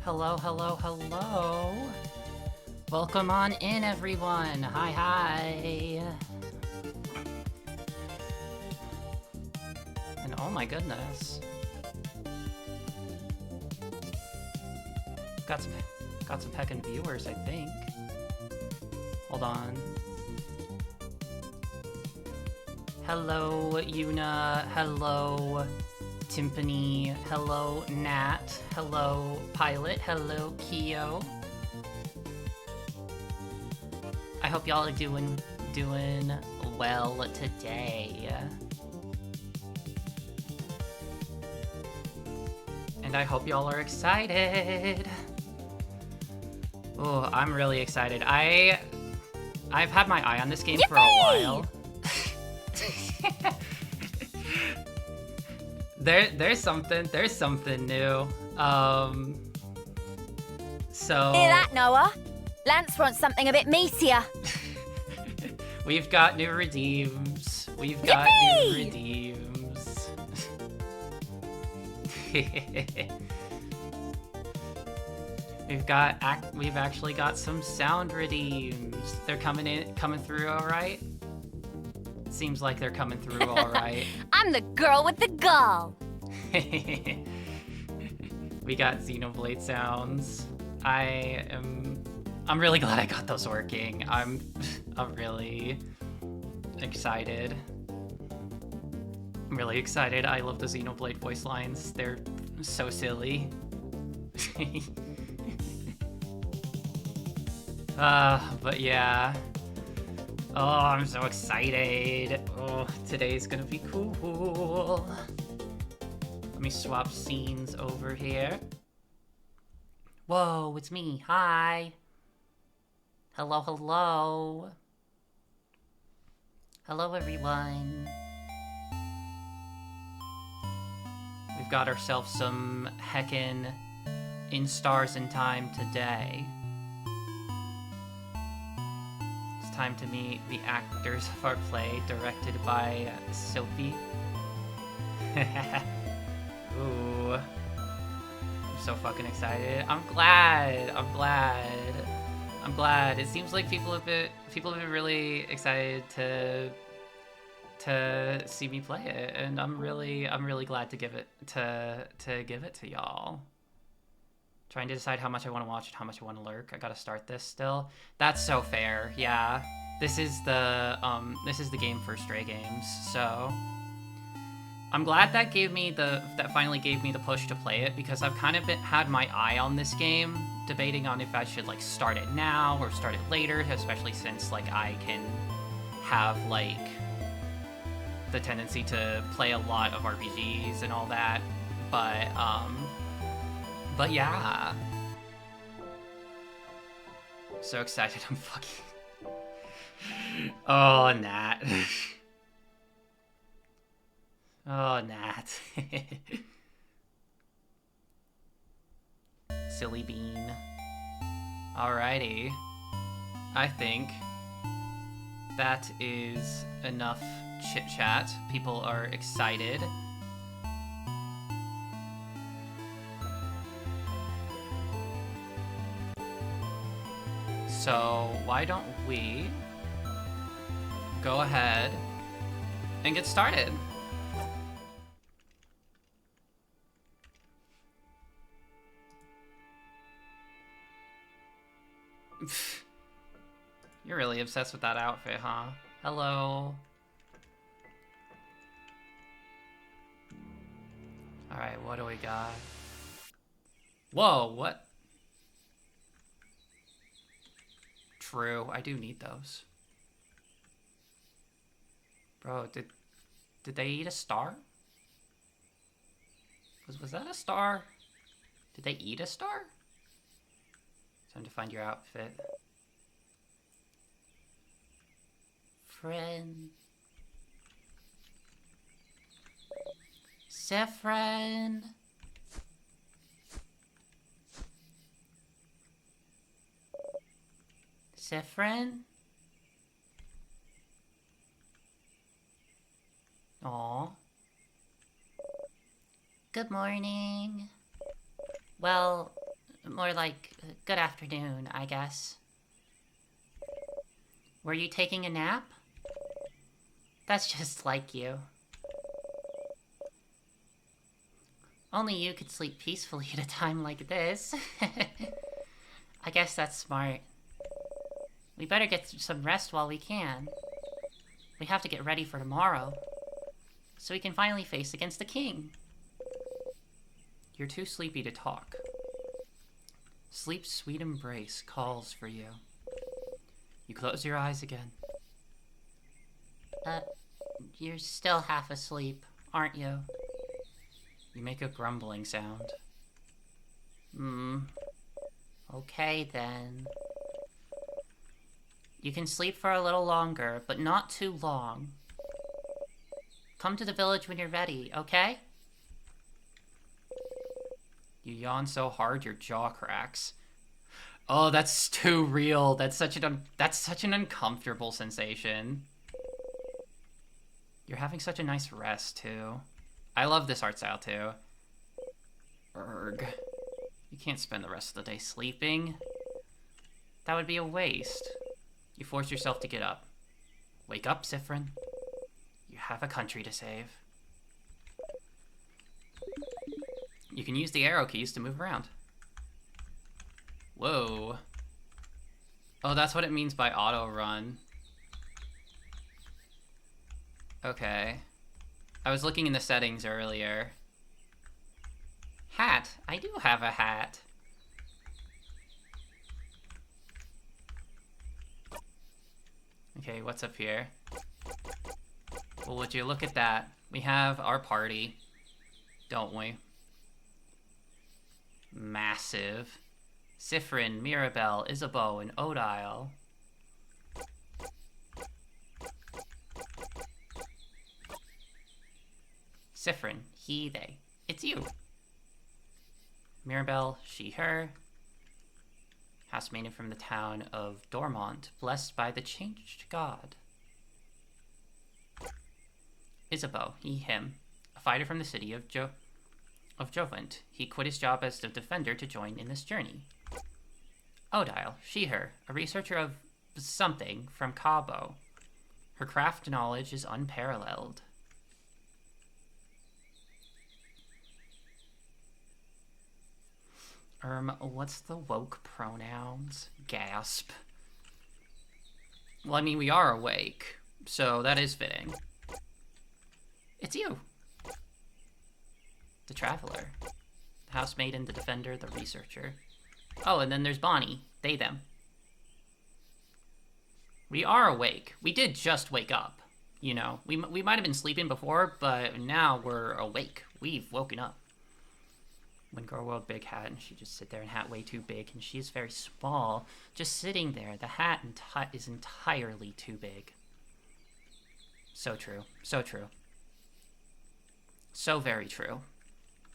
Hello, hello, hello. Welcome on in, everyone. Hi, hi. And oh my goodness. Got some heckin' viewers, I think. Hold on. Hello, Yuna. Hello, Timpani. Hello, Nat. Hello, Pilot. Hello, Keo. I hope y'all are doing well today. And I hope y'all are excited. Oh, I'm really excited. I've had my eye on this game for a while. There's something new. So Hear that, Noah? Lance wants something a bit meatier. We've got new redeems. We've got new redeems. We've actually got some sound redeems. They're coming through all right. Seems like they're coming through all right. I'm the girl with the gall. We got Xenoblade sounds. I'm really glad I got those working. I'm really excited. I'm really excited. I love the Xenoblade voice lines. They're so silly. But yeah. Oh, I'm so excited. Oh, today's gonna be cool. Let me swap scenes over here. Whoa, it's me. Hi. Hello, hello. Hello, everyone. We've got ourselves some heckin' In Stars in Time today. It's time to meet the actors of our play, directed by Sophie. Ooh. I'm so fucking excited. I'm glad. It seems like people have been really excited to see me play it, and I'm really glad to give it to y'all. Trying to decide how much I want to watch and how much I want to lurk. I gotta start this still. That's so fair. Yeah, this is the game for Stray Games. So I'm glad that finally gave me the push to play it, because I've kind of had my eye on this game, debating on if I should like start it now or start it later, especially since like I can have like the tendency to play a lot of RPGs and all that. But yeah. So excited. I'm fucking Oh, Nat. Oh, Nat. Silly bean. Alrighty. I think that is enough chit-chat. People are excited. So why don't we go ahead and get started? You're really obsessed with that outfit, huh? Hello. Alright, what do we got? Whoa, what? True, I do need those. Bro, did they eat a star? Was that a star? Did they eat a star? Time to find your outfit. Friend. Saffron. Saffron? Aw. Good morning. Well, More like, good afternoon, I guess. Were you taking a nap? That's just like you. Only you could sleep peacefully at a time like this. I guess that's smart. We better get some rest while we can. We have to get ready for tomorrow, so we can finally face against the king. You're too sleepy to talk. Sleep's sweet embrace calls for you. You close your eyes again. You're still half asleep, aren't you? You make a grumbling sound. Okay then. You can sleep for a little longer, but not too long. Come to the village when you're ready, okay? You yawn so hard your jaw cracks. Oh, that's too real. That's such an uncomfortable sensation. You're having such a nice rest, too. I love this art style, too. Erg. You can't spend the rest of the day sleeping. That would be a waste. You force yourself to get up. Wake up, Siffrin. You have a country to save. You can use the arrow keys to move around. Whoa. Oh, that's what it means by auto run. Okay. I was looking in the settings earlier. Hat. I do have a hat. Okay, what's up here? Well, would you look at that? We have our party, don't we? Massive. Siffrin, Mirabelle, Isabeau, and Odile. Siffrin, he, they. It's you. Mirabelle, she, her. Housemaiden from the town of Dormont, blessed by the changed god. Isabeau, he, him. A fighter from the city of Jovent. He quit his job as the defender to join in this journey. Odile, she, her. A researcher of something from Cabo. Her craft knowledge is unparalleled. What's the woke pronouns? Gasp. Well, I mean, we are awake, so that is fitting. It's you. The traveler. The housemaiden, the defender, the researcher. Oh, and then there's Bonnie. They, them. We are awake. We did just wake up. You know, we might have been sleeping before, but now we're awake. We've woken up. When girl wore a big hat and she just sit there and hat way too big and she's very small, just sitting there, the hat is entirely too big. So true. So true. So very true.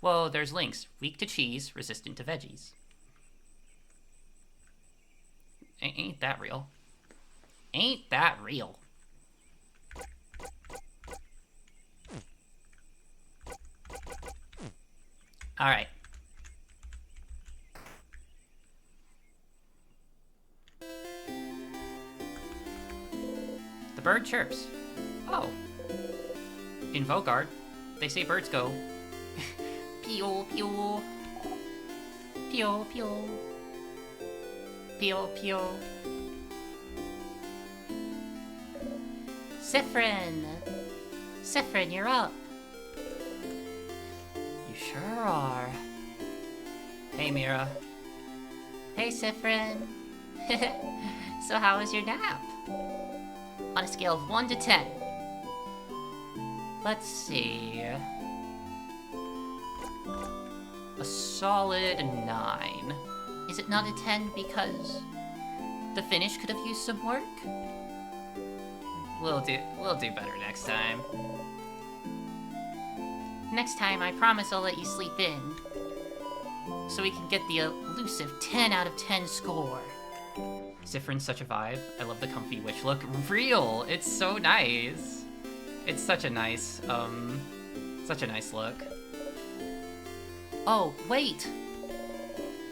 Whoa, there's Lynx. Weak to cheese, resistant to veggies. Ain't that real? Ain't that real? Alright. The bird chirps. Oh. In Vogard, they say birds go pio pio pio pio pio pio. Siffrin! Siffrin, you're up. You sure are. Hey, Mira. Hey, Siffrin. So how was your nap? On a scale of 1 to 10. Let's see. A solid 9. Is it not a 10 because the finish could have used some work? We'll do better next time. Next time, I promise I'll let you sleep in. So we can get the elusive 10 out of 10 score. Siffrin's such a vibe. I love the comfy witch look. Real! It's so nice. It's such a nice look. Oh, wait!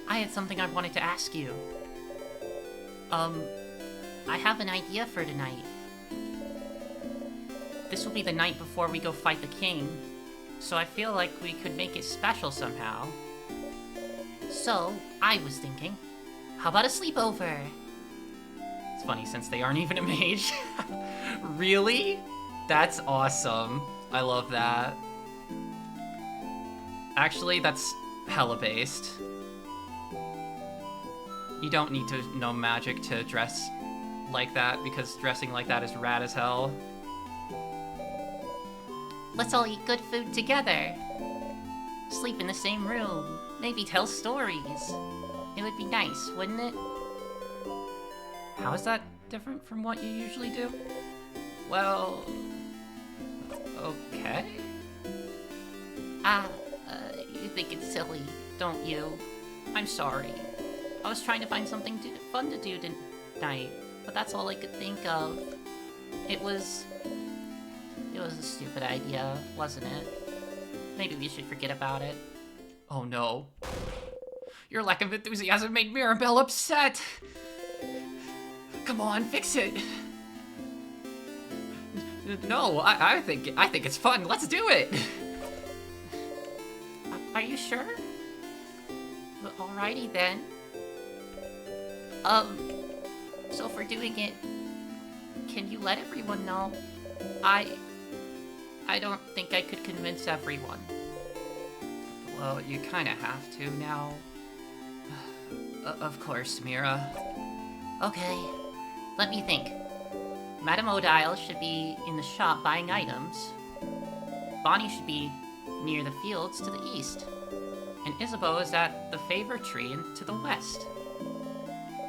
I had something I wanted to ask you. I have an idea for tonight. This will be the night before we go fight the king, so I feel like we could make it special somehow. So, I was thinking, how about a sleepover? It's funny since they aren't even a mage. Really? That's awesome. I love that. Actually, that's hella based. You don't need to know magic to dress like that, because dressing like that is rad as hell. Let's all eat good food together. Sleep in the same room. Maybe tell stories. It would be nice, wouldn't it? How is that different from what you usually do? Well... okay. You think it's silly, don't you? I'm sorry. I was trying to find something fun to do tonight, but that's all I could think of. It was a stupid idea, wasn't it? Maybe we should forget about it. Oh no. Your lack of enthusiasm made Mirabelle upset! Come on, fix it! No, I think it's fun. Let's do it! Are you sure? Well, alrighty then. So for doing it, can you let everyone know? I don't think I could convince everyone. Well, you kinda have to now. Of course, Mira. Okay, let me think. Madame Odile should be in the shop buying items. Bonnie should be near the fields to the east. And Isabeau is at the Favor Tree to the west.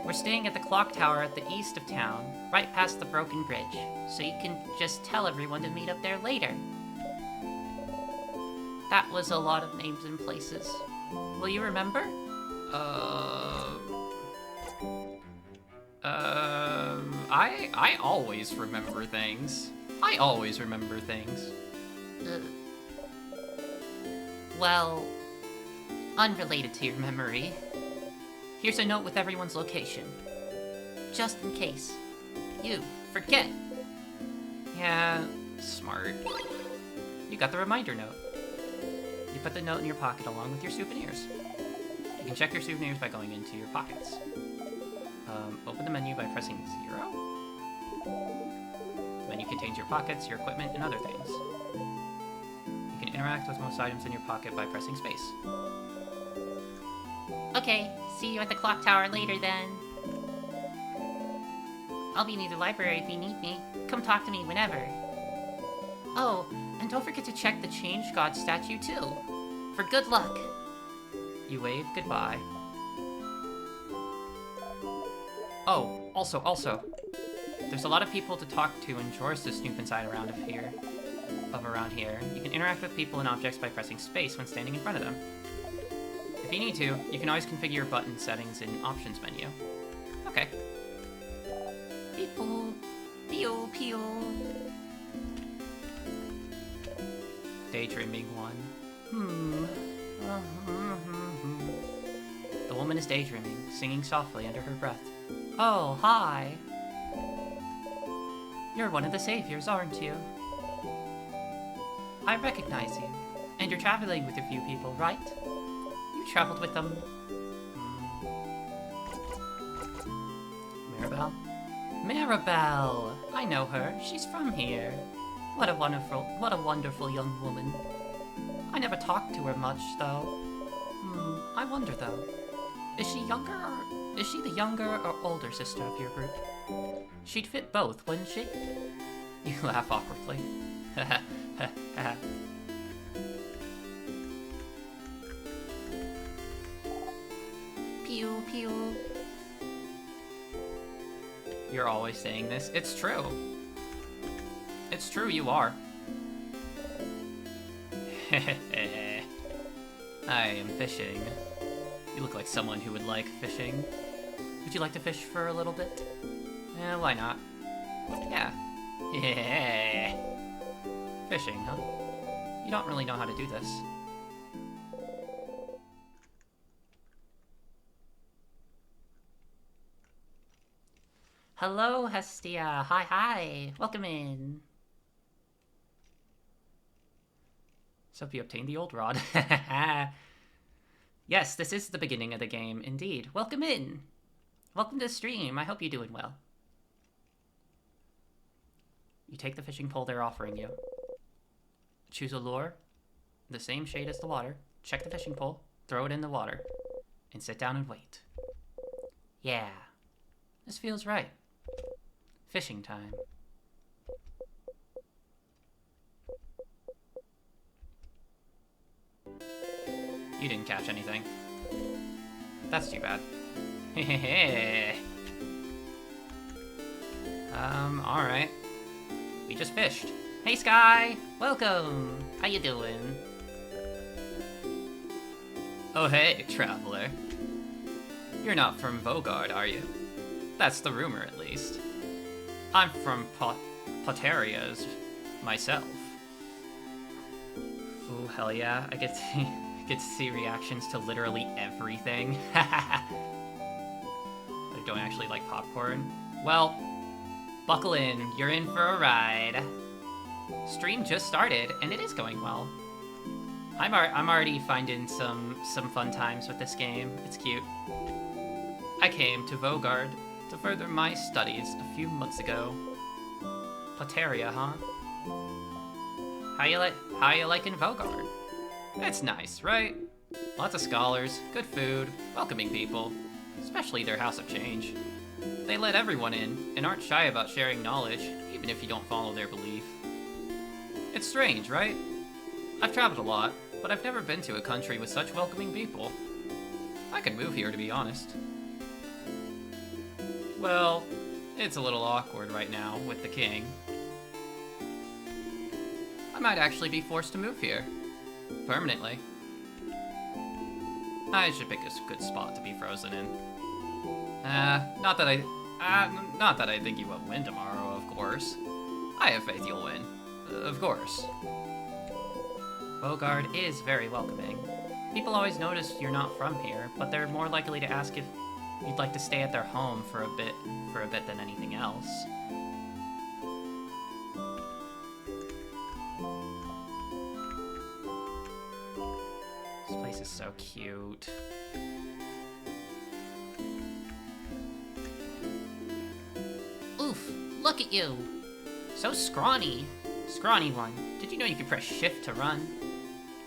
We're staying at the clock tower at the east of town, right past the broken bridge, so you can just tell everyone to meet up there later. That was a lot of names and places. Will you remember? I always remember things. I always remember things. Well, unrelated to your memory. Here's a note with everyone's location. Just in case. You forget. Yeah, smart. You got the reminder note. You put the note in your pocket along with your souvenirs. You can check your souvenirs by going into your pockets. Open the menu by pressing 0. The menu contains your pockets, your equipment, and other things. You can interact with most items in your pocket by pressing space. Okay, see you at the clock tower later then. I'll be near the library if you need me. Come talk to me whenever. Oh, and don't forget to check the Change God statue too. For good luck. You wave goodbye. Oh, also, there's a lot of people to talk to and chores to snoop inside around here. You can interact with people and objects by pressing space when standing in front of them. If you need to, you can always configure your button settings in Options menu. Okay. Pew, pew, pew. Daydreaming one. The woman is daydreaming, singing softly under her breath. Oh, hi. You're one of the saviors, aren't you? I recognize you. And you're traveling with a few people, right? You traveled with them. Mirabelle? Mirabelle! I know her. She's from here. What a wonderful young woman. I never talked to her much, though. I wonder, though. Is she the younger or older sister of your group? She'd fit both, wouldn't she? You laugh awkwardly. Pew, pew. You're always saying this. It's true. It's true, you are. I am fishing. You look like someone who would like fishing. Would you like to fish for a little bit? Why not? Yeah. Yeah. Fishing, huh? You don't really know how to do this. Hello, Hestia. Hi, hi. Welcome in. So you obtained the old rod. Yes, this is the beginning of the game, indeed. Welcome in. Welcome to the stream. I hope you're doing well. You take the fishing pole they're offering you. Choose a lure, the same shade as the water. Check the fishing pole, throw it in the water, and sit down and wait. Yeah, this feels right. Fishing time. You didn't catch anything. That's too bad. Alright. We just fished. Hey, Sky! Welcome! How you doing? Oh, hey, traveler. You're not from Vaugarde, are you? That's the rumor, at least. I'm from Potaria's myself. Ooh, hell yeah. I get to see reactions to literally everything. I don't actually like popcorn. Well, buckle in. You're in for a ride. Stream just started, and it is going well. I'm already finding some fun times with this game. It's cute. I came to Vaugarde to further my studies a few months ago. Potaria, huh? How you liking Vaugarde? It's nice, right? Lots of scholars, good food, welcoming people, especially their House of Change. They let everyone in and aren't shy about sharing knowledge, even if you don't follow their belief. It's strange, right? I've traveled a lot, but I've never been to a country with such welcoming people. I could move here, to be honest. Well, it's a little awkward right now with the king. I might actually be forced to move here. Permanently. I should pick a good spot to be frozen in. Not that I think you won't win tomorrow, of course. I have faith you'll win. Of course. Vaugarde is very welcoming. People always notice you're not from here, but they're more likely to ask if you'd like to stay at their home for a bit than anything else. This place is so cute. Oof, look at you! So scrawny. Scrawny one. Did you know you could press shift to run?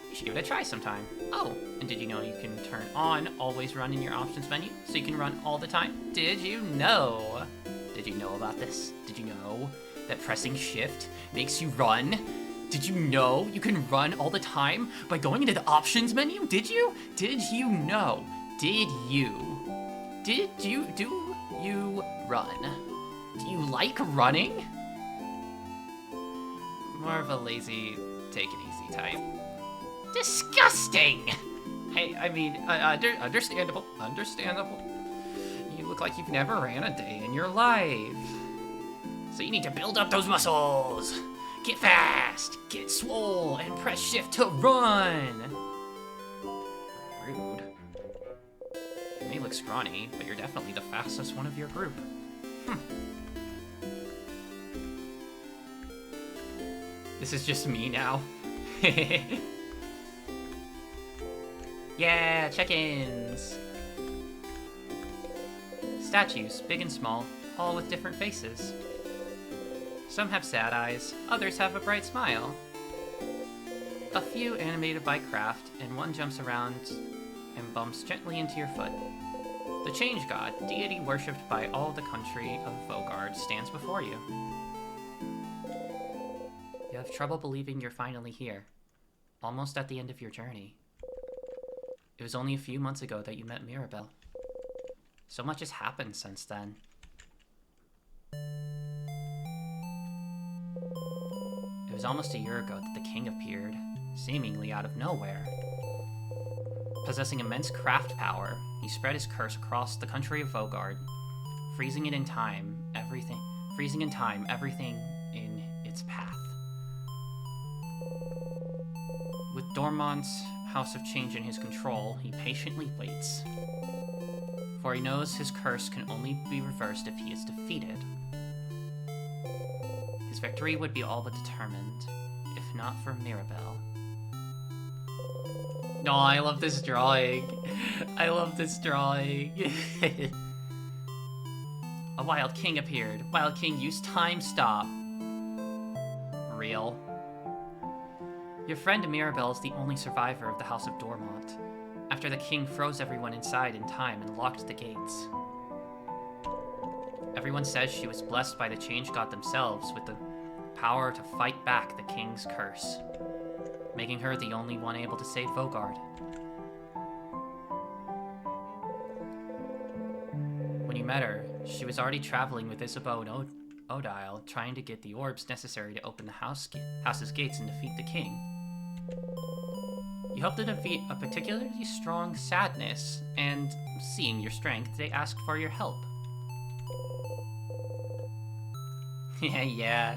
You should give it a try sometime. Oh, and did you know you can turn on always run in your options menu so you can run all the time? Did you know? Did you know about this? Did you know that pressing shift makes you run? Did you know you can run all the time by going into the options menu? Did you? Did you know? Did you? Do you run? Do you like running? More of a lazy, take it easy type. Disgusting! I mean, understandable. You look like you've never ran a day in your life. So you need to build up those muscles. Get fast, get swole, and press shift to run. Rude. You may look scrawny, but you're definitely the fastest one of your group. This is just me now. Yeah, check-ins. Statues, big and small, all with different faces. Some have sad eyes, others have a bright smile. A few animated by craft, and one jumps around and bumps gently into your foot. The Change God, deity worshipped by all the country of Vaugarde, stands before you. You have trouble believing you're finally here, almost at the end of your journey. It was only a few months ago that you met Mirabelle. So much has happened since then. It was almost a year ago that the king appeared, seemingly out of nowhere. Possessing immense craft power, he spread his curse across the country of Vaugarde, freezing in time everything in its path. With Dormont's House of Change in his control, he patiently waits. for he knows his curse can only be reversed if he is defeated. His victory would be all but determined, if not for Mirabelle. No, I love this drawing. I love this drawing. A Wild King appeared. Wild King used Time Stop. Real. Your friend Mirabelle is the only survivor of the House of Dormont, after the king froze everyone inside in time and locked the gates. Everyone says she was blessed by the Change God themselves with the power to fight back the king's curse, making her the only one able to save Vaugarde. When you met her, she was already traveling with Isabeau and Odile, trying to get the orbs necessary to open the house's gates and defeat the king. You helped to defeat a particularly strong Sadness, and seeing your strength, they asked for your help. Yeah.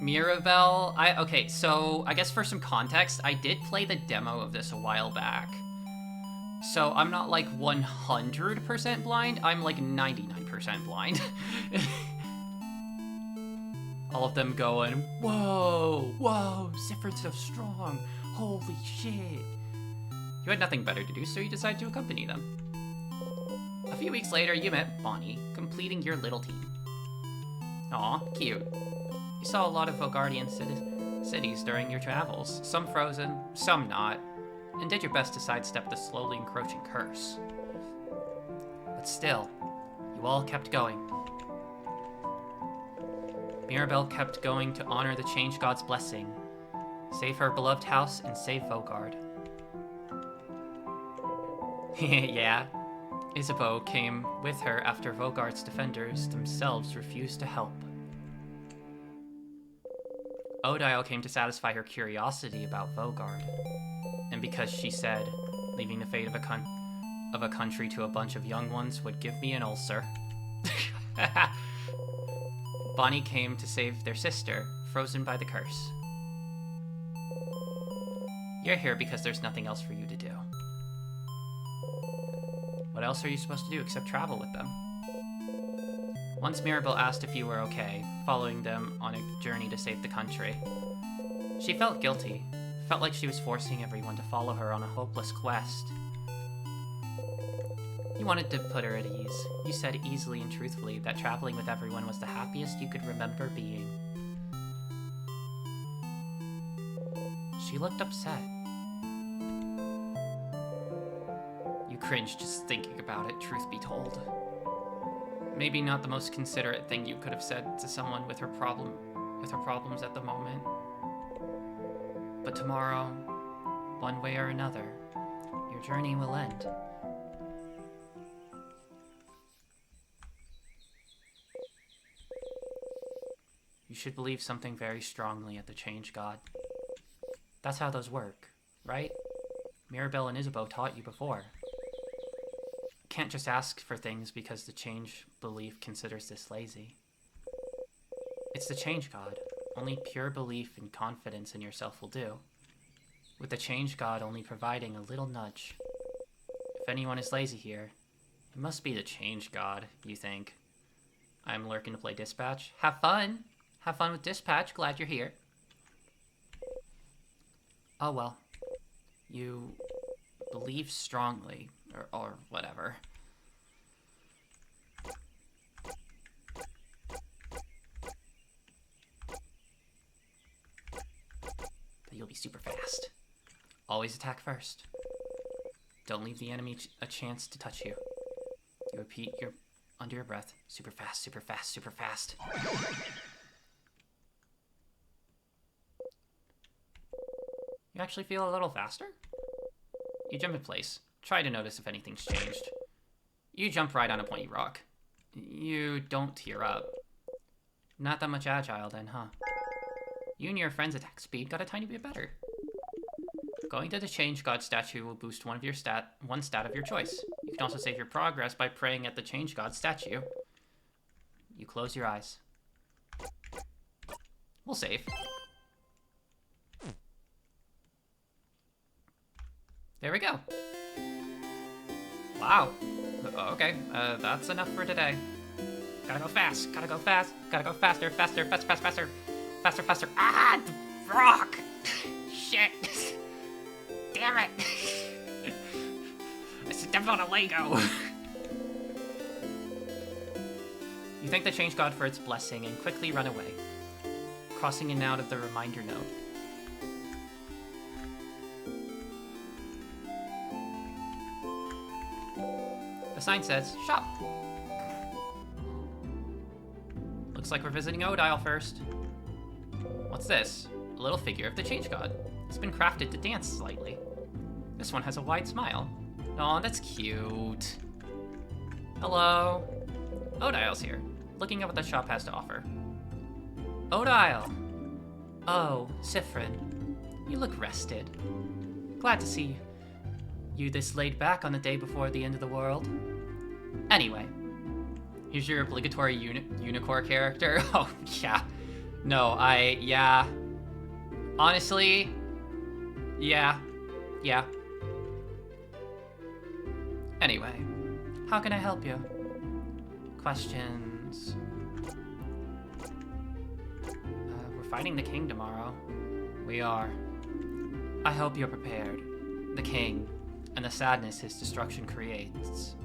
Mirabelle, okay, so I guess for some context, I did play the demo of this a while back. So I'm not like 100% blind, I'm like 99% blind. All of them going, whoa, Siffred's so strong, holy shit. You had nothing better to do, so you decided to accompany them. A few weeks later, you met Bonnie, completing your little team. Aw, cute. You saw a lot of Vaugardian cities during your travels, some frozen, some not, and did your best to sidestep the slowly encroaching curse. But still, you all kept going. Mirabelle kept going to honor the Change God's blessing, save her beloved house, and save Vaugarde. Yeah, Isabeau came with her after Vaugarde's defenders themselves refused to help. Odile came to satisfy her curiosity about Vaugarde, and because she said, leaving the fate of a country to a bunch of young ones would give me an ulcer. Bonnie came to save their sister, frozen by the curse. You're here because there's nothing else for you to do. What else are you supposed to do except travel with them? Once Mirabelle asked if you were okay, following them on a journey to save the country. She felt guilty, felt like she was forcing everyone to follow her on a hopeless quest. You wanted to put her at ease. You said easily and truthfully that traveling with everyone was the happiest you could remember being. She looked upset. You cringed just thinking about it, truth be told. Maybe not the most considerate thing you could have said to someone with her problems at the moment. But tomorrow, one way or another, your journey will end. You should believe something very strongly at the Change God. That's how those work, right? Mirabelle and Isabeau taught you before. You can't just ask for things because the Change belief considers this lazy. It's the Change God. Only pure belief and confidence in yourself will do. With the Change God only providing a little nudge. If anyone is lazy here, it must be the Change God, you think. I'm lurking to play Dispatch. Have fun! Have fun with Dispatch, glad you're here. Oh well. You believe strongly, or whatever. But you'll be super fast. Always attack first. Don't leave the enemy a chance to touch you. You repeat under your breath, super fast, super fast, super fast. You actually feel a little faster? You jump in place. Try to notice if anything's changed. You jump right on a pointy rock. You don't tear up. Not that much agile then, huh? You and your friend's attack speed got a tiny bit better. Going to the Change God statue will boost one stat of your choice. You can also save your progress by praying at the Change God statue. You close your eyes. We'll save. There we go. Wow. Okay, that's enough for today. Gotta go fast, gotta go fast, gotta go faster, faster, faster, faster, faster, faster, faster. Ah, the rock! Shit! Damn it! I stepped on a Lego! You thank the Change God for its blessing and quickly run away, crossing in and out of the reminder note. The sign says, shop. Looks like we're visiting Odile first. What's this? A little figure of the Change God. It's been crafted to dance slightly. This one has a wide smile. Aw, that's cute. Hello. Odile's here, looking at what the shop has to offer. Odile! Oh, Siffrin. You look rested. Glad to see you this laid back on the day before the end of the world. Anyway, here's your obligatory Unicorn character. Oh, yeah. No, yeah. Honestly, yeah. Anyway, how can I help you? Questions? We're fighting the king tomorrow. We are. I hope you're prepared. The king, and the sadness his destruction creates.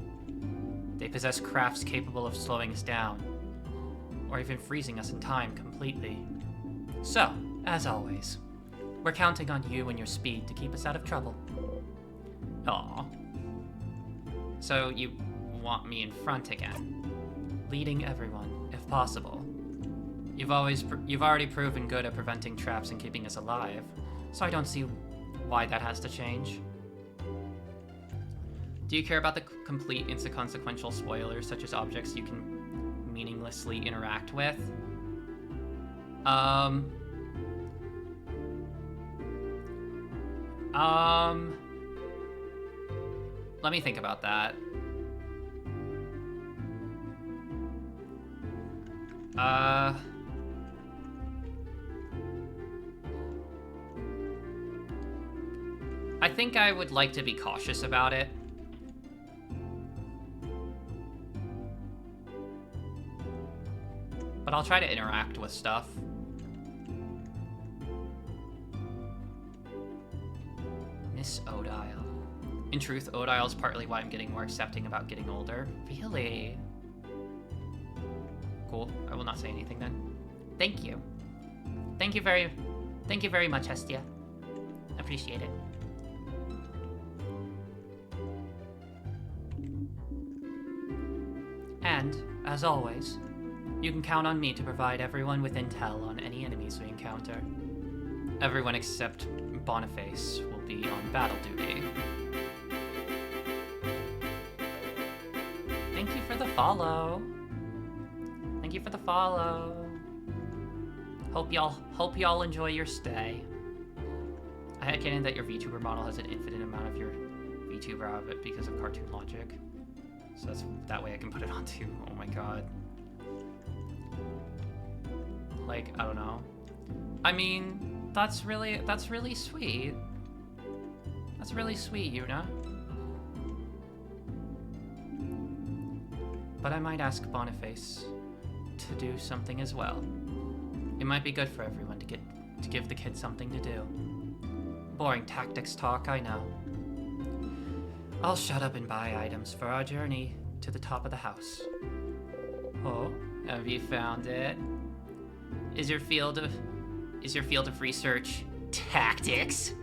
They possess crafts capable of slowing us down, or even freezing us in time completely. So, as always, we're counting on you and your speed to keep us out of trouble. Aww. So you want me in front again, leading everyone, if possible. You've already proven good at preventing traps and keeping us alive, so I don't see why that has to change. Do you care about the complete inconsequential spoilers, such as objects you can meaninglessly interact with? Let me think about that. I think I would like to be cautious about it. But I'll try to interact with stuff. Miss Odile. In truth, Odile's partly why I'm getting more accepting about getting older. Really? Cool. I will not say anything then. Thank you. Thank you very much, Hestia. Appreciate it. And, as always, you can count on me to provide everyone with intel on any enemies we encounter. Everyone except Boniface will be on battle duty. Thank you for the follow. Thank you for the follow. Hope y'all enjoy your stay. I had canon that your VTuber model has an infinite amount of your VTuber outfit because of cartoon logic. So that way I can put it on too. Oh my god. Like, I don't know. I mean, that's really sweet. That's really sweet, Yuna. But I might ask Boniface to do something as well. It might be good for everyone to give the kids something to do. Boring tactics talk, I know. I'll shut up and buy items for our journey to the top of the house. Oh, have you found it? Is your field of research tactics?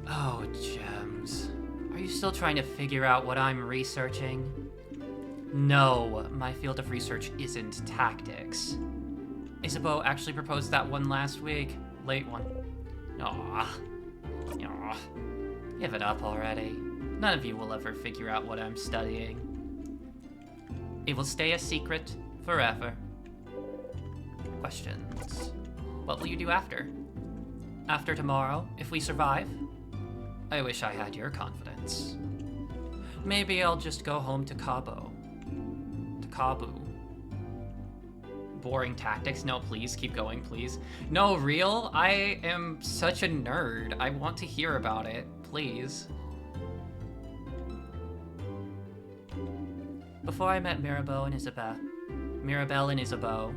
Oh, gems. Are you still trying to figure out what I'm researching? No, my field of research isn't tactics. Isabeau actually proposed that one last week. Late one. Aww. Give it up already. None of you will ever figure out what I'm studying. It will stay a secret forever. Questions. What will you do after? After tomorrow, if we survive? I wish I had your confidence. Maybe I'll just go home to Cabo. To Kabu. Boring tactics. No, please, keep going, please. No, real? I am such a nerd. I want to hear about it. Please. Before I met Mirabelle and Isabeau,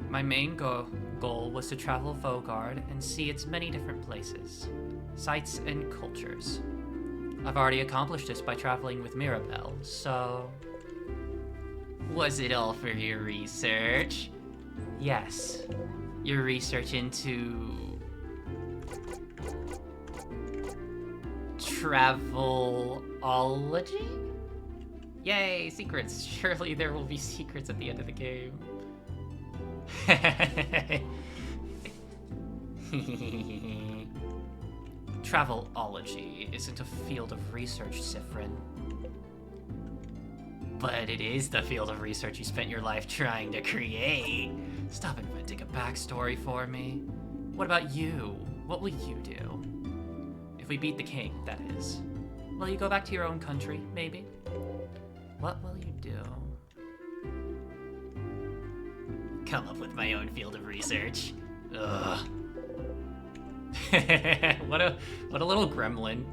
my main goal was to travel Vaugarde and see its many different places, sights, and cultures. I've already accomplished this by traveling with Mirabelle, so... Was it all for your research? Yes. Your research into... Travelology? Yay, secrets. Surely there will be secrets at the end of the game. Travelology isn't a field of research, Siffrin. But it is the field of research you spent your life trying to create. Stop inventing a backstory for me. What about you? What will you do? If we beat the king, that is. Will you go back to your own country, maybe? What will you do? Come up with my own field of research. Ugh. what a little gremlin.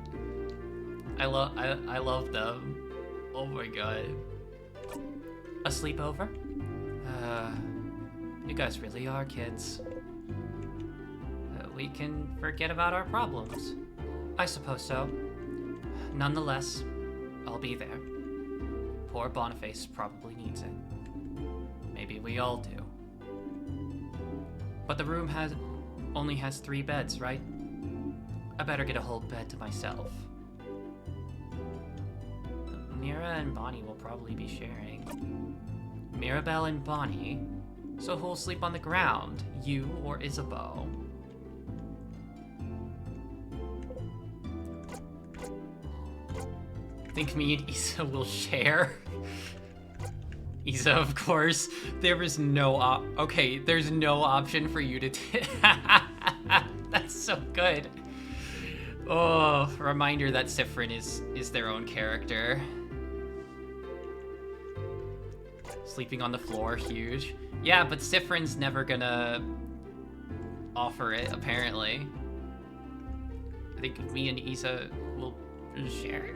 I love them. Oh my god. A sleepover? You guys really are kids. We can forget about our problems. I suppose so. Nonetheless, I'll be there. Poor Boniface probably needs it. Maybe we all do. But the room only has 3 beds, right? I better get a whole bed to myself. Mira and Bonnie will probably be sharing. Mirabelle and Bonnie? So who'll sleep on the ground? You or Isabeau? Think me and Isa will share? Isa, of course. There is no okay, there's no option for you to That's so good. Oh, reminder that Siffrin is their own character. Sleeping on the floor, huge. Yeah, but Siffrin's never gonna offer it, apparently. I think me and Isa will share it.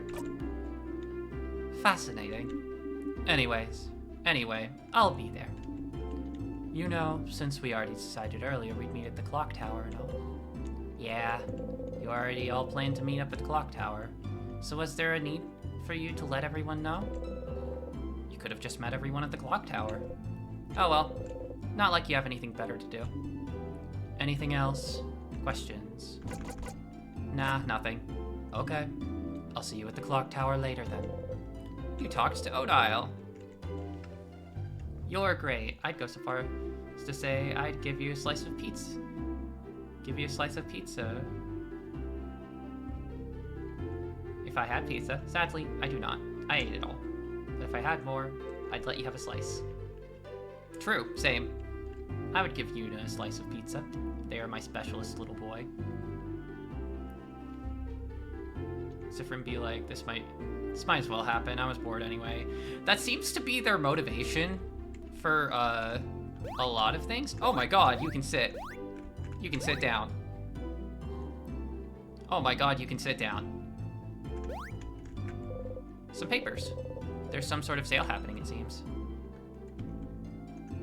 Fascinating. Anyway, I'll be there. You know, since we already decided earlier we'd meet at the clock tower and all. Yeah, you already all planned to meet up at the clock tower. So was there a need for you to let everyone know? You could have just met everyone at the clock tower. Oh well, not like you have anything better to do. Anything else? Questions? Nah, nothing. Okay, I'll see you at the clock tower later then. You talked to Odile. You're great. I'd go so far as to say I'd give you a slice of pizza. Give you a slice of pizza. If I had pizza. Sadly, I do not. I ate it all. But if I had more, I'd let you have a slice. True, same. I would give you a slice of pizza. They are my specialist, little boy. Siffrin be like, this might as well happen. I was bored anyway. That seems to be their motivation for a lot of things. Oh my god, you can sit. You can sit down. Oh my god, you can sit down. Some papers. There's some sort of sale happening, it seems.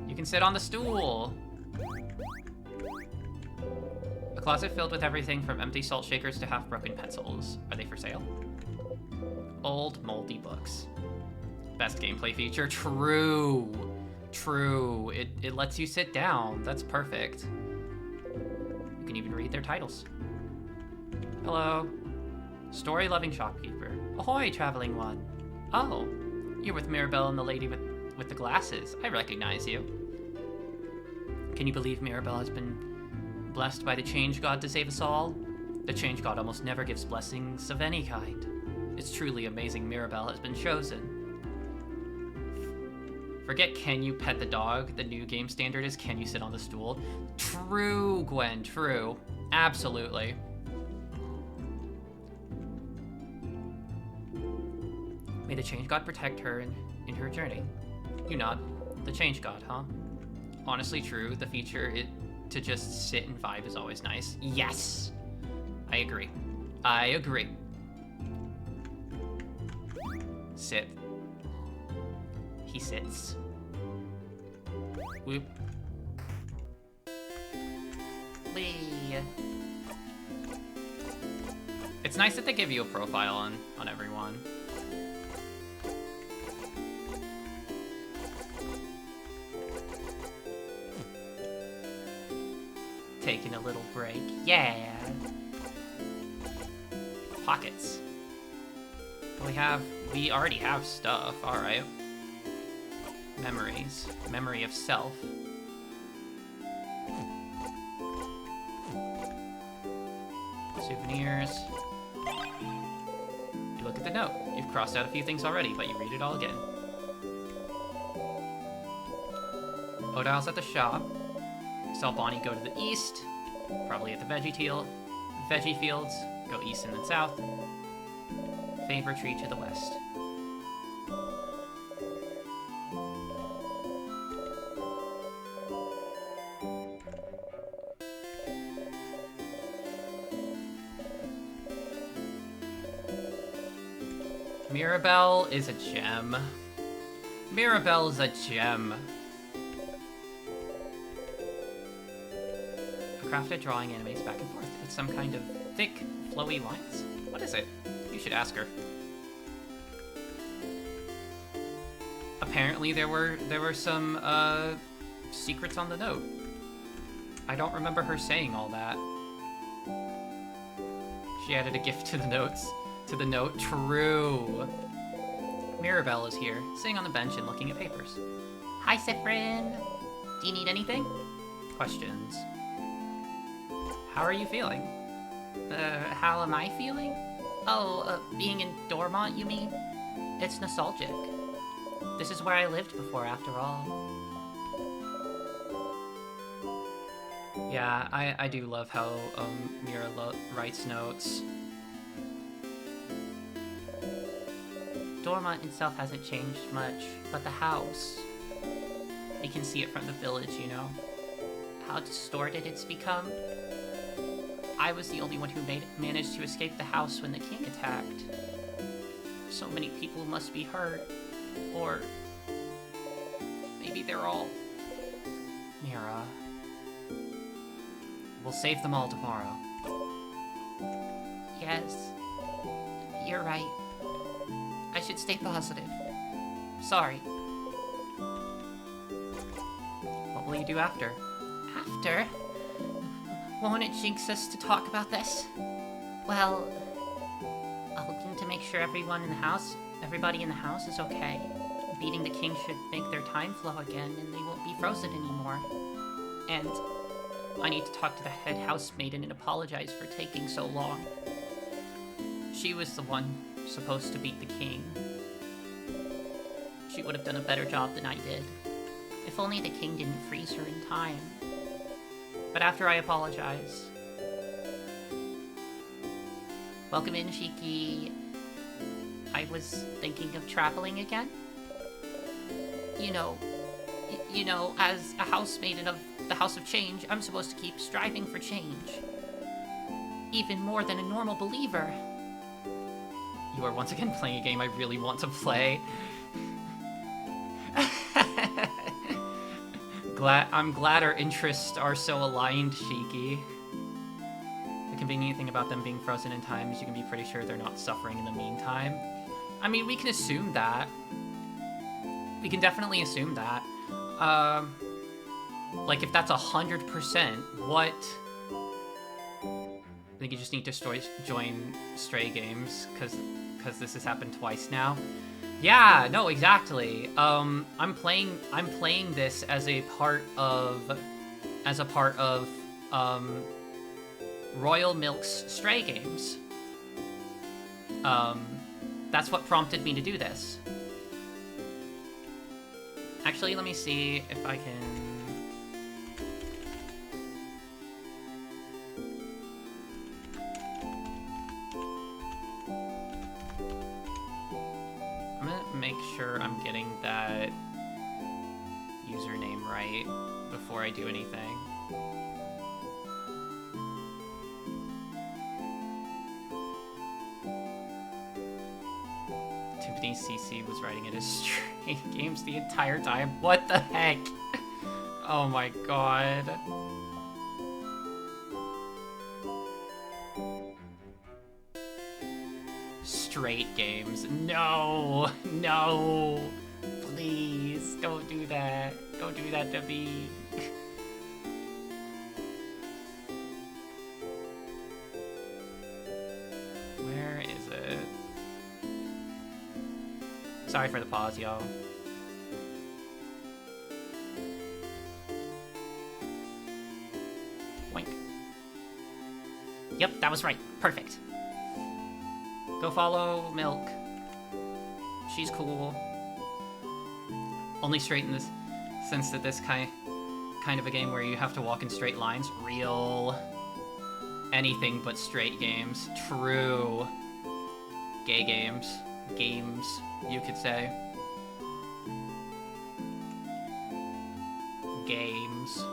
You can sit on the stool. A closet filled with everything from empty salt shakers to half-broken pencils. Are they for sale? Old, moldy books. Best gameplay feature. True. True. It lets you sit down. That's perfect. You can even read their titles. Hello. Story-loving shopkeeper. Ahoy, traveling one. Oh, you're with Mirabelle and the lady with the glasses. I recognize you. Can you believe Mirabelle has been blessed by the Change God to save us all? The Change God almost never gives blessings of any kind. It's truly amazing Mirabelle has been chosen. Forget can you pet the dog. The new game standard is can you sit on the stool. True, Gwen, true. Absolutely. May the Change God protect her in her journey. You nod. The Change God, huh? Honestly true, the feature to just sit and vibe is always nice. Yes! I agree. Sit. He sits. Whoop. Whee. It's nice that they give you a profile on everyone. Taking a little break. Yeah. Pockets. We already have stuff. All right. Memories. Memory of self. Souvenirs. You look at the note. You've crossed out a few things already, but you read it all again. Odile's at the shop. Saw Bonnie go to the east, probably at the veggie fields, go east and then south. Favor tree to the west. Mirabelle is a gem. Mirabelle is a gem. A crafted drawing animates back and forth. It's some kind of thick, flowy lines. What is it? You should ask her. Apparently there were some secrets on the note. I don't remember her saying all that. She added a gift to the notes. To the note. True. Mirabelle is here, sitting on the bench and looking at papers. Hi, Cyprin. Do you need anything? Questions. How are you feeling? How am I feeling? Oh, being in Dormont, you mean? It's nostalgic. This is where I lived before, after all. Yeah, I do love how Mira writes notes. Dormont itself hasn't changed much, but the house. We can see it from the village, you know. How distorted it's become. I was the only one who managed to escape the house when the king attacked. So many people must be hurt. Or maybe they're all... Mira. We'll save them all tomorrow. Yes. You're right. I should stay positive. Sorry. What will you do after? After? Won't it jinx us to talk about this? Well, I'll look to make sure everybody in the house is okay. Beating the king should make their time flow again, and they won't be frozen anymore. And I need to talk to the head housemaiden and apologize for taking so long. She was the one supposed to beat the king. She would have done a better job than I did. If only the king didn't freeze her in time. But after I apologize... Welcome in, Shiki. I was thinking of traveling again. You know, as a housemaiden of the House of Change, I'm supposed to keep striving for change. Even more than a normal believer. You are once again playing a game I really want to play. I'm glad our interests are so aligned, Shiki. The convenient thing about them being frozen in time is you can be pretty sure they're not suffering in the meantime. I mean, we can assume that. We can definitely assume that. Like, if that's 100%, what... I think you just need to join Stray Games, because this has happened twice now. Yeah, no, exactly. I'm playing this as a part of Royal Milk's Stray Games. That's what prompted me to do this. Actually, let me see if I can... I'm gonna make sure I'm getting that username right before I do anything. Tiffany CC was writing it as Straight Games the entire time. What the heck? Oh my god. Straight Games. No! No! Please, don't do that. Don't do that to me. Where is it? Sorry for the pause, y'all. Wink. Yep, that was right. Perfect. Go follow Milk. She's cool. Only straight in this sense that this kind of a game where you have to walk in straight lines. Real. Anything but straight games. True. Gay games. Games, you could say. Games.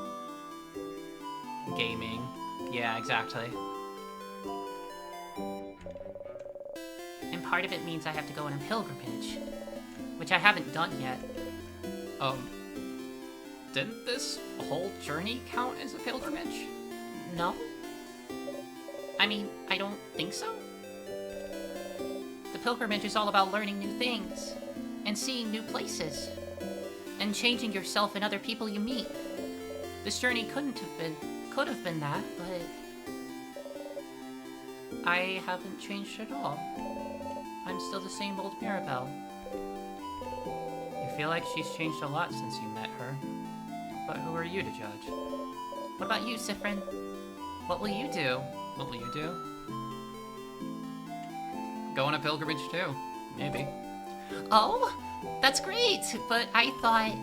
Gaming. Yeah, exactly. And part of it means I have to go on a pilgrimage, which I haven't done yet. Didn't this whole journey count as a pilgrimage? No? I mean, I don't think so. The pilgrimage is all about learning new things, and seeing new places, and changing yourself and other people you meet. This journey could have been that, but I haven't changed at all. I'm still the same old Mirabelle. You feel like she's changed a lot since you met her. But who are you to judge? What about you, Siffrin? What will you do? What will you do? Go on a pilgrimage too. Maybe. Oh, that's great! But I thought...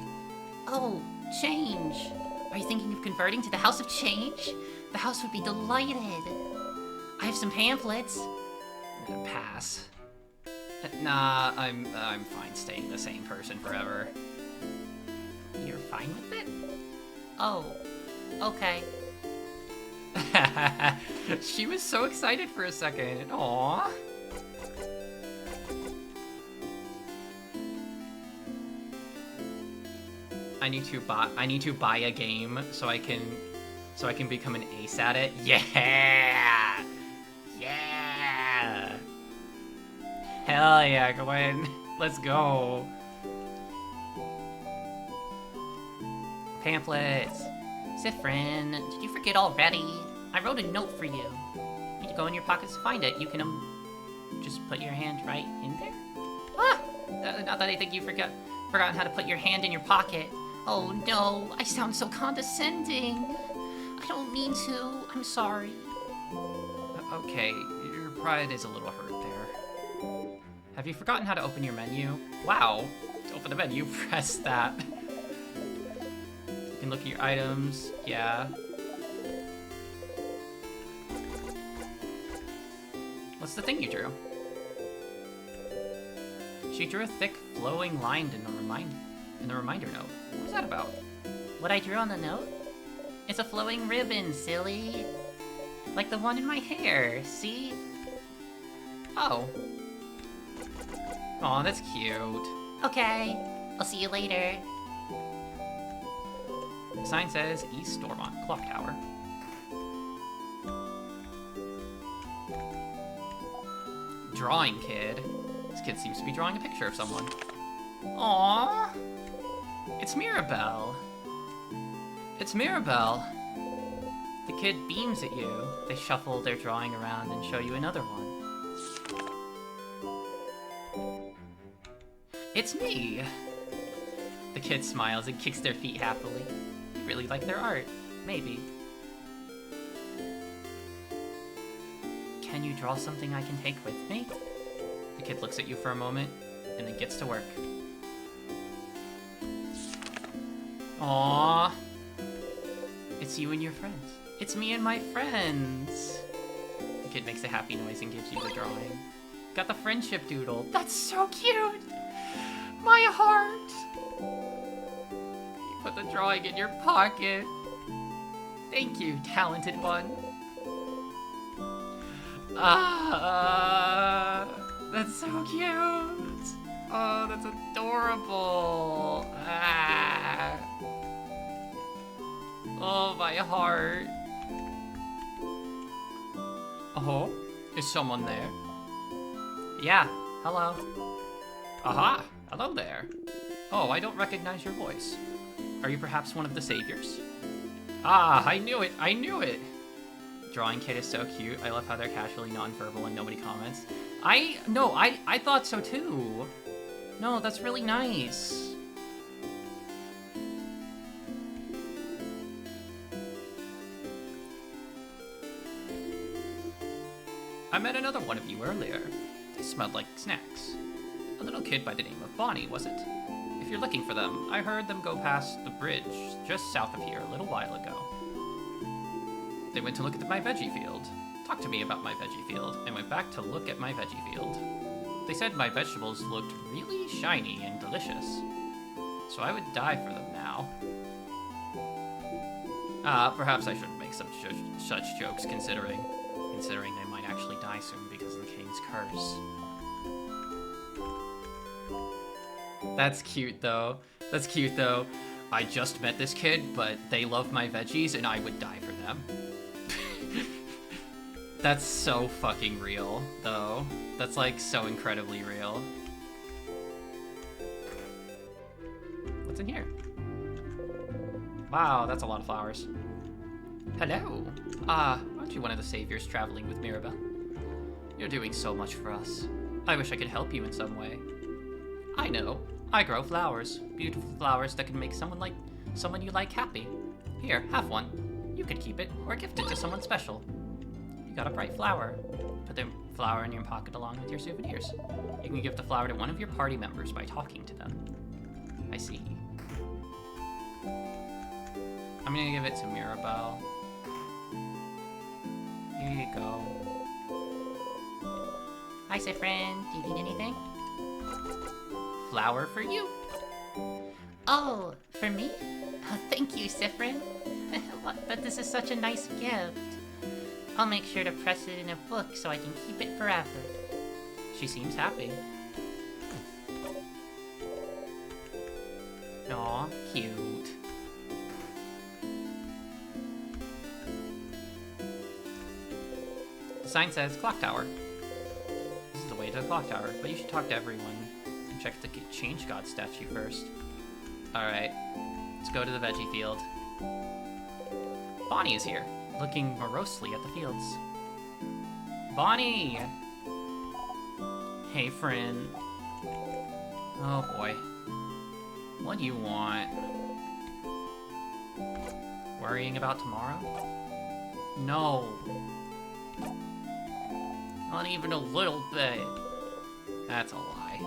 Oh, change. Are you thinking of converting to the House of Change? The house would be delighted. I have some pamphlets. Pass. Nah, I'm fine staying the same person forever. You're fine with it? Oh, okay. She was so excited for a second. Aww. I need to buy a game so I can become an ace at it. Yeah! Yeah! Hell yeah, Gwen. Let's go. Pamphlets. Siffrin, did you forget already? I wrote a note for you. You need to go in your pockets to find it. You can, just put your hand right in there? Ah! Not that I think you forgotten how to put your hand in your pocket. Oh no, I sound so condescending. I don't mean to. I'm sorry. Okay, your pride is a little hurt there. Have you forgotten how to open your menu? Wow. To open the menu, press that. You can look at your items. Yeah. What's the thing you drew? She drew a thick, flowing line in the reminder note. What was that about? What I drew on the note? It's a flowing ribbon, silly. Like the one in my hair, see? Oh. Aw, that's cute. Okay, I'll see you later. The sign says East Stormont Clock Tower. Drawing kid. This kid seems to be drawing a picture of someone. Aww. It's Mirabelle. It's Mirabelle. The kid beams at you. They shuffle their drawing around and show you another one. It's me. The kid smiles and kicks their feet happily. You really like their art. Maybe. Can you draw something I can take with me? The kid looks at you for a moment and then gets to work. Aww. It's you and your friends. It's me and my friends. The kid makes a happy noise and gives you the drawing. Got the friendship doodle. That's so cute! My heart! You put the drawing in your pocket. Thank you, talented one. That's so cute. Oh, that's adorable. Ah. Oh, my heart. Oh, is someone there? Yeah, hello. Aha, hello there. Oh, I don't recognize your voice. Are you perhaps one of the saviors? Ah, I knew it, I knew it. Drawing kit is so cute. I love how they're casually nonverbal and nobody comments. I thought so too. No, that's really nice. I met another one of you earlier. They smelled like snacks. A little kid by the name of Bonnie, was it? If you're looking for them, I heard them go past the bridge just south of here a little while ago. They went to look at my veggie field, talked to me about my veggie field, and went back to look at my veggie field. They said my vegetables looked really shiny and delicious, so I would die for them now. Perhaps I shouldn't make such jokes considering they might actually die soon because of the king's curse. That's cute though. That's cute though. I just met this kid, but they love my veggies and I would die for them. That's so fucking real, though. That's like so incredibly real. What's in here? Wow, that's a lot of flowers. Hello. Aren't you one of the saviors traveling with Mirabelle? You're doing so much for us. I wish I could help you in some way. I know. I grow flowers. Beautiful flowers that can make someone you like happy. Here, have one. You could keep it or gift it to someone special. You got a bright flower. Put the flower in your pocket along with your souvenirs. You can give the flower to one of your party members by talking to them. I see. I'm gonna give it to Mirabelle. Here you go. Hi, Siffrin. Do you need anything? Flower for you. Oh, for me? Oh, thank you, Siffrin. But this is such a nice gift. I'll make sure to press it in a book so I can keep it forever. She seems happy. Aw, cute. The sign says Clock Tower. This is the way to the Clock Tower, but you should talk to everyone and check the Change God statue first. Alright, let's go to the veggie field. Bonnie is here, looking morosely at the fields. Bonnie! Hey, friend. Oh boy. What do you want? Worrying about tomorrow? No. Not even a little bit. That's a lie.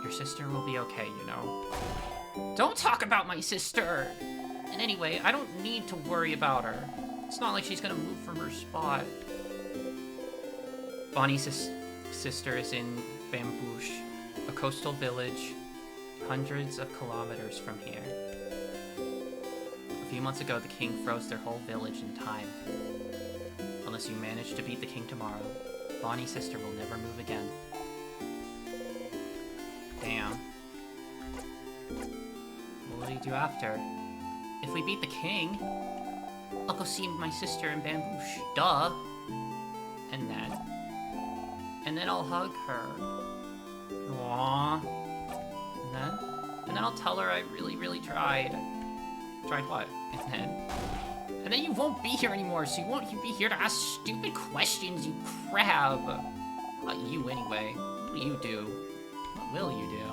Your sister will be okay, you know. Don't talk about my sister! And anyway, I don't need to worry about her. It's not like she's gonna move from her spot. Bonnie's sister is in Bambouche, a coastal village hundreds of kilometers from here. A few months ago, the king froze their whole village in time. Unless you manage to beat the king tomorrow, Bonnie's sister will never move again. Damn. What do you do after? If we beat the king, I'll go see my sister in Bambouche. Duh. And then I'll hug her. Aww. And then I'll tell her I really, really tried. Tried what? And then you won't be here anymore, so you won't be here to ask stupid questions, you crab. Not you anyway. What do you do? What will you do?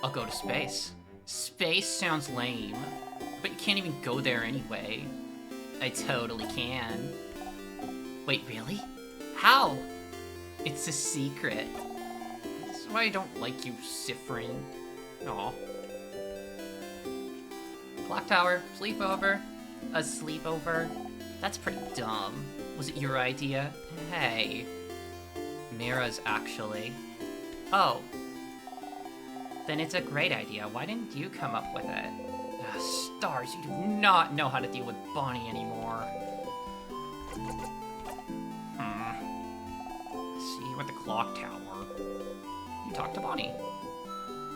I'll go to space. Space sounds lame, but you can't even go there anyway. I totally can. Wait, really? How? It's a secret. That's why I don't like you, Siffrin. Aw. Clock Tower, sleepover. A sleepover? That's pretty dumb. Was it your idea? Hey. Mira's actually. Oh. Then it's a great idea. Why didn't you come up with it? Stars, you do not know how to deal with Bonnie anymore. See what the clock tower. You talk to Bonnie.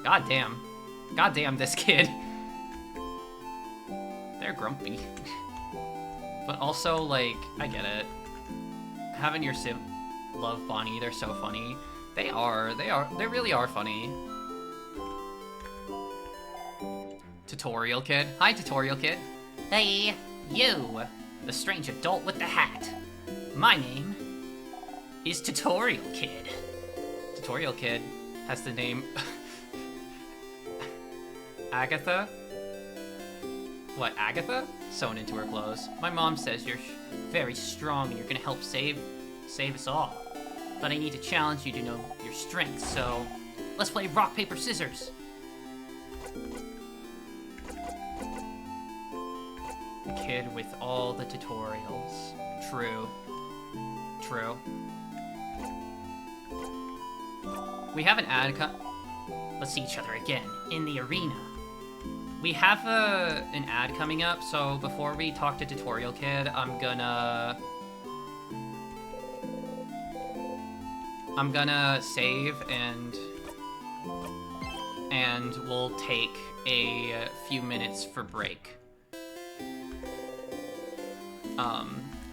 God damn this kid. They're grumpy. But also, like, I get it. Having your sim love Bonnie, they're so funny. They really are funny. Tutorial Kid. Hi, Tutorial Kid. Hey, you, the strange adult with the hat. My name is Tutorial Kid. Tutorial Kid has the name Agatha? What, Agatha? Sewn into her clothes. My mom says you're very strong and you're gonna help save us all. But I need to challenge you to know your strengths, so let's play rock, paper, scissors. The kid with all the tutorials. True. True. We have an ad Let's see each other again in the arena. We have an ad coming up, so before we talk to Tutorial Kid, I'm gonna save and we'll take a few minutes for break.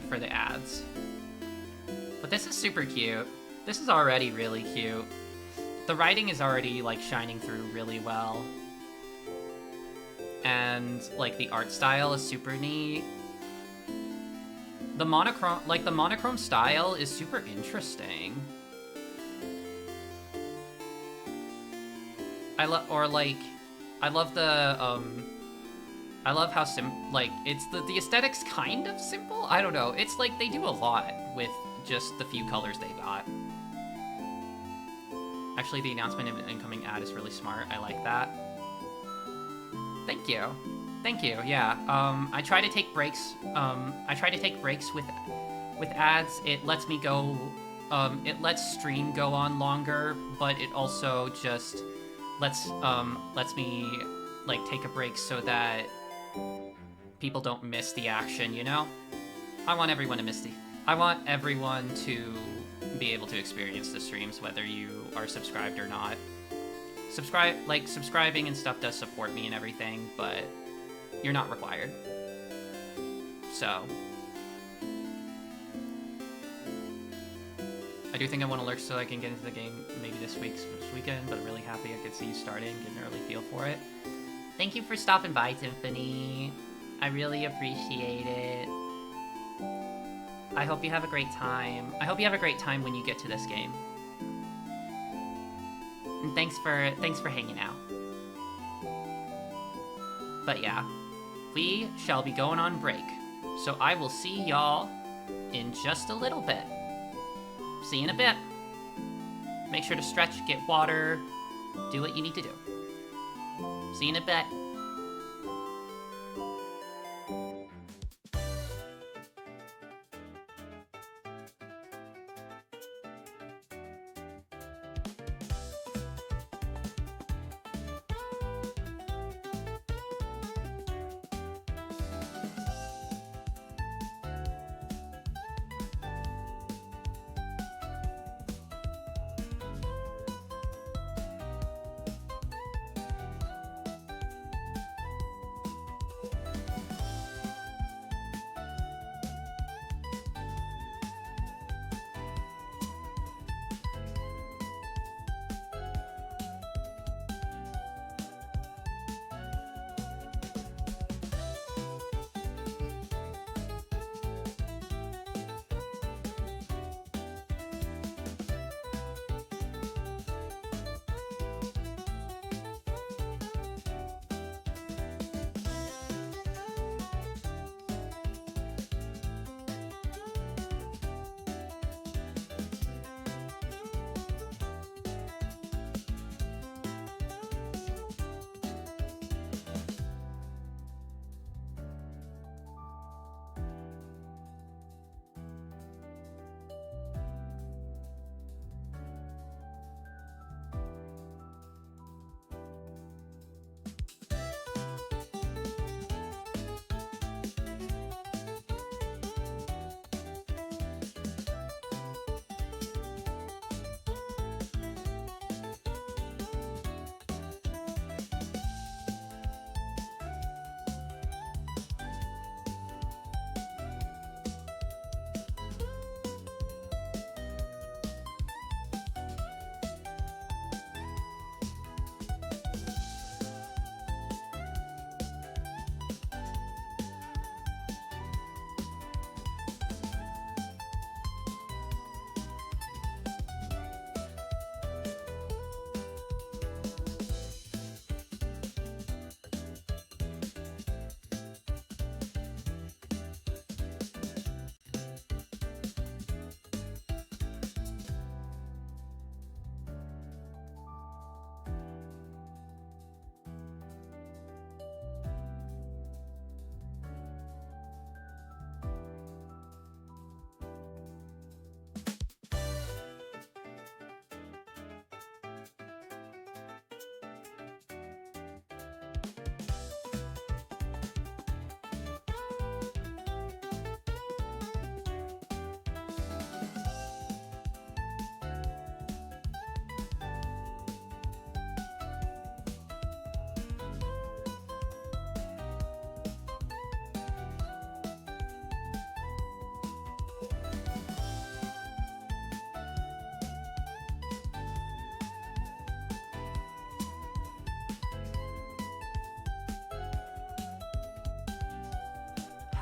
For the ads. But this is super cute. This is already really cute. The writing is already, like, shining through really well. And, like, the art style is super neat. The monochrome style is super interesting. I love how it's the aesthetics kind of simple. I don't know. It's like they do a lot with just the few colors they got. Actually, the announcement of an incoming ad is really smart. I like that. Thank you. Thank you. Yeah. I try to take breaks. With ads. It lets me go. It lets stream go on longer, but it also just lets me, like, take a break so that people don't miss the action, you know? I want everyone to be able to experience the streams, whether you are subscribed or not. Subscribing and stuff does support me and everything, but you're not required. So I do think I want to lurk so I can get into the game maybe this weekend, but I'm really happy I could see you starting, get an early feel for it. Thank you for stopping by, Tiffany. I really appreciate it. I hope you have a great time. I hope you have a great time when you get to this game. And thanks for hanging out. But yeah, we shall be going on break. So I will see y'all in just a little bit. See you in a bit. Make sure to stretch, get water, do what you need to do. See you in a bit.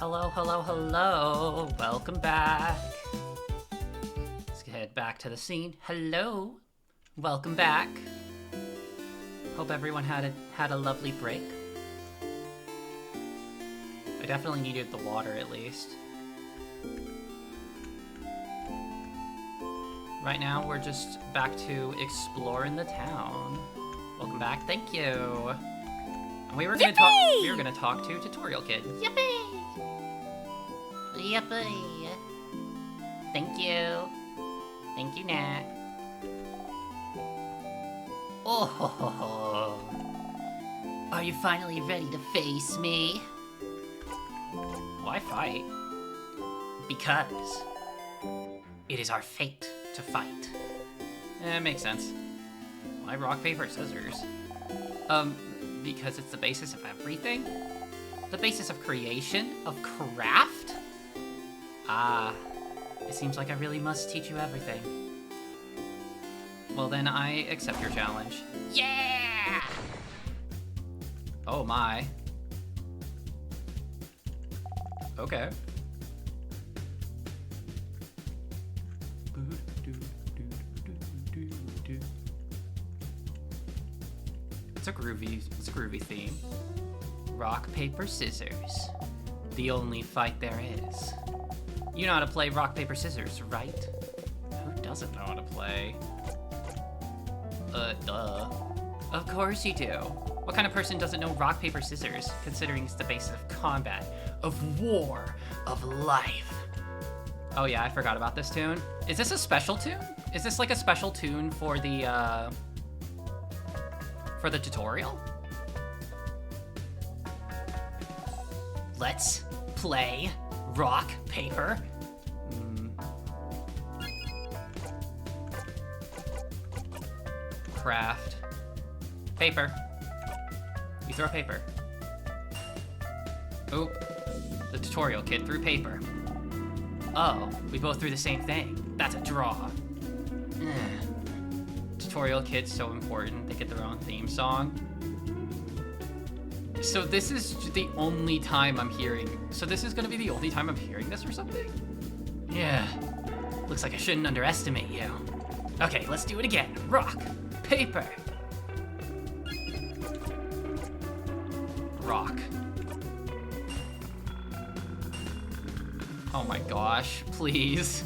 Hello, hello, hello. Welcome back. Let's head back to the scene. Hello. Welcome back. Hope everyone had a lovely break. I definitely needed the water at least. Right now we're just back to exploring the town. Welcome back. Thank you. And we were gonna talk to Tutorial Kid. Yippee! Yippee! Thank you. Thank you, Nat. Oh, are you finally ready to face me? Why fight? Because it is our fate to fight. It makes sense. Why rock, paper, scissors? Because it's the basis of everything? The basis of creation? Of craft? Ah, it seems like I really must teach you everything. Well then, I accept your challenge. Yeah! Oh my. Okay. It's a groovy theme. Rock, paper, scissors. The only fight there is. You know how to play rock, paper, scissors, right? Who doesn't know how to play? Duh. Of course you do. What kind of person doesn't know rock, paper, scissors, considering it's the basis of combat, of war, of life? Oh yeah, I forgot about this tune. Is this a special tune? Is this like a special tune for the tutorial? Let's play rock, paper. Craft. Paper. You throw paper. Oop. The Tutorial Kid threw paper. Oh, we both threw the same thing. That's a draw. Tutorial Kid's so important, they get their own theme song. So this is the only time I'm hearing... So this is gonna be the only time I'm hearing this or something? Yeah. Looks like I shouldn't underestimate you. Okay, let's do it again. Rock. Paper. Rock. Oh my gosh, please.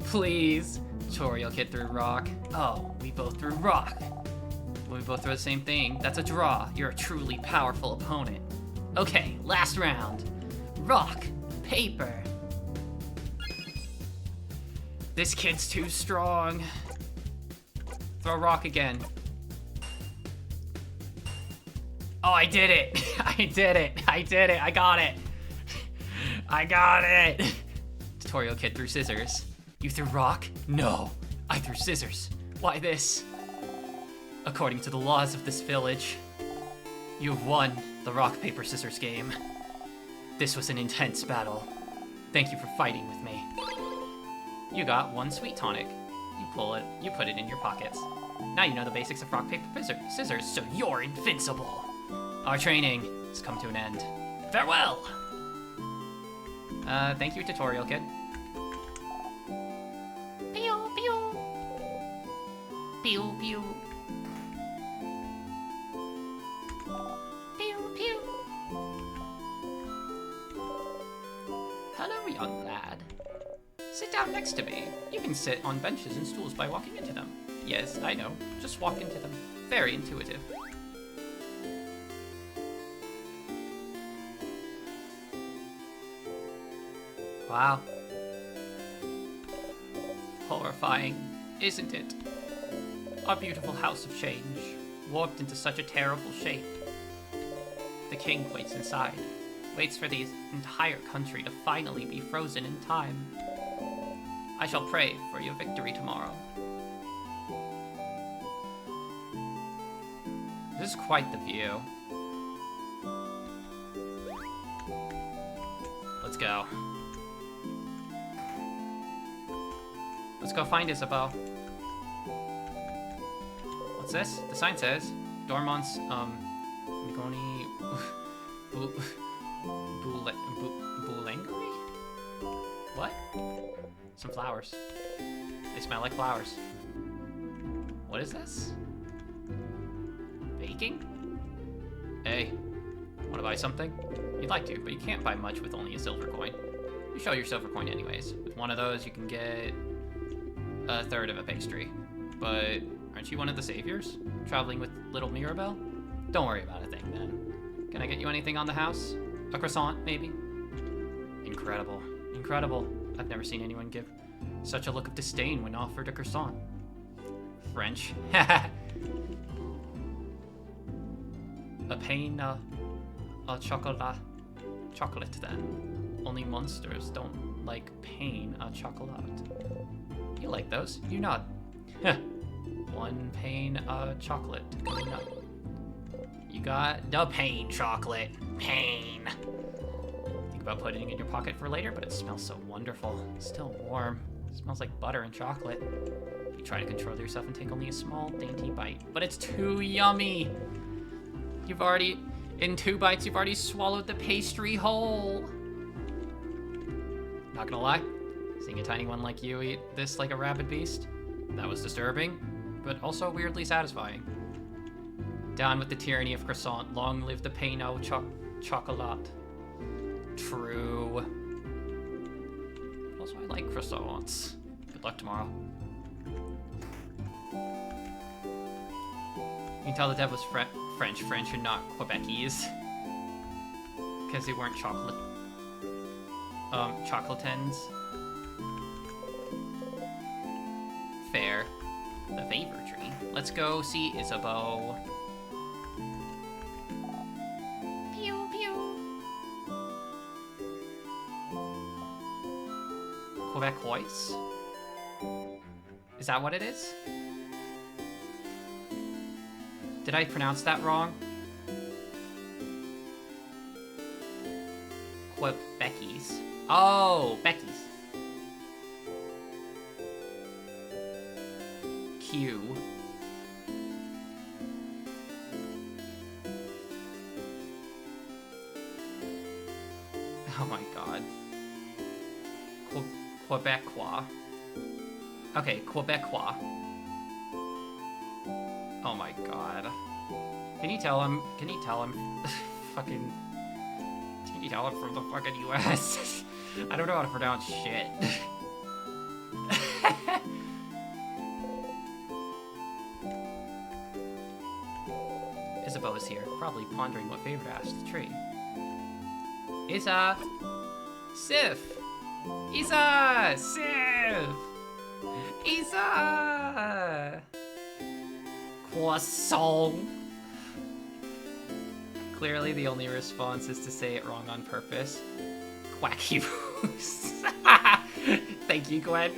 Please. Tutorial Kid threw rock. Oh, we both threw rock. We both threw the same thing. That's a draw. You're a truly powerful opponent. Okay, last round. Rock, paper. This kid's too strong. Throw rock again. Oh, I did it. I did it. I did it. I got it. I got it. Tutorial Kid threw scissors. You threw rock? No, I threw scissors. Why this? According to the laws of this village, you have won the rock, paper, scissors game. This was an intense battle. Thank you for fighting with me. You got one sweet tonic. You pull it, you put it in your pockets. Now you know the basics of rock, paper, scissors, so you're invincible. Our training has come to an end. Farewell! Thank you, Tutorial Kid. Pew, pew. Pew, pew. Pew, pew. Hello, young lad. Sit down next to me. You can sit on benches and stools by walking into them. Yes, I know. Just walk into them. Very intuitive. Wow. Horrifying, isn't it? Our beautiful house of change, warped into such a terrible shape. The king waits inside, waits for the entire country to finally be frozen in time. I shall pray for your victory tomorrow. This is quite the view. Let's go. Let's go find Isabeau. What's this? The sign says Dormont's Migoni Bulenga? Some flowers. They smell like flowers. What is this? Baking? Hey, wanna buy something? You'd like to, but you can't buy much with only a silver coin. You show your silver coin anyways. With one of those, you can get a third of a pastry. But aren't you one of the saviors? Traveling with little Mirabelle? Don't worry about a thing then. Can I get you anything on the house? A croissant, maybe? Incredible. Incredible. I've never seen anyone give such a look of disdain when offered a croissant. French. A pain, a chocolate then. Only monsters don't like pain a chocolate. You like those? You nod. One pain chocolate coming up. You got the pain chocolate. Pain. Think about putting it in your pocket for later, but it smells so wonderful. It's still warm. It smells like butter and chocolate. You try to control yourself and take only a small, dainty bite, but it's too yummy. In 2 bites, you've already swallowed the pastry whole. Not gonna lie, seeing a tiny one like you eat this like a rabid beast, that was disturbing, but also weirdly satisfying. Down with the tyranny of croissant, long live the pain au chocolat. True. But also, I like croissants. Good luck tomorrow. You can tell the dev was French and not Quebecese. Because they weren't chocolatins. Fair. The favor tree. Let's go see Isabeau. Pew pew. Quebecois? Is that what it is? Did I pronounce that wrong? Quebeckies. Oh, Becky's. Q. Oh my god. Quebecois. Okay, Quebecois. Oh my god. Can you tell I'm fucking... Can you tell I'm from the fucking US? I don't know how to pronounce shit. Isabeau is here, probably pondering what favor to ask the tree. Isa! Sif! Isa! Sif! Isa! Croissant! Clearly the only response is to say it wrong on purpose. Quacky Boos. Thank you, Gwen.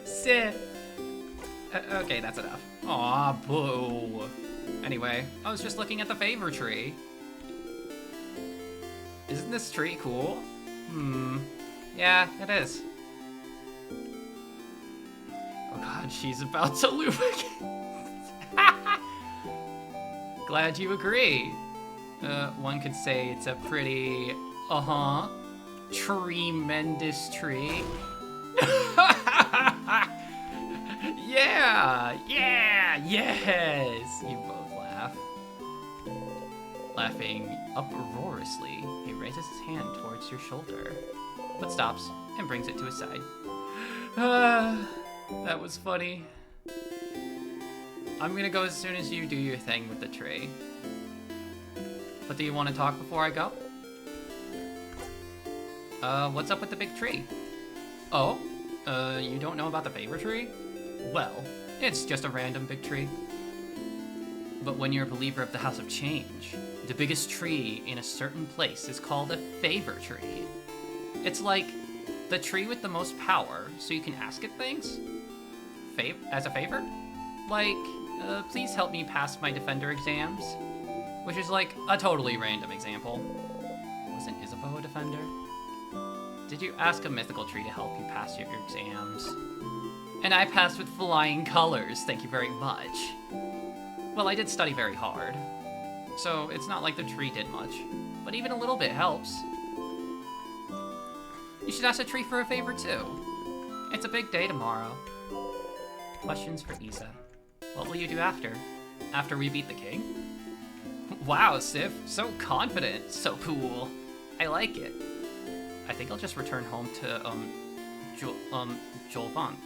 Sif! Okay, that's enough. Aw, boo. Anyway, I was just looking at the favor tree. Isn't this tree cool? Yeah, it is. Oh god, she's about to lubricate. Glad you agree. One could say it's a pretty, tremendous tree. Yeah! Yeah! Yes! You both laugh. Laughing uproariously, he raises his hand towards your shoulder, but stops and brings it to his side. That was funny. I'm gonna go as soon as you do your thing with the tree. But do you want to talk before I go? What's up with the big tree? Oh? You don't know about the favor tree? Well, it's just a random big tree. But when you're a believer of the House of Change, the biggest tree in a certain place is called a favor tree. It's like the tree with the most power, so you can ask it things? As a favor? Like, please help me pass my Defender exams? Which is like a totally random example. Wasn't Isabeau a Defender? Did you ask a mythical tree to help you pass your exams? And I passed with flying colors, thank you very much. Well, I did study very hard, so it's not like the tree did much, but even a little bit helps. You should ask the tree for a favor too. It's a big day tomorrow. Questions for Isa. What will you do after? After we beat the king? Wow, Sif, so confident, so cool. I like it. I think I'll just return home to, Jolvant.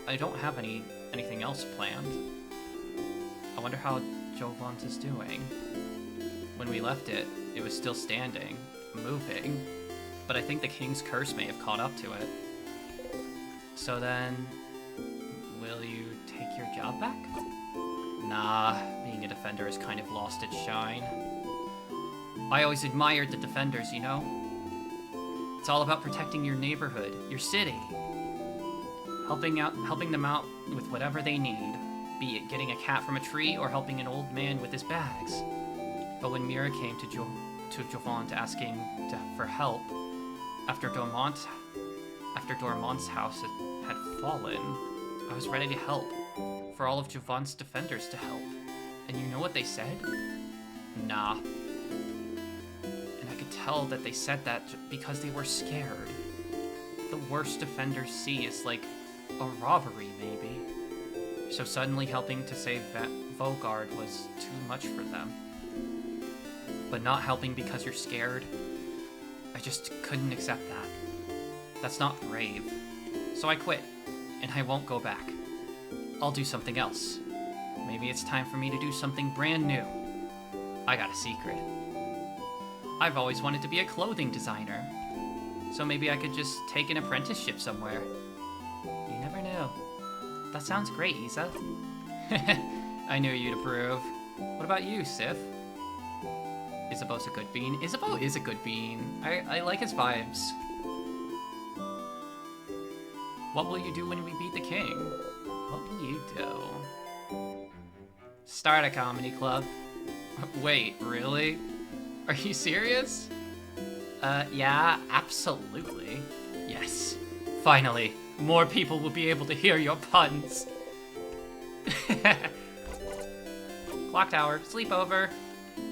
I don't have anything else planned. I wonder how Jolvant is doing. When we left it, it was still standing, moving, but I think the king's curse may have caught up to it. So then, will you take your job back? Nah, being a defender has kind of lost its shine. I always admired the defenders, you know? It's all about protecting your neighborhood, your city. Helping them out with whatever they need, be it getting a cat from a tree or helping an old man with his bags. But when Mira came to Jolvant asking for help, after Dormont's house had fallen, I was ready to help, for all of Jolvant's defenders to help. And you know what they said? Nah. And I could tell that they said that because they were scared. The worst defenders see is like a robbery, maybe. So suddenly helping to save Vaugarde was too much for them. But not helping because you're scared, I just couldn't accept that. That's not brave. So I quit, and I won't go back. I'll do something else. Maybe it's time for me to do something brand new. I got a secret. I've always wanted to be a clothing designer. So maybe I could just take an apprenticeship somewhere. You never know. That sounds great, Isa. I knew you'd approve. What about you, Sif? Isabeau's a good bean. Isabeau is a good bean. I like his vibes. What will you do when we beat the king? What will you do? Start a comedy club. Wait, really? Are you serious? Yeah, absolutely. Yes. Finally, more people will be able to hear your puns. Clock tower, sleepover.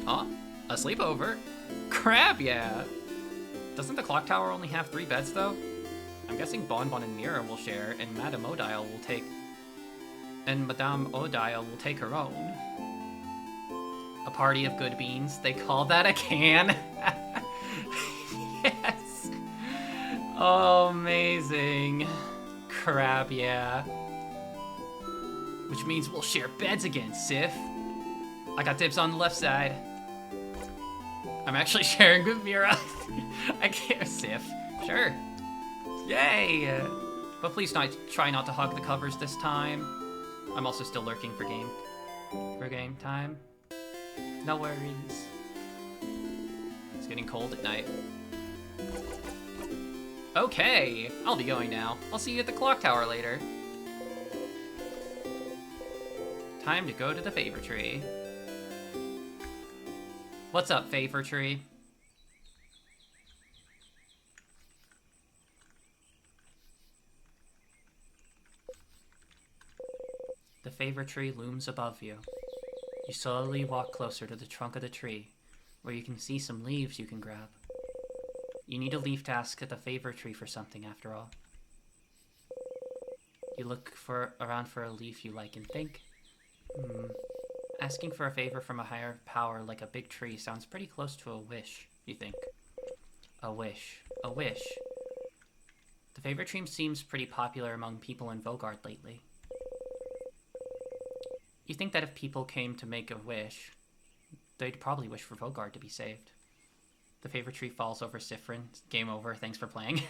Huh? A sleepover? Crap, yeah. Doesn't the clock tower only have 3 beds, though? I'm guessing Bonbon and Mira will share, and Madame Odile will take... And Madame Odile will take her own. A party of good beans? They call that a can? Yes! Oh, amazing. Crap, yeah. Which means we'll share beds again, Sif. I got dibs on the left side. I'm actually sharing with Mira. I can't, Sif. Sure. Yay! But please try not to hug the covers this time. I'm also still lurking for game time. No worries. It's getting cold at night. Okay, I'll be going now. I'll see you at the clock tower later. Time to go to the favor tree. What's up, favor tree? The favor tree looms above you. You slowly walk closer to the trunk of the tree, where you can see some leaves you can grab. You need a leaf to ask the favor tree for something, after all. You look around for a leaf you like and think, asking for a favor from a higher power like a big tree sounds pretty close to a wish, you think. A wish. A wish. The favor tree seems pretty popular among people in Vaugarde lately. You think that if people came to make a wish, they'd probably wish for Vaugarde to be saved. The favor tree falls over Siffrin. Game over, thanks for playing.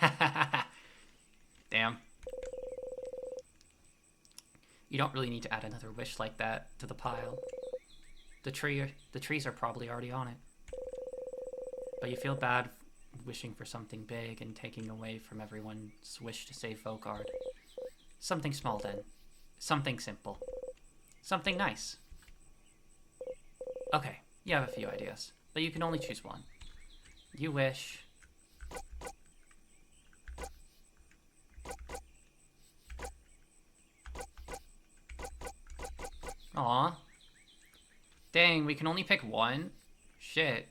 Damn. You don't really need to add another wish like that to the pile. The trees are probably already on it. But you feel bad wishing for something big and taking away from everyone's wish to save Vaugarde. Something small then. Something simple. Something nice. Okay, you have a few ideas, but you can only choose one. You wish... Aw. Dang, we can only pick one? Shit.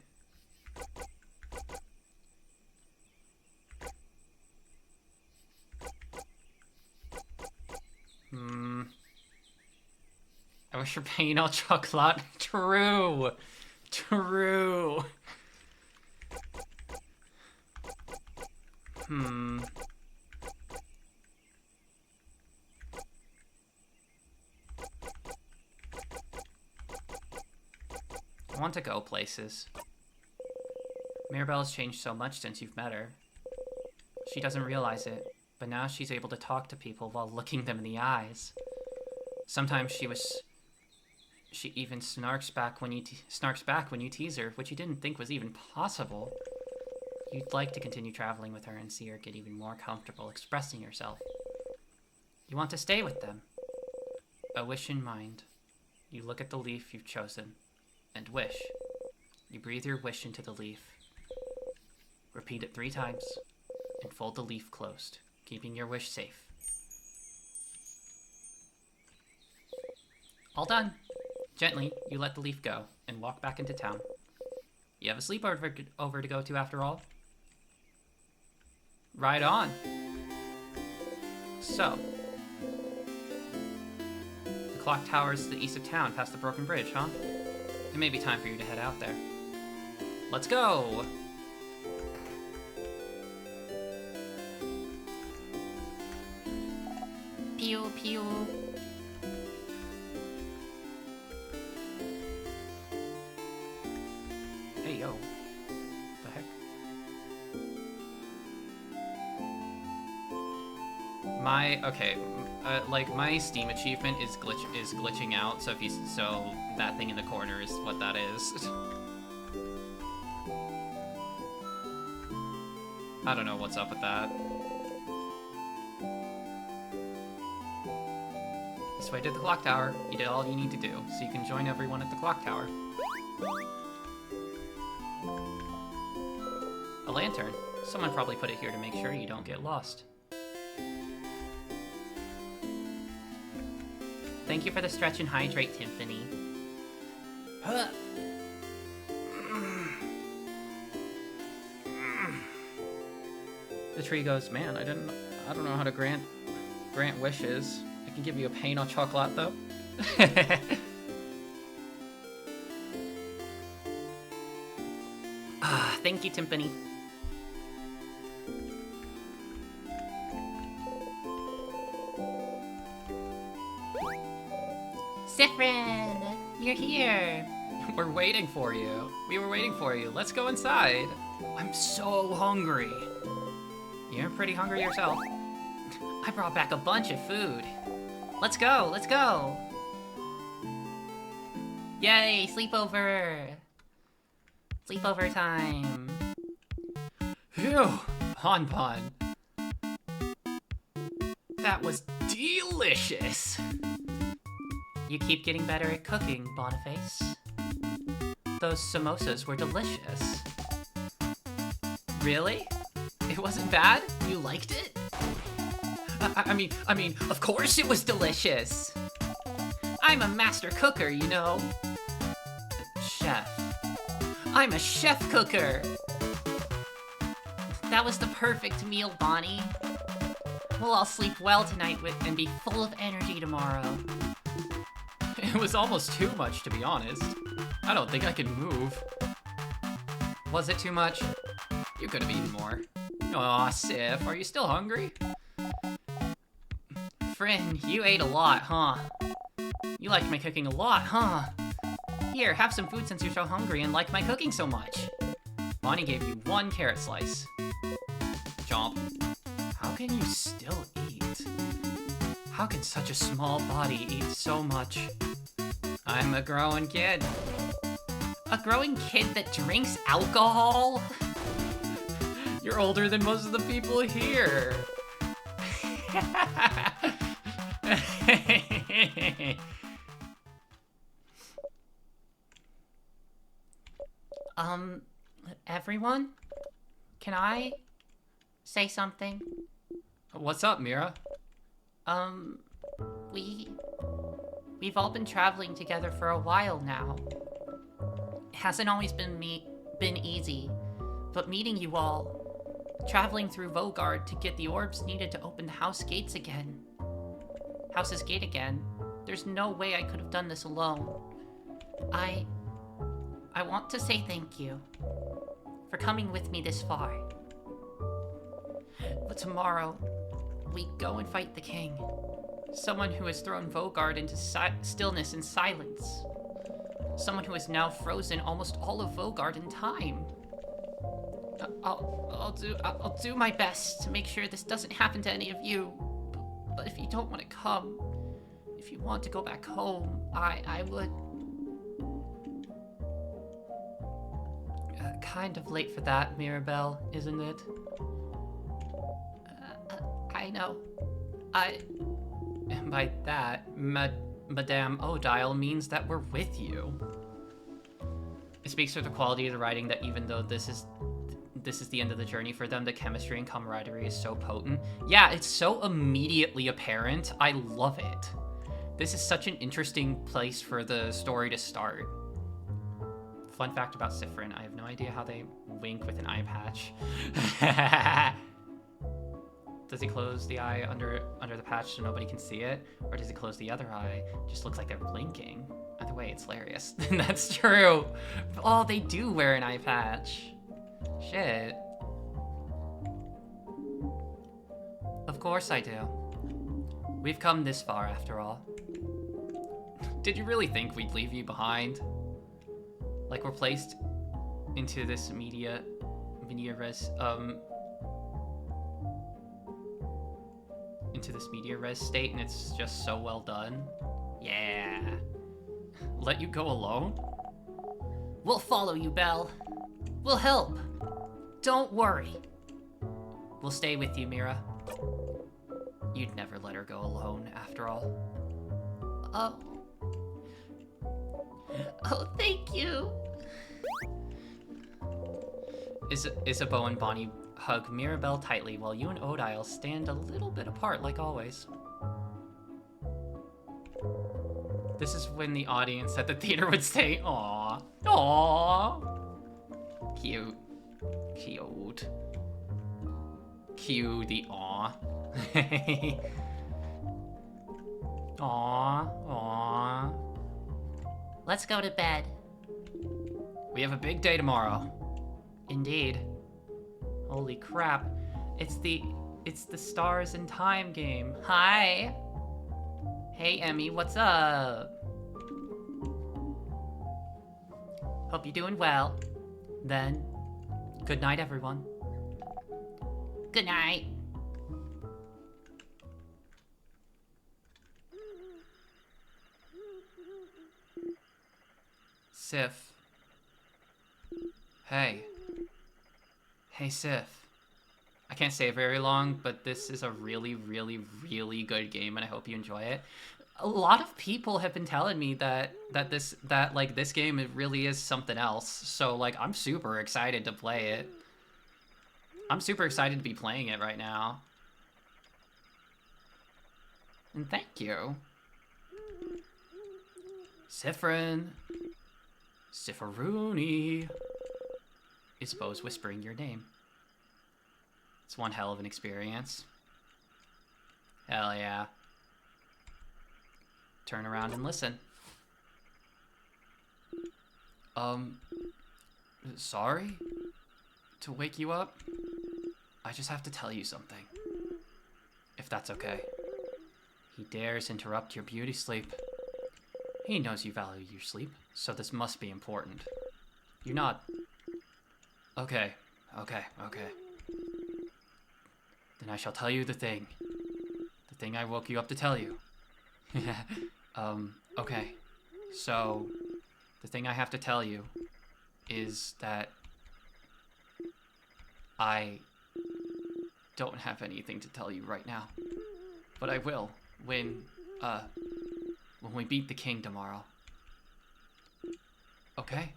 Wish your pain al chocolate. True. True. I want to go places. Mirabelle has changed so much since you've met her. She doesn't realize it, but now she's able to talk to people while looking them in the eyes. Sometimes she even snarks back when you tease her, which you didn't think was even possible. You'd like to continue traveling with her and see her get even more comfortable expressing herself. You want to stay with them. A wish in mind. You look at the leaf you've chosen and wish. You breathe your wish into the leaf. Repeat it 3 times and fold the leaf closed, keeping your wish safe. All done. Gently, you let the leaf go and walk back into town. You have a sleepover to go to after all. Right on. So, the clock tower is to the east of town, past the broken bridge, huh? It may be time for you to head out there. Let's go! Pew pew. Hey yo. The heck? My Steam achievement is glitching out, so that thing in the corner is what that is. I don't know what's up with that. This way to the clock tower. You did all you need to do, so you can join everyone at the clock tower. A lantern. Someone probably put it here to make sure you don't get lost. Thank you for the stretch and hydrate, Tiffany. The tree goes, man, I don't know how to grant wishes. I can give you a pain on chocolate though. Thank you, Timpani. Siffrin, you're here. We're waiting for you. We were waiting for you. Let's go inside. I'm so hungry. You're pretty hungry yourself. I brought back a bunch of food. Let's go, let's go. Yay, sleepover. Sleepover time. Phew, Bonbon. That was delicious. You keep getting better at cooking, Boniface. Those samosas were delicious. Really? It wasn't bad? You liked it? I mean, of course it was delicious. I'm a master cooker, you know. Chef. I'm a chef cooker. That was the perfect meal, Bonnie. We'll all sleep well tonight and be full of energy tomorrow. It was almost too much, to be honest. I don't think I can move. Was it too much? You could have eaten more. Aw, Sif, are you still hungry? Friend, you ate a lot, huh? You liked my cooking a lot, huh? Here, have some food since you're so hungry and like my cooking so much. Bonnie gave you 1 carrot slice. Chomp. How can you still eat? How can such a small body eat so much? I'm a growing kid. A growing kid that drinks alcohol? You're older than most of the people here. Everyone? Can I say something? What's up, Mira? We've all been traveling together for a while now. It hasn't always been easy, but meeting you all, traveling through Vogard to get the orbs needed to open the house's gate again. There's no way I could have done this alone. I want to say thank you for coming with me this far. But tomorrow, we go and fight the king. Someone who has thrown Vogard into stillness and silence. Someone who has now frozen almost all of Vogard in time. I'll do my best to make sure this doesn't happen to any of you. But if you don't want to come, if you want to go back home, I would. Kind of late for that, Mirabelle, isn't it? I know. And by that, Madame Odile means that we're with you. It speaks to the quality of the writing that even though this is the end of the journey for them, the chemistry and camaraderie is so potent. Yeah, it's so immediately apparent. I love it. This is such an interesting place for the story to start. Fun fact about Siffrin, I have no idea how they wink with an eye patch. Does he close the eye under the patch so nobody can see it? Or does he close the other eye? It just looks like they're blinking. Either way, it's hilarious. That's true. Oh, they do wear an eye patch. Shit. Of course I do. We've come this far after all. Did you really think we'd leave you behind? Like we're placed into this media res state and it's just so well done. Yeah. Let you go alone? We'll follow you, Belle. We'll help. Don't worry. We'll stay with you, Mira. You'd never let her go alone, after all. Oh, thank you. Isabeau and Bonnie hug Mirabelle tightly while you and Odile stand a little bit apart, like always. This is when the audience at the theater would say, "Aw, aw." Cute. Cute. Cue the aw. Aw, aw. Let's go to bed. We have a big day tomorrow. Indeed. Holy crap. It's the Stars in Time game. Hi. Hey, Emmy, what's up? Hope you're doing well. Then, good night, everyone. Good night. Sif. Hey. Hey, Sif. I can't stay very long, but this is a really, really, really good game, and I hope you enjoy it. A lot of people have been telling me that this game, it really is something else. So, like, I'm super excited to play it. I'm super excited to be playing it right now. And thank you. Siffrin. Sifferoony. Isabeau's whispering your name. It's one hell of an experience. Hell yeah. Turn around and listen. Sorry to wake you up. I just have to tell you something. If that's okay. He dares interrupt your beauty sleep. He knows you value your sleep, so this must be important. You're not... Okay. Then I shall tell you the thing. The thing I woke you up to tell you. Okay. So, the thing I have to tell you is that I don't have anything to tell you right now. But I will when we beat the king tomorrow. Okay?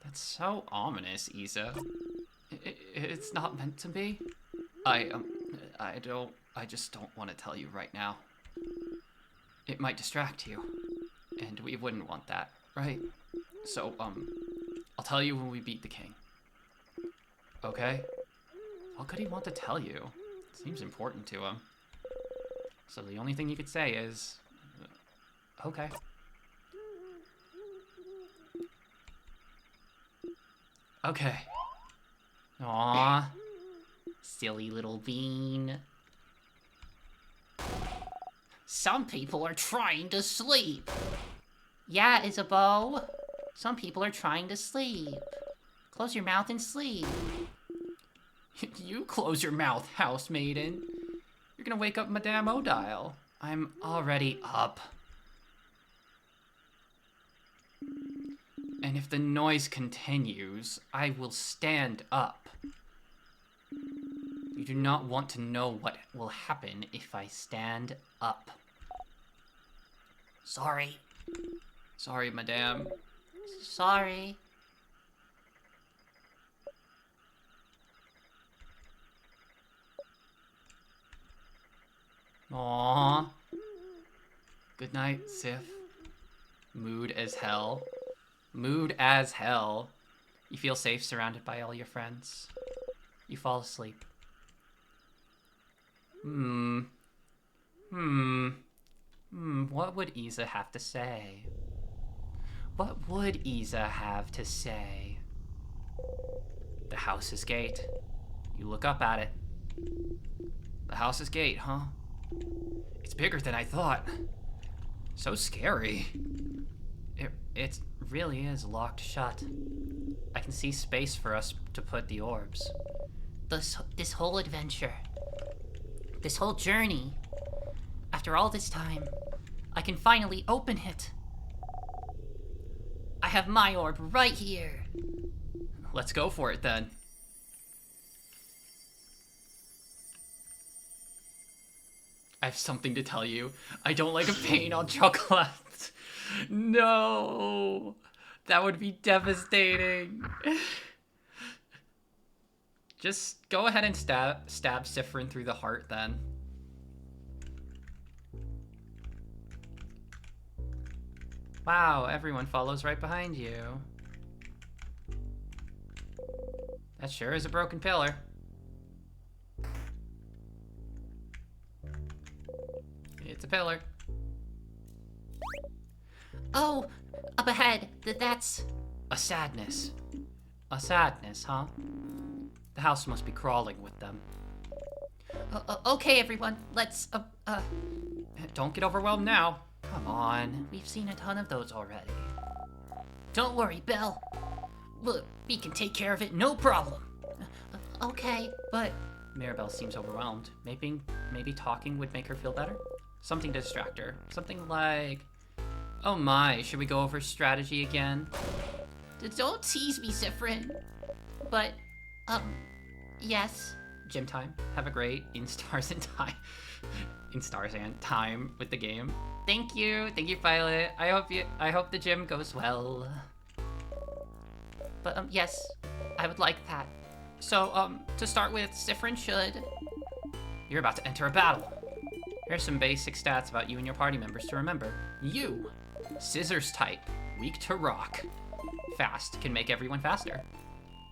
That's so ominous, Isa. It's not meant to be. I just don't want to tell you right now. It might distract you, and we wouldn't want that, right? So, I'll tell you when we beat the king. Okay? What could he want to tell you? Seems important to him. So the only thing you could say is, okay. Okay. Aw. Silly little bean. Some people are trying to sleep. Yeah, Isabeau. Some people are trying to sleep. Close your mouth and sleep. You close your mouth, house maiden. You're gonna wake up Madame Odile. I'm already up. And if the noise continues, I will stand up. You do not want to know what will happen if I stand up. Sorry. Sorry, Madame. Sorry. Aww. Good night, Sif. Mood as hell. Mood as hell. You feel safe surrounded by all your friends. You fall asleep. What would Isa have to say? What would Isa have to say? The house's gate. You look up at it. The house's gate, huh? It's bigger than I thought. So scary. It really is locked shut. I can see space for us to put the orbs. This whole adventure. This whole journey. After all this time, I can finally open it. I have my orb right here. Let's go for it then. I have something to tell you. I don't like a pain on chocolate. No. That would be devastating. Just go ahead and stab Siffrin through the heart then. Wow, everyone follows right behind you. That sure is a broken pillar. It's a pillar. Oh, up ahead. That's a sadness. A sadness, huh? The house must be crawling with them. Okay, everyone. Let's, Don't get overwhelmed now. Come on. We've seen a ton of those already. Don't worry, Belle. Look, we can take care of it, no problem. Okay, but... Mirabelle seems overwhelmed. Maybe talking would make her feel better? Something to distract her. Something like... Oh my, should we go over strategy again? Don't tease me, Siffrin. But, yes. Gym time. Have a great in-stars and time. In-stars and time with the game. Thank you, Violet. I hope the gym goes well. But, yes, I would like that. So, to start with, Siffrin should... You're about to enter a battle. Here's some basic stats about you and your party members to remember. You, scissors type, weak to rock. Fast, can make everyone faster.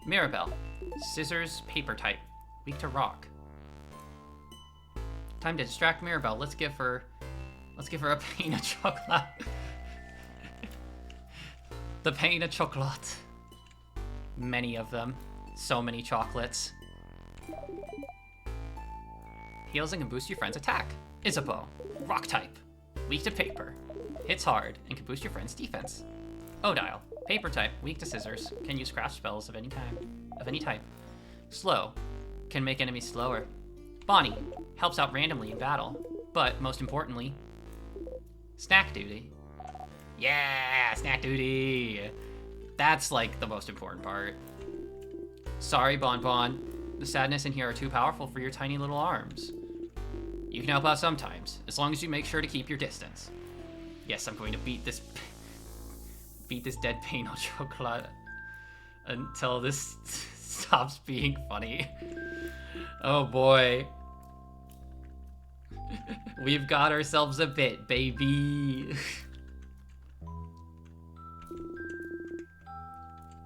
Mirabelle, scissors paper type, weak to rock. Time to distract Mirabelle. Let's give her a pain of chocolate. The pain of chocolate. Many of them. So many chocolates. Heals and can boost your friend's attack. Isabeau, rock type, weak to paper, hits hard, and can boost your friend's defense. Odile, paper type, weak to scissors, can use craft spells of any type. Slow, can make enemies slower. Bonnie, helps out randomly in battle, but most importantly, snack duty. Yeah, snack duty. That's like the most important part. Sorry, Bonbon. The sadness in here are too powerful for your tiny little arms. You can help out sometimes, as long as you make sure to keep your distance. Yes, I'm going to beat this dead pain on chocolate until this stops being funny. Oh boy. We've got ourselves a bit, baby.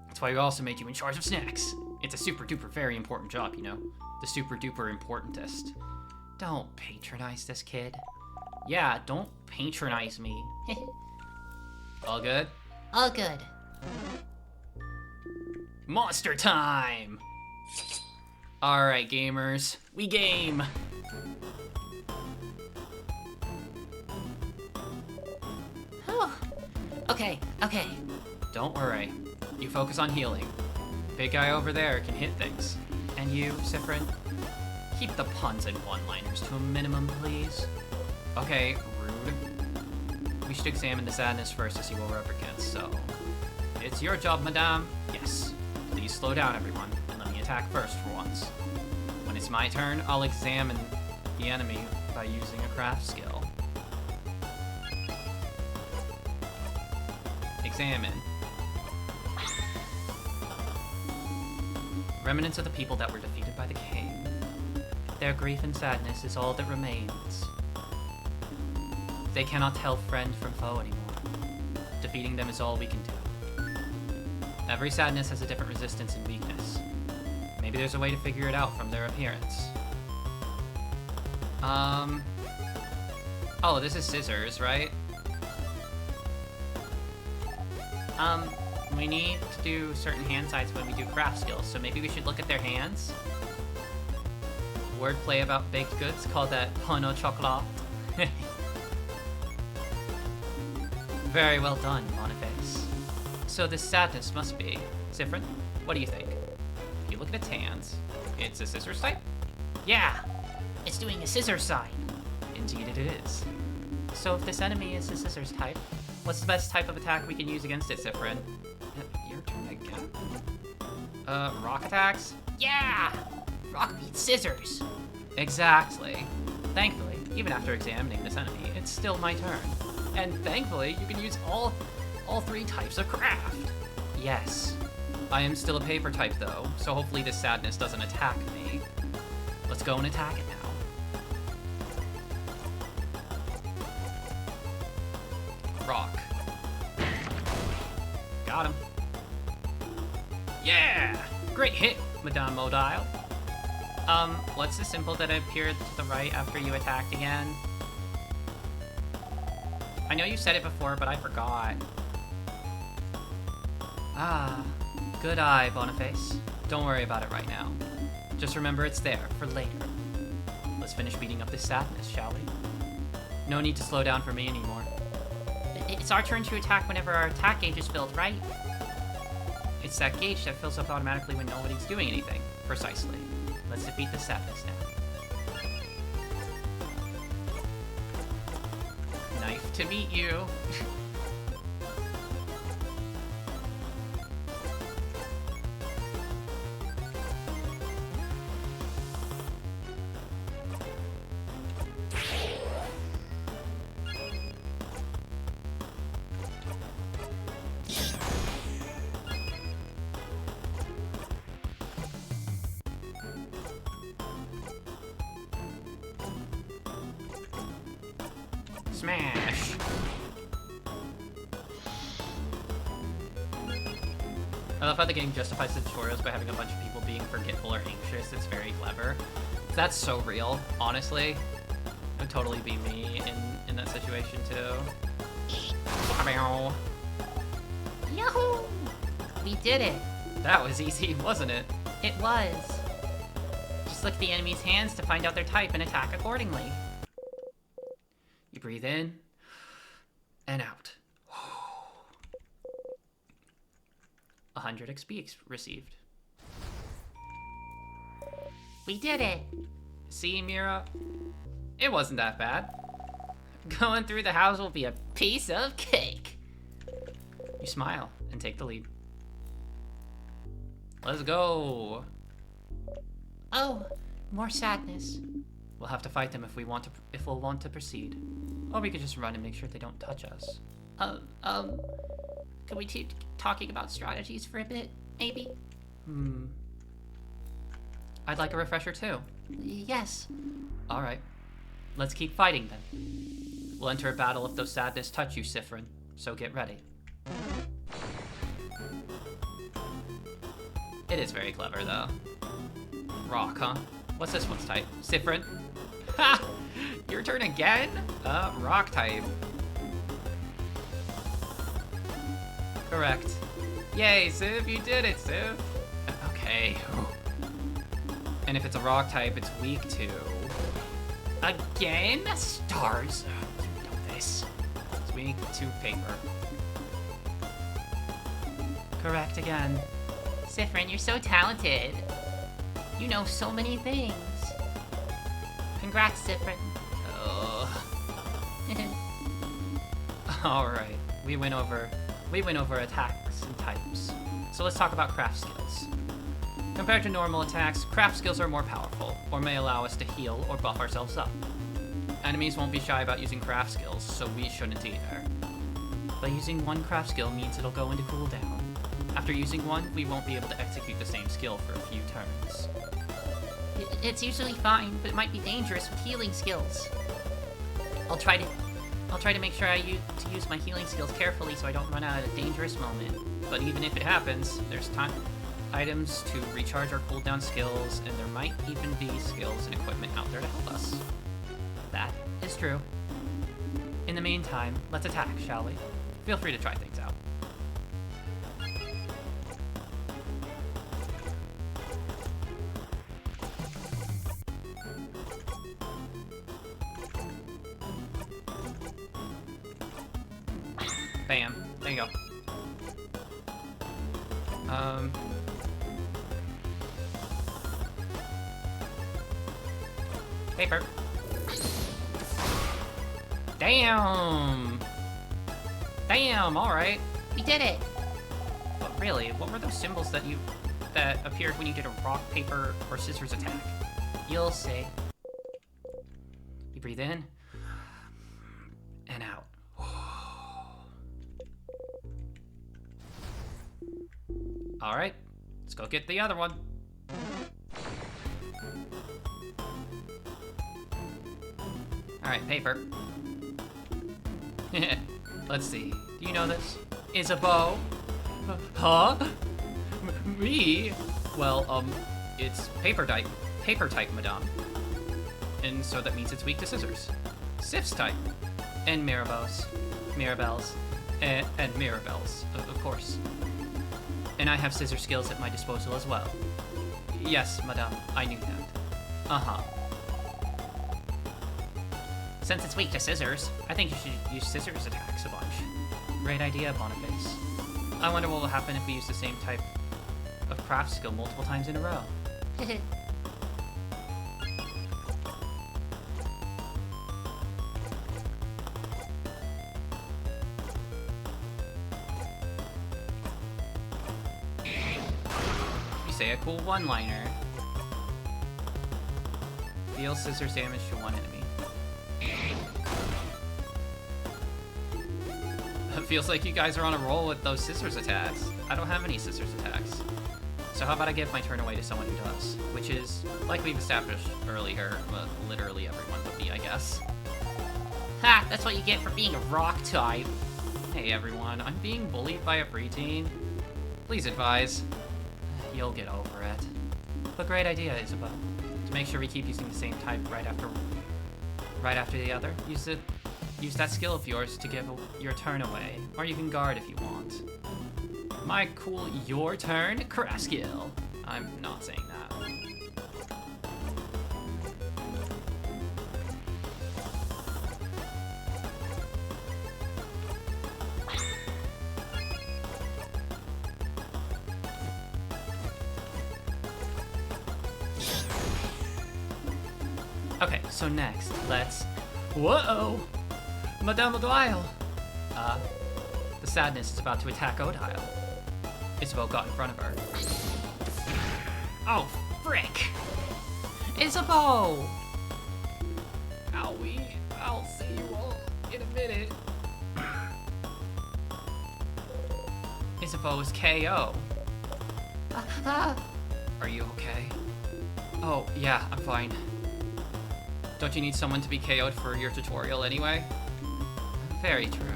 That's why we also made you in charge of snacks. It's a super duper very important job, you know? The super duper importantest. Don't patronize this kid. Yeah, don't patronize me. All good? All good. Monster time! Alright, gamers. We game! Okay. Don't worry. You focus on healing. Big guy over there can hit things. And you, Siffrin, keep the puns and one-liners to a minimum, please. Okay, rude. We should examine the sadness first to see what we're up against, so... It's your job, madame. Yes. Please slow down, everyone, and let me attack first for once. When it's my turn, I'll examine the enemy by using a craft skill. Examine. Remnants of the people that were defeated by the king. Their grief and sadness is all that remains. They cannot tell friend from foe anymore. Defeating them is all we can do. Every sadness has a different resistance and weakness. Maybe there's a way to figure it out from their appearance. Oh, this is scissors, right? We need to do certain hand sides when we do craft skills, so maybe we should look at their hands. Wordplay about baked goods, call that pain au chocolat. Very well done, Boniface. So this sadness must be... Siffrin, what do you think? If you look at its hands, it's a scissors type? Yeah, it's doing a scissor sign. Indeed it is. So if this enemy is a scissors type, what's the best type of attack we can use against it, Siffrin? Your turn again. Rock attacks? Yeah! Rock beats scissors. Exactly. Thankfully, even after examining this enemy, it's still my turn. And thankfully, you can use all three types of craft. Yes. I am still a paper type though, so hopefully this sadness doesn't attack me. Let's go and attack it now. Rock. Got him. Yeah! Great hit, Madame Modile. What's the symbol that appeared to the right after you attacked again? I know you said it before, but I forgot. Ah, good eye, Boniface. Don't worry about it right now. Just remember it's there for later. Let's finish beating up this sadness, shall we? No need to slow down for me anymore. It's our turn to attack whenever our attack gauge is filled, right? It's that gauge that fills up automatically when nobody's doing anything. Precisely. Let's defeat the sadness now. Nice to meet you. Smash! I love how the game justifies the tutorials by having a bunch of people being forgetful or anxious. It's very clever. That's so real, honestly. It would totally be me in that situation too. Yahoo! We did it. That was easy, wasn't it? It was. Just look at the enemy's hands to find out their type and attack accordingly. You breathe in and out. 100 XP received. We did it. See, Mira? It wasn't that bad. Going through the house will be a piece of cake. You smile and take the lead. Let's go. Oh, more sadness. We'll have to fight them if we'll want to proceed. Or we could just run and make sure they don't touch us. Could we keep talking about strategies for a bit, maybe? I'd like a refresher too. Yes. Alright. Let's keep fighting then. We'll enter a battle if those sadness touch you, Siffrin. So get ready. It is very clever though. Rock, huh? What's this one's type? Siffrin? Ha! You're your turn again? Rock type. Correct. Yay, Civ, you did it, Civ. Okay. And if it's a rock type, it's weak to... Again? Stars. You know this. It's weak to paper. Correct again. Siffrin, you're so talented. You know so many things. Congrats, Siffrin. Alright, we went over attacks and types. So let's talk about craft skills. Compared to normal attacks, craft skills are more powerful, or may allow us to heal or buff ourselves up. Enemies won't be shy about using craft skills, so we shouldn't either. But using one craft skill means it'll go into cooldown. After using one, we won't be able to execute the same skill for a few turns. It's usually fine, but it might be dangerous with healing skills. I'll try to make sure I use my healing skills carefully so I don't run out at a dangerous moment. But even if it happens, there's items to recharge our cooldown skills, and there might even be skills and equipment out there to help us. That is true. In the meantime, let's attack, shall we? Feel free to try things out. Bam. There you go. Paper. Damn! Damn, alright. We did it! But really, what were those symbols that appeared when you did a rock, paper, or scissors attack? You'll see. You breathe in and out. Alright, let's go get the other one. Alright, paper. Let's see. Do you know this? Isabeau? Huh? Me? Well, it's paper type, madame. And so that means it's weak to scissors. Sif's type. And Mirabelle's, and Mirabelle's, of course. And I have scissor skills at my disposal as well. Yes, madame, I knew that. Uh-huh. Since it's weak to scissors, I think you should use scissors attacks a bunch. Great idea, Boniface. I wonder what will happen if we use the same type of craft skill multiple times in a row. You say a cool one-liner. Deal scissors damage to one enemy. It feels like you guys are on a roll with those scissors attacks. I don't have any scissors attacks. So how about I give my turn away to someone who does? Which is, like we've established earlier, well, literally everyone but me, I guess. Ha! That's what you get for being a rock type. Hey everyone, I'm being bullied by a preteen. Please advise. You'll get over it. But great idea, Isabeau. To make sure we keep using the same type right after the other, use that skill of yours to give your turn away, or you can guard if you want. My cool your turn craft skill. I'm not saying that. Okay, so next, let's... Whoa! Madame Odile! The sadness is about to attack Odile. Isabeau got in front of her. Oh, frick! Isabeau! Owie, I'll see you all in a minute. Isabeau is KO. Are you okay? Oh, yeah, I'm fine. Don't you need someone to be KO'd for your tutorial anyway? Very true.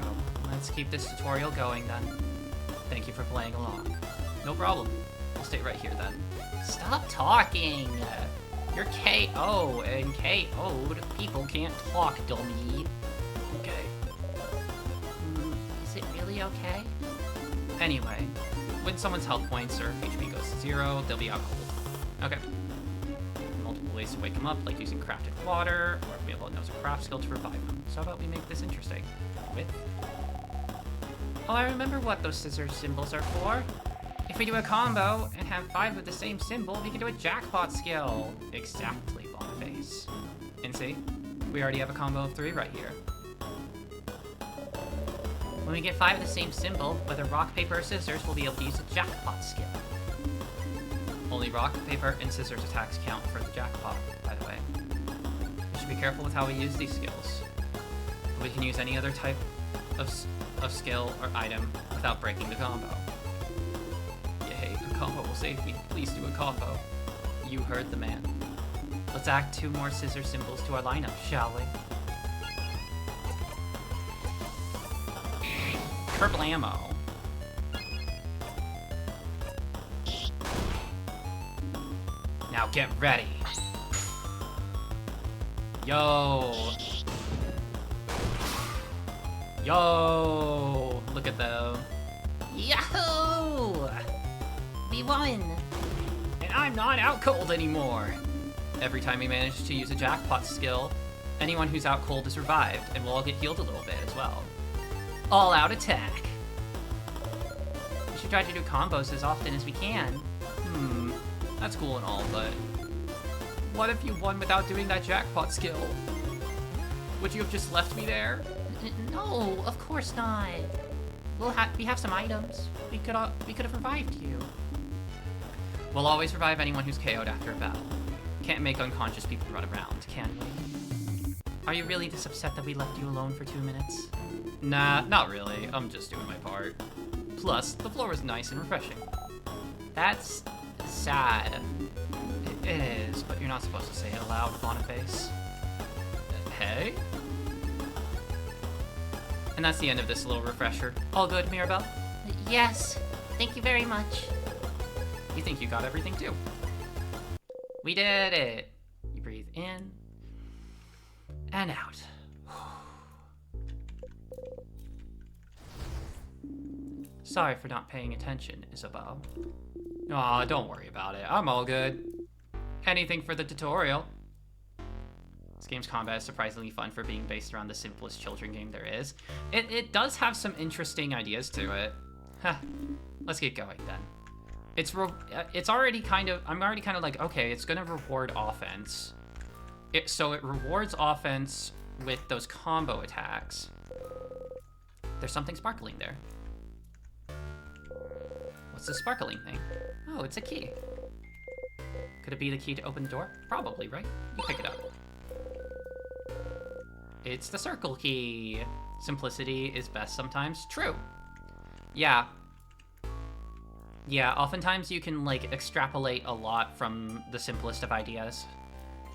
Let's keep this tutorial going then. Thank you for playing along. No problem. I'll stay right here then. Stop talking! You're KO, and KO'd people can't talk, dummy. Okay. Is it really okay? Anyway, when someone's health points or HP goes to 0, they'll be out cold. Okay. Multiple ways to wake them up, like using crafted water, or if Mirabelle knows a craft skill to revive them. So how about we make this interesting? With... Oh, I remember what those scissors symbols are for. If we do a combo and have 5 of the same symbol, we can do a jackpot skill. Exactly, Boniface. And see, we already have a combo of 3 right here. When we get 5 of the same symbol, whether rock, paper, or scissors, we'll be able to use a jackpot skill. Only rock, paper, and scissors attacks count for the jackpot, by the way. We should be careful with how we use these skills. We can use any other type of skill or item without breaking the combo. Yay, a combo will save me. Please do a combo. You heard the man. Let's add 2 more scissor symbols to our lineup, shall we? Kerblamo. Now get ready. Yo. Yo. Look at them. Yahoo! We won! And I'm not out cold anymore. Every time we manage to use a jackpot skill, anyone who's out cold is revived, and we'll all get healed a little bit as well. All out attack. We should try to do combos as often as we can. That's cool and all, but what if you won without doing that jackpot skill? Would you have just left me there? No, of course not. We have some items. We could have revived you. We'll always revive anyone who's KO'd after a battle. Can't make unconscious people run around, can we? Are you really this upset that we left you alone for 2 minutes? Nah, not really. I'm just doing my part. Plus, the floor was nice and refreshing. That's sad. It is, but you're not supposed to say it aloud, Boniface. Hey? And that's the end of this little refresher. All good, Mirabelle? Yes. Thank you very much. You think you got everything too? We did it! You breathe in and out. Sorry for not paying attention, Isabelle. Aw, don't worry about it. I'm all good. Anything for the tutorial. This game's combat is surprisingly fun for being based around the simplest children game there is. It does have some interesting ideas to it. Huh. Let's get going then. It's already kind of, I'm already kind of like, okay, it's gonna reward offense. So it rewards offense with those combo attacks. There's something sparkling there. What's this sparkling thing? Oh, it's a key. Could it be the key to open the door? Probably, right? You pick it up. It's the circle key. Simplicity is best sometimes. True. Yeah. Yeah, oftentimes you can, like, extrapolate a lot from the simplest of ideas.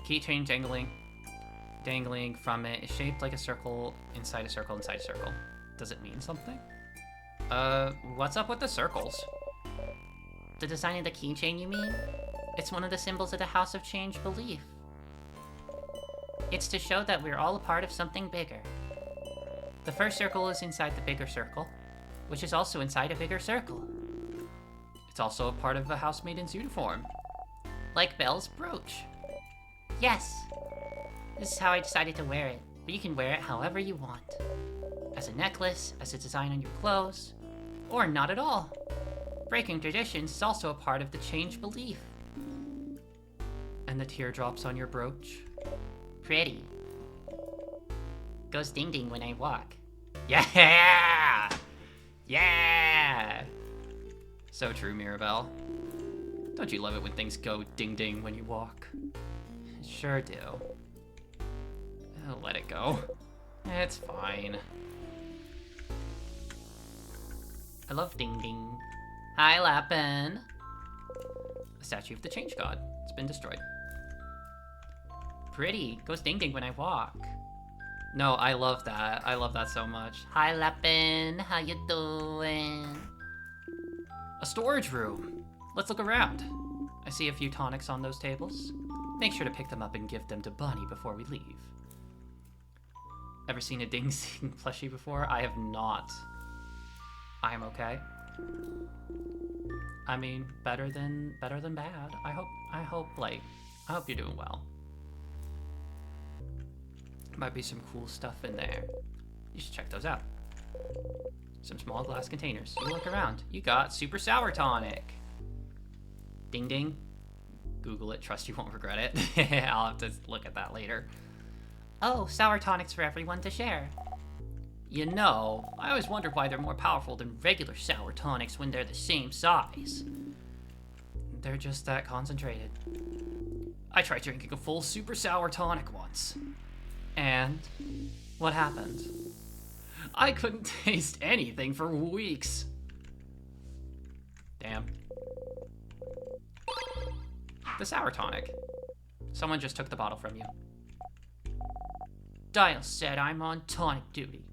Keychain dangling from it is shaped like a circle inside a circle inside a circle. Does it mean something? What's up with the circles? The design of the keychain, you mean? It's one of the symbols of the House of Change belief. It's to show that we're all a part of something bigger. The first circle is inside the bigger circle, which is also inside a bigger circle. It's also a part of the housemaiden's uniform. Like Belle's brooch. Yes. This is how I decided to wear it, but you can wear it however you want. As a necklace, as a design on your clothes, or not at all. Breaking traditions is also a part of the change belief. And the teardrops on your brooch? Pretty. Goes ding ding when I walk. Yeah! Yeah! So true, Mirabelle. Don't you love it when things go ding ding when you walk? Sure do. Let it go. It's fine. I love ding ding. Hi, Lapin. The statue of the Change God. It's been destroyed. Pretty. Goes ding ding when I walk. No, I love that. I love that so much. Hi, Lapin. How you doing? A storage room. Let's look around. I see a few tonics on those tables. Make sure to pick them up and give them to Bunny before we leave. Ever seen a Ding Sing plushie before? I have not. I am okay. I mean, better than bad. I hope you're doing well. Might be some cool stuff in there. You should check those out. Some small glass containers. You look around. You got Super Sour Tonic. Ding ding. Google it. Trust you won't regret it. I'll have to look at that later. Oh, sour tonics for everyone to share. You know, I always wondered why they're more powerful than regular sour tonics when they're the same size. They're just that concentrated. I tried drinking a full Super Sour Tonic once. And what happened? I couldn't taste anything for weeks. Damn. The Sour Tonic. Someone just took the bottle from you. Dial said I'm on tonic duty.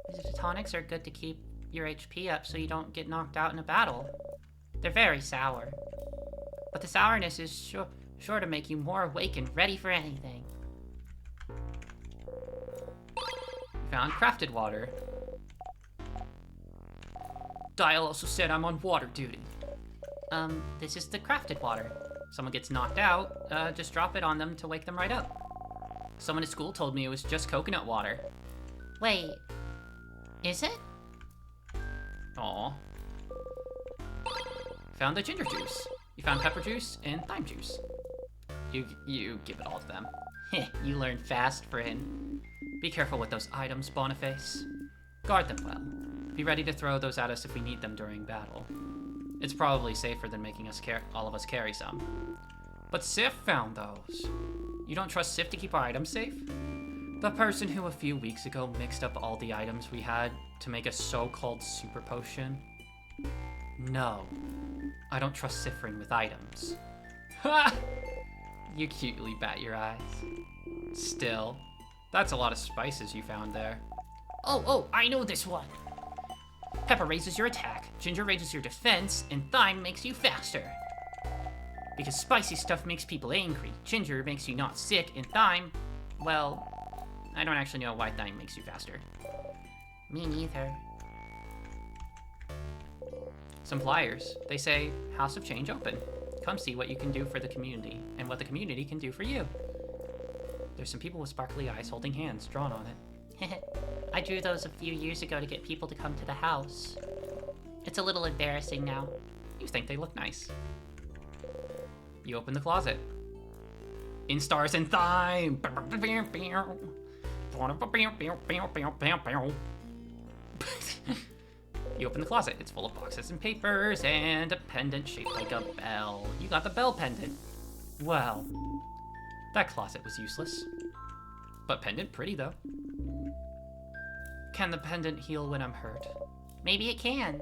The tonics are good to keep your HP up so you don't get knocked out in a battle. They're very sour. But the sourness is sure to make you more awake and ready for anything. Found crafted water. Dial also said I'm on water duty. This is the crafted water. Someone gets knocked out, just drop it on them to wake them right up. Someone at school told me it was just coconut water. Wait, is it? Aw. Found the ginger juice. You found pepper juice and thyme juice. You give it all to them. Heh, you learn fast, friend. Be careful with those items, Boniface. Guard them well. Be ready to throw those at us if we need them during battle. It's probably safer than making all of us carry some. But Sif found those. You don't trust Sif to keep our items safe? The person who a few weeks ago mixed up all the items we had to make a so-called super potion? No. I don't trust Sifrin with items. Ha! You cutely bat your eyes. Still, that's a lot of spices you found there. Oh, I know this one. Pepper raises your attack, ginger raises your defense, and thyme makes you faster. Because spicy stuff makes people angry, ginger makes you not sick, and thyme, well, I don't actually know why thyme makes you faster. Me neither. Some flyers. They say, House of Change open. Come see what you can do for the community, and what the community can do for you. There's some people with sparkly eyes holding hands drawn on it. I drew those a few years ago to get people to come to the house. It's a little embarrassing now. You think they look nice. You open the closet. In stars and thyme! You open the closet. It's full of boxes and papers and a pendant shaped like a bell. You got the bell pendant. Well, that closet was useless. But pendant pretty, though. Can the pendant heal when I'm hurt? Maybe it can.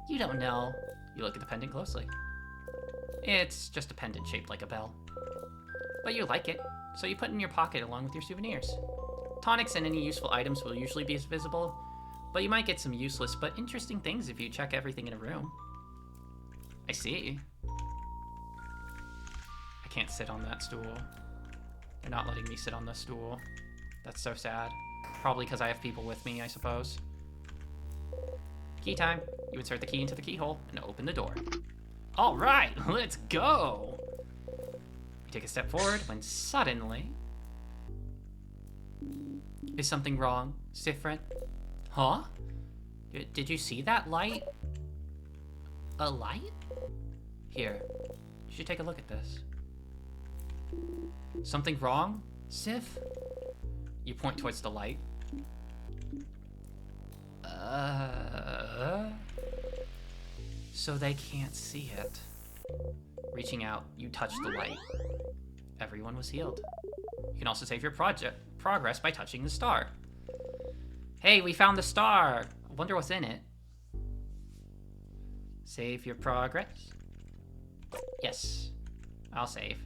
You don't know. You look at the pendant closely. It's just a pendant shaped like a bell. But you like it, so you put it in your pocket along with your souvenirs. Tonics and any useful items will usually be visible, but you might get some useless but interesting things if you check everything in a room. I see. I can't sit on that stool. They're not letting me sit on the stool. That's so sad. Probably because I have people with me, I suppose. Key time. You insert the key into the keyhole and open the door. All right, let's go. You take a step forward when suddenly... Is something wrong, Sifrin? Huh? Did you see that light? A light? Here, you should take a look at this. Something wrong, Sif? You point towards the light. So they can't see it. Reaching out, you touch the light. Everyone was healed. You can also save your progress by touching the star. Hey, we found the star! I wonder what's in it. Save your progress? Yes, I'll save.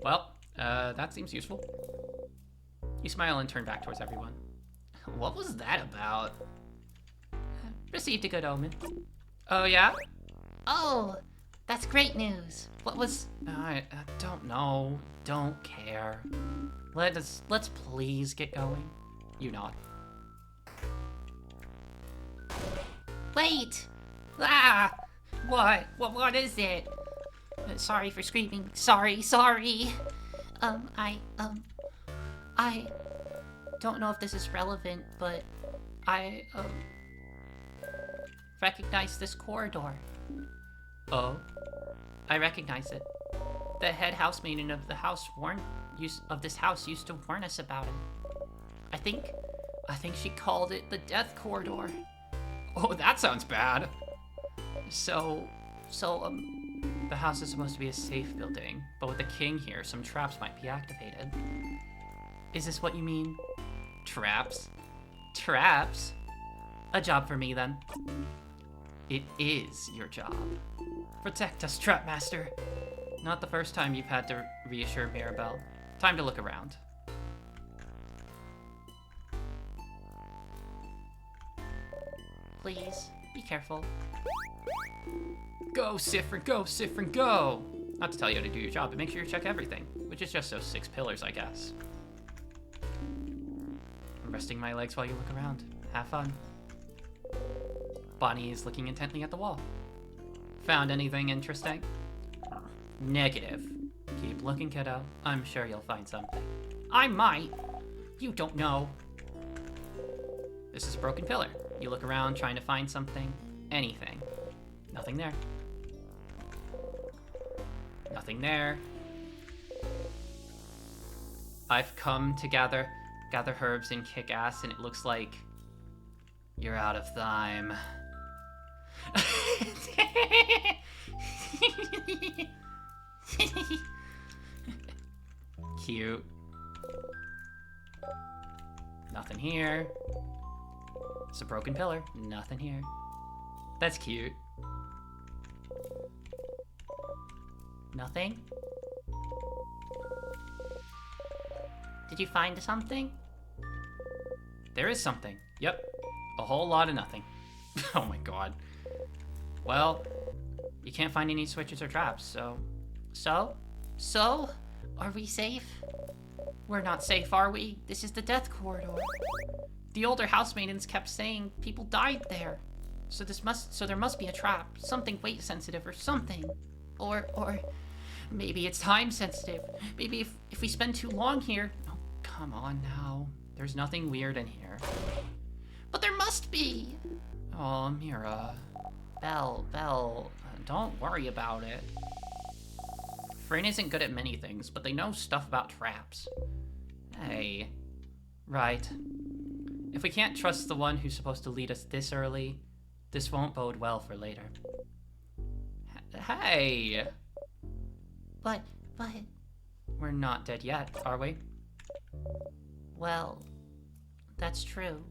Well, that seems useful. You smile and turn back towards everyone. What was that about? Received a good omen. Oh yeah? Oh, that's great news. What was... I don't know. Don't care. Let's please get going. You nod. Wait! Ah! What is it? Sorry for screaming. Sorry. I don't know if this is relevant, but I, recognize this corridor. Oh? I recognize it. The head housemaiden of the house this house used to warn us about it. I think she called it the death corridor. Oh, that sounds bad. So, The house is supposed to be a safe building, but with the king here, some traps might be activated. Is this what you mean? Traps? Traps? A job for me, then. It is your job. Protect us, Trapmaster. Not the first time you've had to reassure Mirabelle. Time to look around. please, be careful. Go, Siffrin, go! Not to tell you how to do your job, but make sure you check everything, which is just those 6 pillars, I guess. I'm resting my legs while you look around. Have fun. Bonnie is looking intently at the wall. Found anything interesting? Negative. Keep looking, kiddo. I'm sure you'll find something. I might. You don't know. This is a broken pillar. You look around trying to find something. Anything. Nothing there. Nothing there. I've come to gather herbs and kick ass, and it looks like you're out of time. Cute. Nothing here. It's a broken pillar. Nothing here. That's cute. Nothing? Did you find something? There is something. Yep. A whole lot of nothing. Oh my god. Well, you can't find any switches or traps, so... So? Are we safe? We're not safe, are we? This is the death corridor. The older housemaidens kept saying people died there. So there must be a trap, something weight sensitive or something. Or maybe it's time sensitive. Maybe if we spend too long here. Oh, come on now. There's nothing weird in here. But there must be. Oh, Mira. Belle, Don't worry about it. Frayne isn't good at many things, but they know stuff about traps. Hey. Right. If we can't trust the one who's supposed to lead us this early, this won't bode well for later. Hey! But... We're not dead yet, are we? Well, that's true.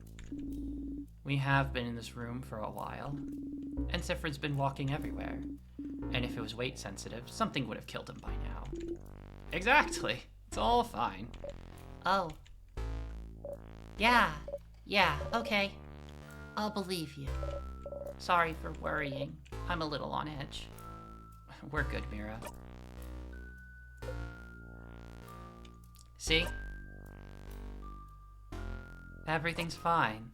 We have been in this room for a while, and Siffrin's been walking everywhere. And if it was weight sensitive, something would have killed him by now. Exactly. It's all fine. Oh. Yeah, okay. I'll believe you. Sorry for worrying. I'm a little on edge. We're good, Mira. See? Everything's fine.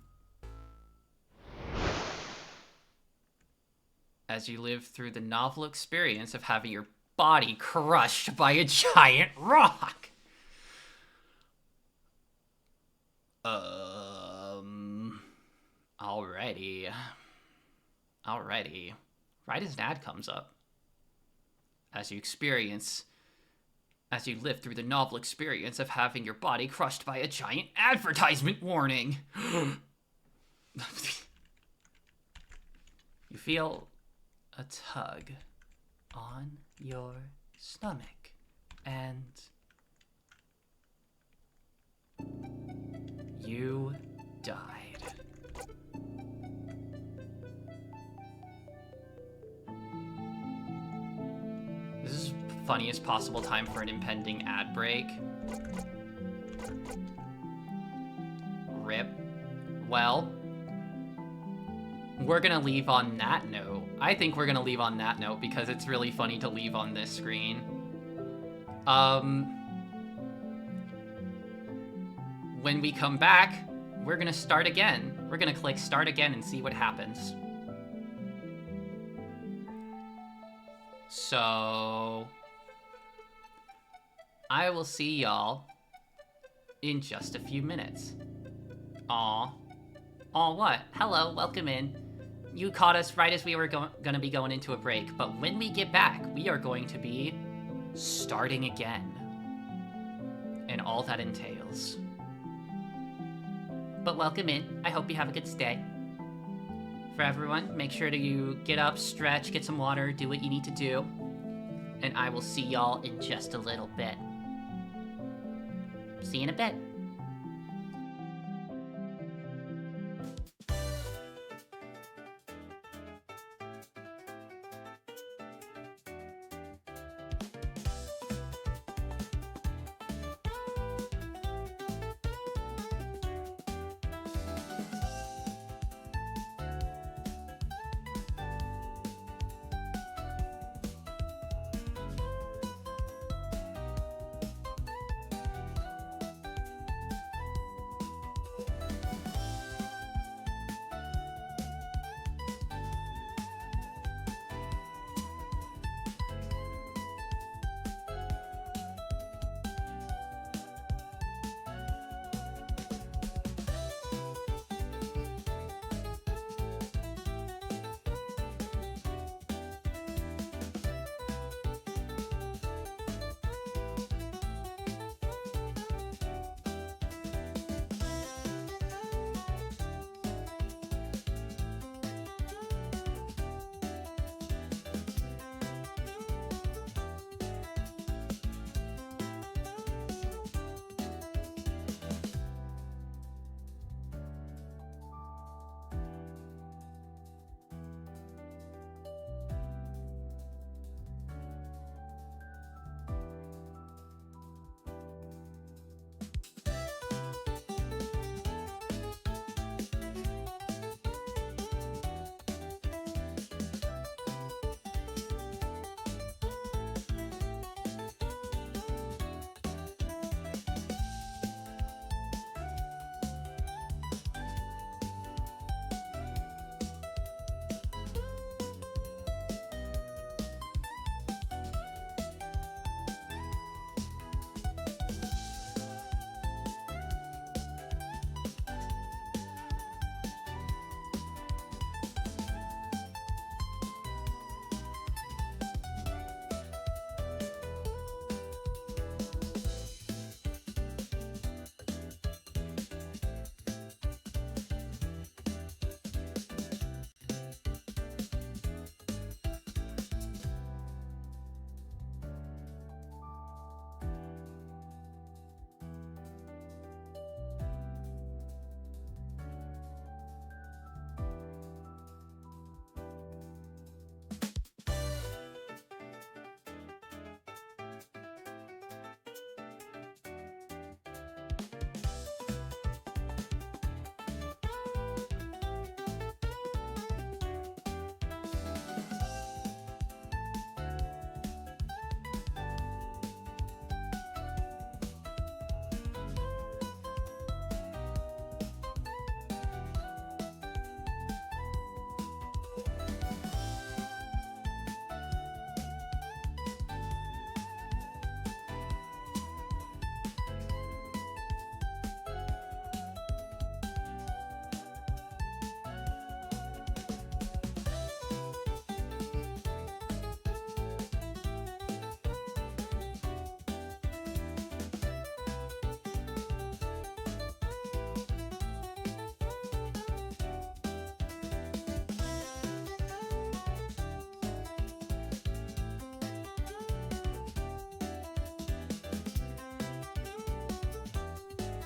As you live through the novel experience of having your body crushed by a giant rock. Alrighty. Right as an ad comes up. As you live through the novel experience of having your body crushed by a giant advertisement warning. You feel a tug on your stomach, and you died. This is the funniest possible time for an impending ad break. RIP. Well, we're gonna leave on that note. I think we're gonna leave on that note because it's really funny to leave on this screen. When we come back, we're gonna start again. We're gonna click start again and see what happens. So I will see y'all in just a few minutes. Aw. Aw, what? Hello, welcome in. You caught us right as we were gonna be going into a break, but when we get back, we are going to be starting again. And all that entails. But welcome in. I hope you have a good stay. For everyone, make sure to get up, stretch, get some water, do what you need to do. And I will see y'all in just a little bit. See you in a bit.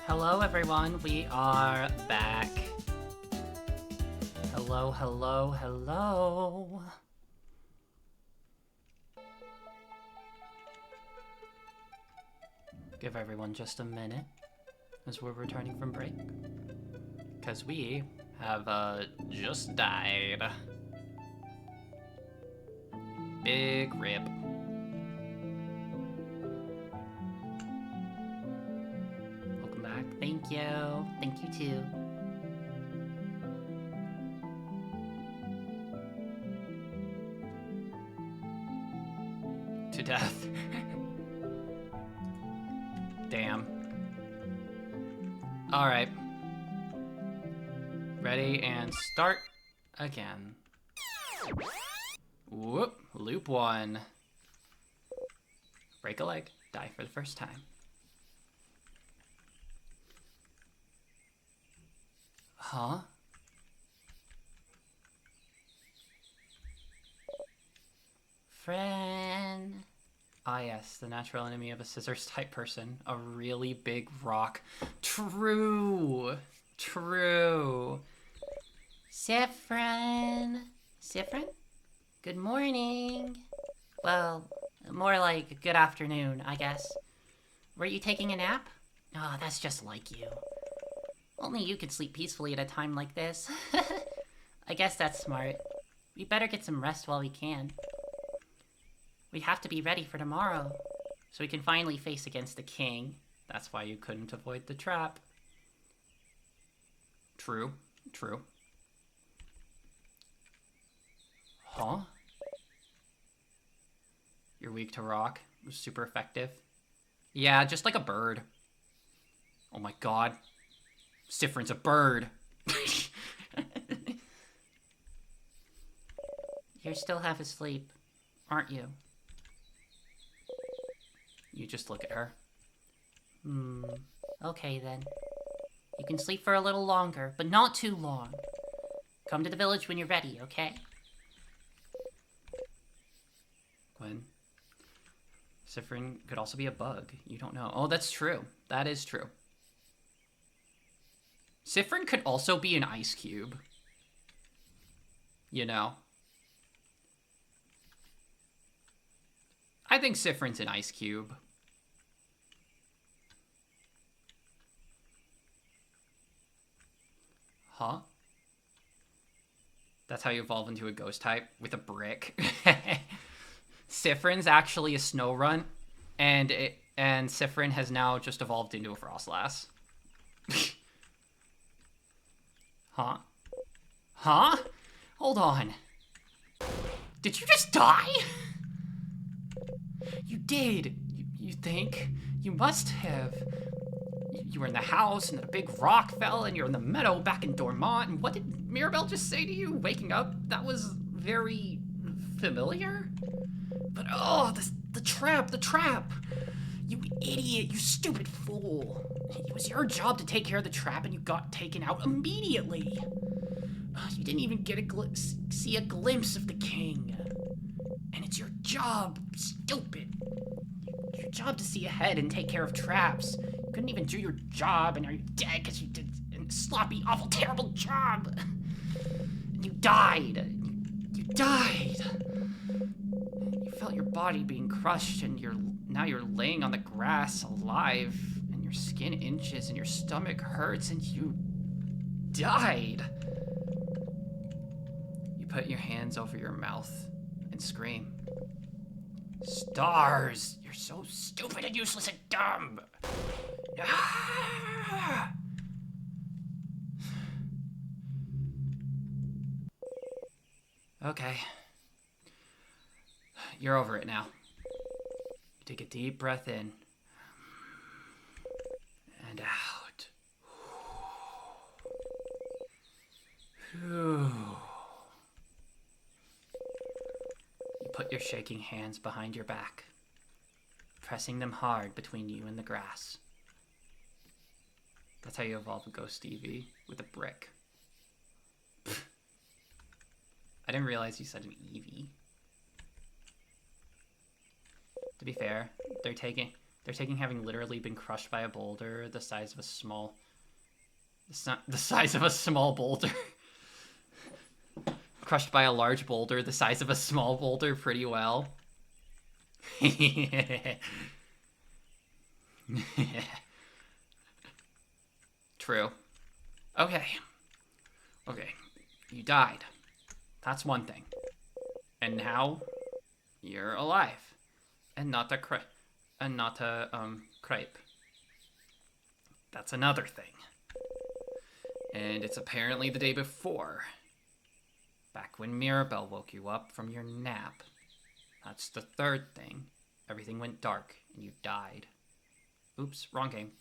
Hello everyone, we are back. Hello, hello, hello. Give everyone just a minute as we're returning from break. Because we have just died. Big rip. Welcome back. Thank you. Thank you too. To death. Damn. Alright. Ready and start again. Whoop. Loop 1. Break a leg. Die for the first time. Huh? Friend. Ah yes, the natural enemy of a scissors type person. A really big rock. True. True. Siffrin. Siffrin? Good morning. Well, more like good afternoon, I guess. Were you taking a nap? Oh, that's just like you. Only you could sleep peacefully at a time like this. I guess that's smart. We better get some rest while we can. We have to be ready for tomorrow, so we can finally face against the king. That's why you couldn't avoid the trap. True. True. Huh? You're weak to rock. It was super effective. Yeah, just like a bird. Oh my god. Siffrin's a bird. You're still half asleep, aren't you? You just look at her. Okay then. You can sleep for a little longer, but not too long. Come to the village when you're ready, okay? Gwen. Siffrin could also be a bug. You don't know. Oh, that's true. That is true. Siffrin could also be an ice cube. You know? I think Siffrin's an ice cube. Huh? That's how you evolve into a ghost type, with a brick. Siffrin's actually a snow runt, and Siffrin has now just evolved into a Frostlass. Huh? Huh? Hold on. Did you just die? You did. You think? You must have. You were in the house, and then a big rock fell, and you're in the meadow back in Dormont, and what did Mirabelle just say to you waking up? That was very familiar? But oh, the trap! You idiot, you stupid fool. It was your job to take care of the trap, and you got taken out immediately. You didn't even get see a glimpse of the king. And it's your job, stupid. It's your job to see ahead and take care of traps. You couldn't even do your job, and now you're dead because you did a sloppy, awful, terrible job. And you died. You died. You felt your body being crushed, and now you're laying on the grass alive, and your skin inches, and your stomach hurts, and you died. You put your hands over your mouth and scream. Stars! You're so stupid and useless and dumb! Ah! Okay. You're over it now. Take a deep breath in. And out. Whew. Put your shaking hands behind your back, pressing them hard between you and the grass. That's how you evolve a Ghost Eevee, with a brick. I didn't realize you said an Eevee. To be fair, they're taking having literally been crushed by a boulder the size of a small boulder. Crushed by a large boulder the size of a small boulder pretty well. True. Okay. Okay, you died. That's one thing. And now you're alive. And not a crepe. That's another thing. And it's apparently the day before. Back when Mirabelle woke you up from your nap. That's the third thing. Everything went dark and you died. Oops, wrong game.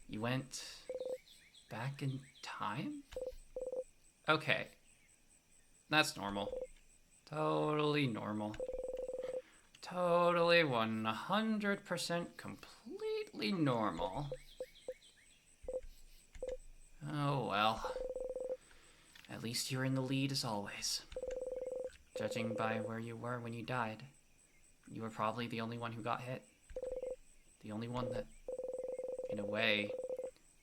You went back in time? Okay. That's normal. Totally normal. Totally 100% completely normal. Oh well. At least you're in the lead as always. Judging by where you were when you died, you were probably the only one who got hit. The only one that, in a way,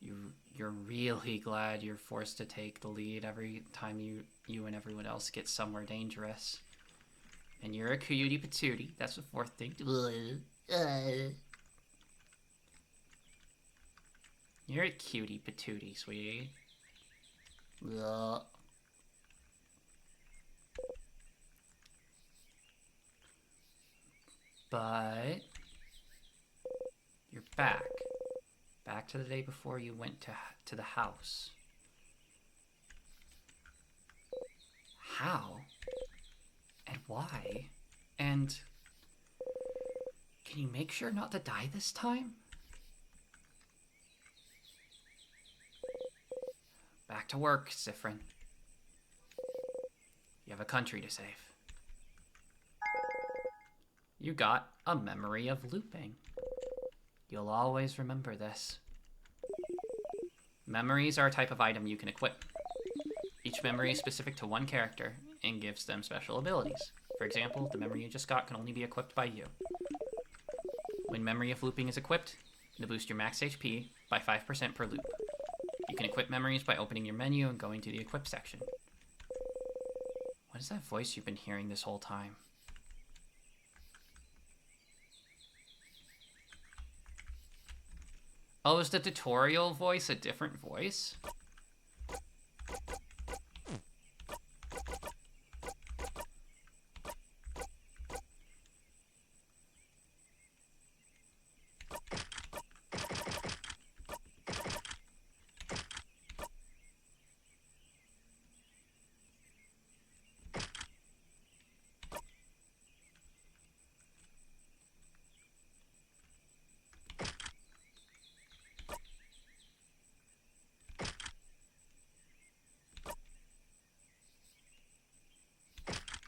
you're really glad you're forced to take the lead every time you and everyone else get somewhere dangerous. And you're a cutie patootie. That's the fourth thing. You're a cutie patootie, sweetie. But you're back. Back to the day before you went to the house. How? And why? And can you make sure not to die this time? Back to work, Siffrin. You have a country to save. You got a memory of looping. You'll always remember this. Memories are a type of item you can equip. Each memory is specific to one character and gives them special abilities. For example, the memory you just got can only be equipped by you. When Memory of Looping is equipped, it'll boost your max HP by 5% per loop. You can equip memories by opening your menu and going to the equip section. What is that voice you've been hearing this whole time? Oh, is the tutorial voice a different voice?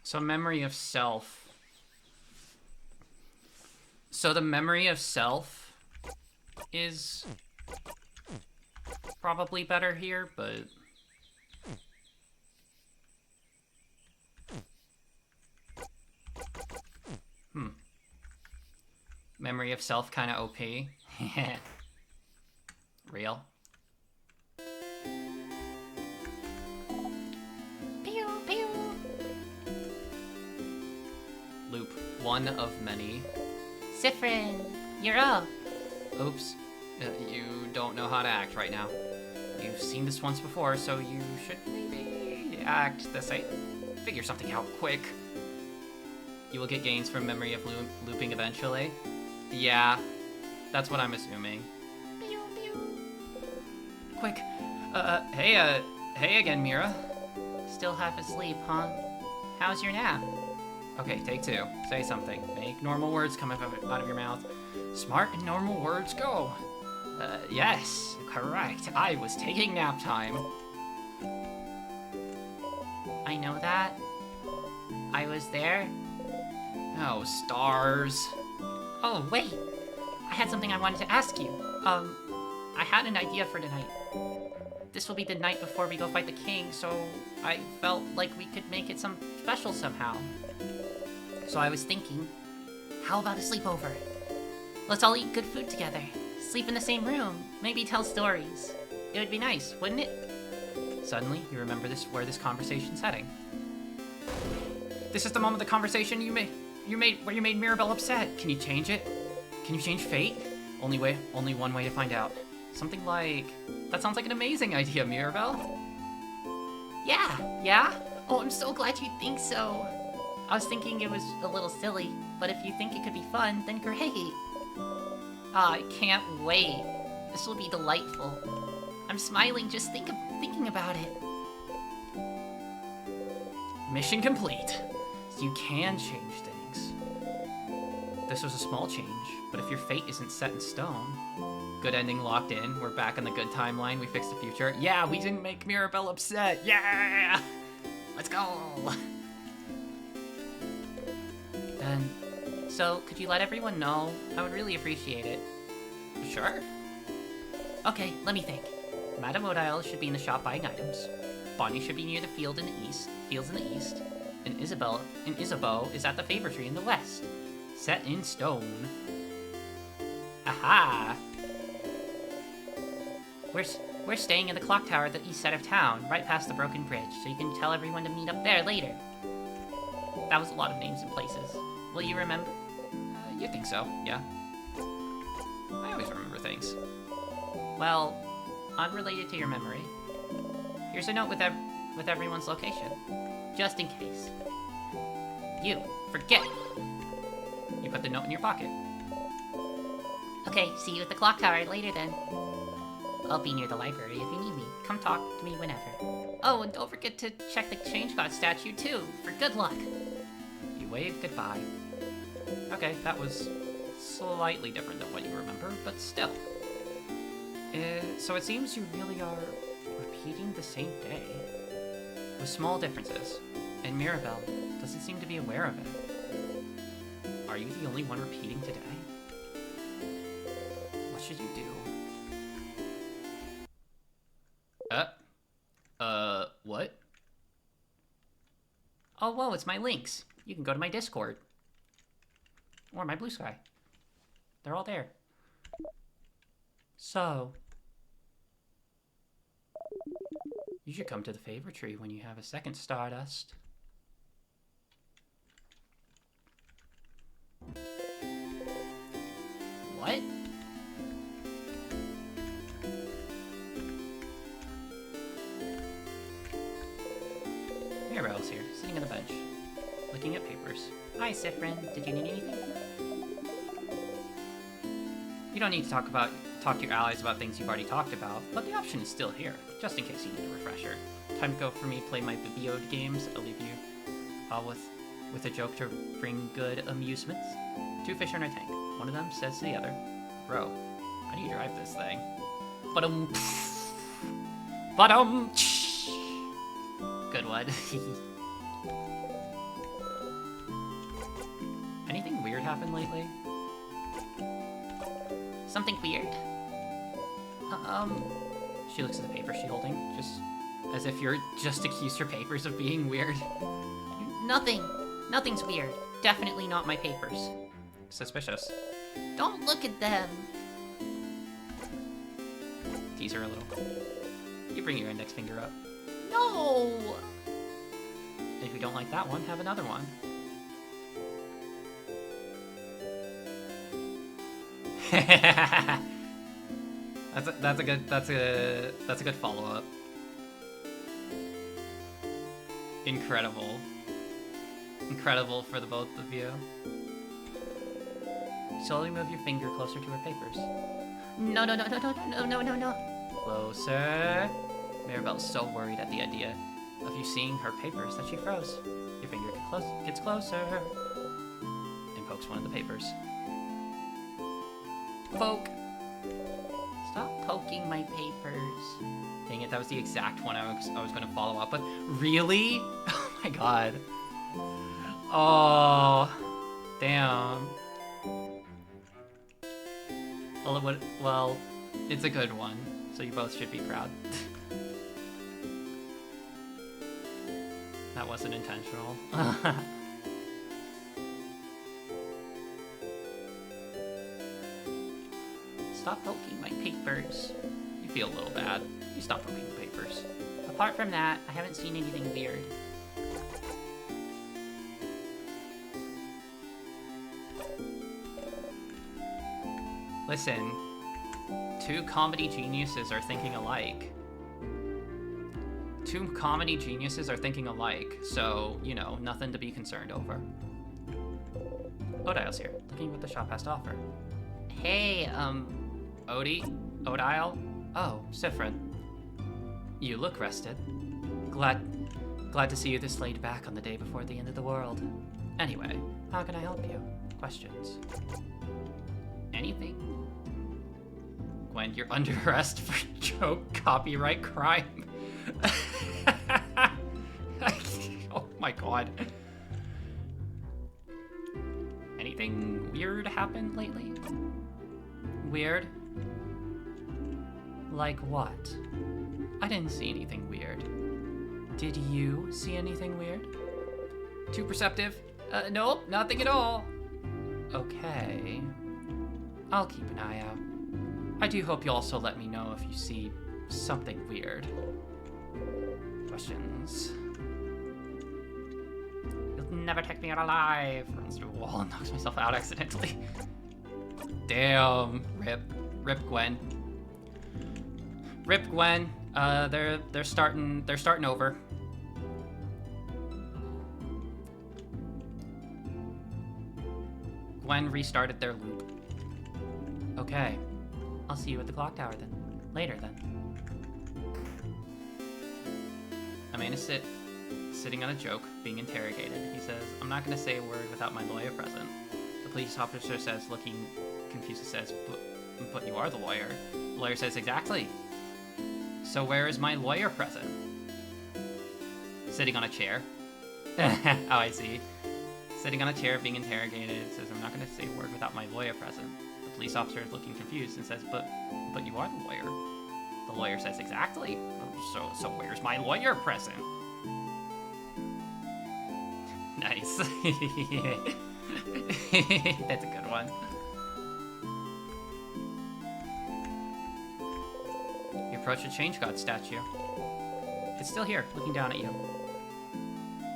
So memory of self. So the memory of self is probably better here, but memory of self kind of OP. Real. Loop, one of many. Siffrin, you're up. Oops, you don't know how to act right now. You've seen this once before, so you should maybe act the same. Figure something out quick. You will get gains from memory of looping eventually. Yeah, that's what I'm assuming. Quick, hey again, Mira. Still half asleep, huh? How's your nap? Okay, take two. Say something. Make normal words come out of your mouth. Smart and normal words go. Yes, correct. I was taking nap time. I know that. I was there. Oh, stars. Oh, wait. I had something I wanted to ask you. I had an idea for tonight. This will be the night before we go fight the king, so I felt like we could make it some special somehow. So I was thinking, how about a sleepover? Let's all eat good food together, sleep in the same room, maybe tell stories. It would be nice, wouldn't it? Suddenly, you remember where this conversation's heading. This is the moment of the conversation where you made Mirabelle upset. Can you change it? Can you change fate? Only one way to find out. Something like... That sounds like an amazing idea, Mirabelle. Yeah. Yeah? Oh, I'm so glad you think so. I was thinking it was a little silly, but if you think it could be fun, then great. I can't wait. This will be delightful. I'm smiling just thinking about it. Mission complete. So you can change things. This was a small change, but if your fate isn't set in stone... Good ending locked in. We're back on the good timeline. We fixed the future. Yeah, we didn't make Mirabelle upset. Yeah! Let's go! Then, so could you let everyone know? I would really appreciate it. Sure. Okay, let me think. Madame Odile should be in the shop buying items. Bonnie should be near the fields in the east. And Isabeau is at the favor tree in the west. Set in stone. Aha! We're staying in the clock tower at the east side of town, right past the broken bridge, so you can tell everyone to meet up there later. That was a lot of names and places. Will you remember? You think so, yeah. I always remember things. Well, unrelated to your memory. Here's a note with everyone's location, just in case. You forget. You put the note in your pocket. Okay, see you at the clock tower later then. I'll be near the library if you need me. Come talk to me whenever. Oh, and don't forget to check the Change God statue too, for good luck. You wave goodbye. Okay, that was slightly different than what you remember, but still. So it seems you really are repeating the same day, with small differences, and Mirabelle doesn't seem to be aware of it. Are you the only one repeating today? What should you do? What? Oh, whoa, it's my links. You can go to my Discord. Or my Blue Sky. They're all there. So, you should come to the favor tree when you have a second Stardust. what? Mirabelle's here, sitting on the bench, looking at papers. Hi, Sifrin. Did you need anything? You don't need to talk to your allies about things you've already talked about, but the option is still here, just in case you need a refresher. Time to go for me play my Vibio games. I'll leave you with a joke to bring good amusements. 2 fish in our tank. One of them says to the other, "Bro, how do you drive this thing?" But good one. Anything weird happened lately? Something weird? She looks at the paper she's holding, just as if you're just accused her papers of being weird. Nothing. Nothing's weird. Definitely not my papers. Suspicious. Don't look at them. Tease her a little. You bring your index finger up. No! If you don't like that one, have another one. That's a good follow-up. Incredible. Incredible for the both of you. Slowly move your finger closer to her papers. No. Closer. Mirabelle's so worried at the idea of you seeing her papers that she froze. Your finger gets closer and pokes one of the papers. Poke. Stop poking my papers. Dang it, that was the exact one I was going to follow up with. Really? Oh my god. Oh, damn. Well, it's a good one, so you both should be proud. That wasn't intentional. Stop poking my papers. You feel a little bad. You stop poking the papers. Apart from that, I haven't seen anything weird. Listen, Two comedy geniuses are thinking alike. Two comedy geniuses are thinking alike, so, you know, nothing to be concerned over. Odile's here, looking what the shop has to offer. Hey, Odile? Oh, Siffrin. You look rested. Glad to see you this laid back on the day before the end of the world. Anyway, how can I help you? Questions? Anything? Gwen, you're under arrest for joke copyright crime. Oh my god. Anything weird happened lately? Weird? Like what? I didn't see anything weird. Did you see anything weird? Too perceptive? Nope, nothing at all. Okay. I'll keep an eye out. I do hope you also let me know if you see something weird. Questions? You'll never take me out alive. Runs through a wall and knocks myself out accidentally. Damn. Rip Gwen. Rip Gwen. They're starting over. Gwen restarted their loop. Okay. I'll see you at the clock tower then. Later then. Amanda sitting on a joke, being interrogated. He says, I'm not gonna say a word without my lawyer present. The police officer says, looking confused, says, but you are the lawyer. The lawyer says, exactly. So where is my lawyer present? Sitting on a chair. Oh, I see. Sitting on a chair, being interrogated, says, I'm not gonna say a word without my lawyer present. The police officer is looking confused and says, but you are the lawyer. The lawyer says, exactly. So where's my lawyer present? Nice. That's a good one. You approach the Change God statue. It's still here, looking down at you.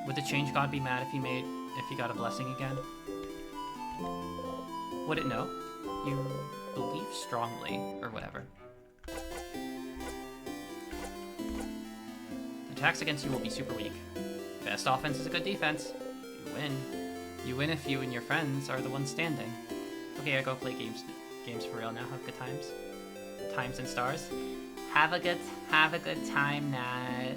Would the Change God be mad if you got a blessing again? Would it know? You believe strongly, or whatever. Attacks against you will be super weak. Best offense is a good defense. You win. You win if you and your friends are the ones standing. Okay, I go play games for real now. Have good times. Times and stars. Have a good time, Nat.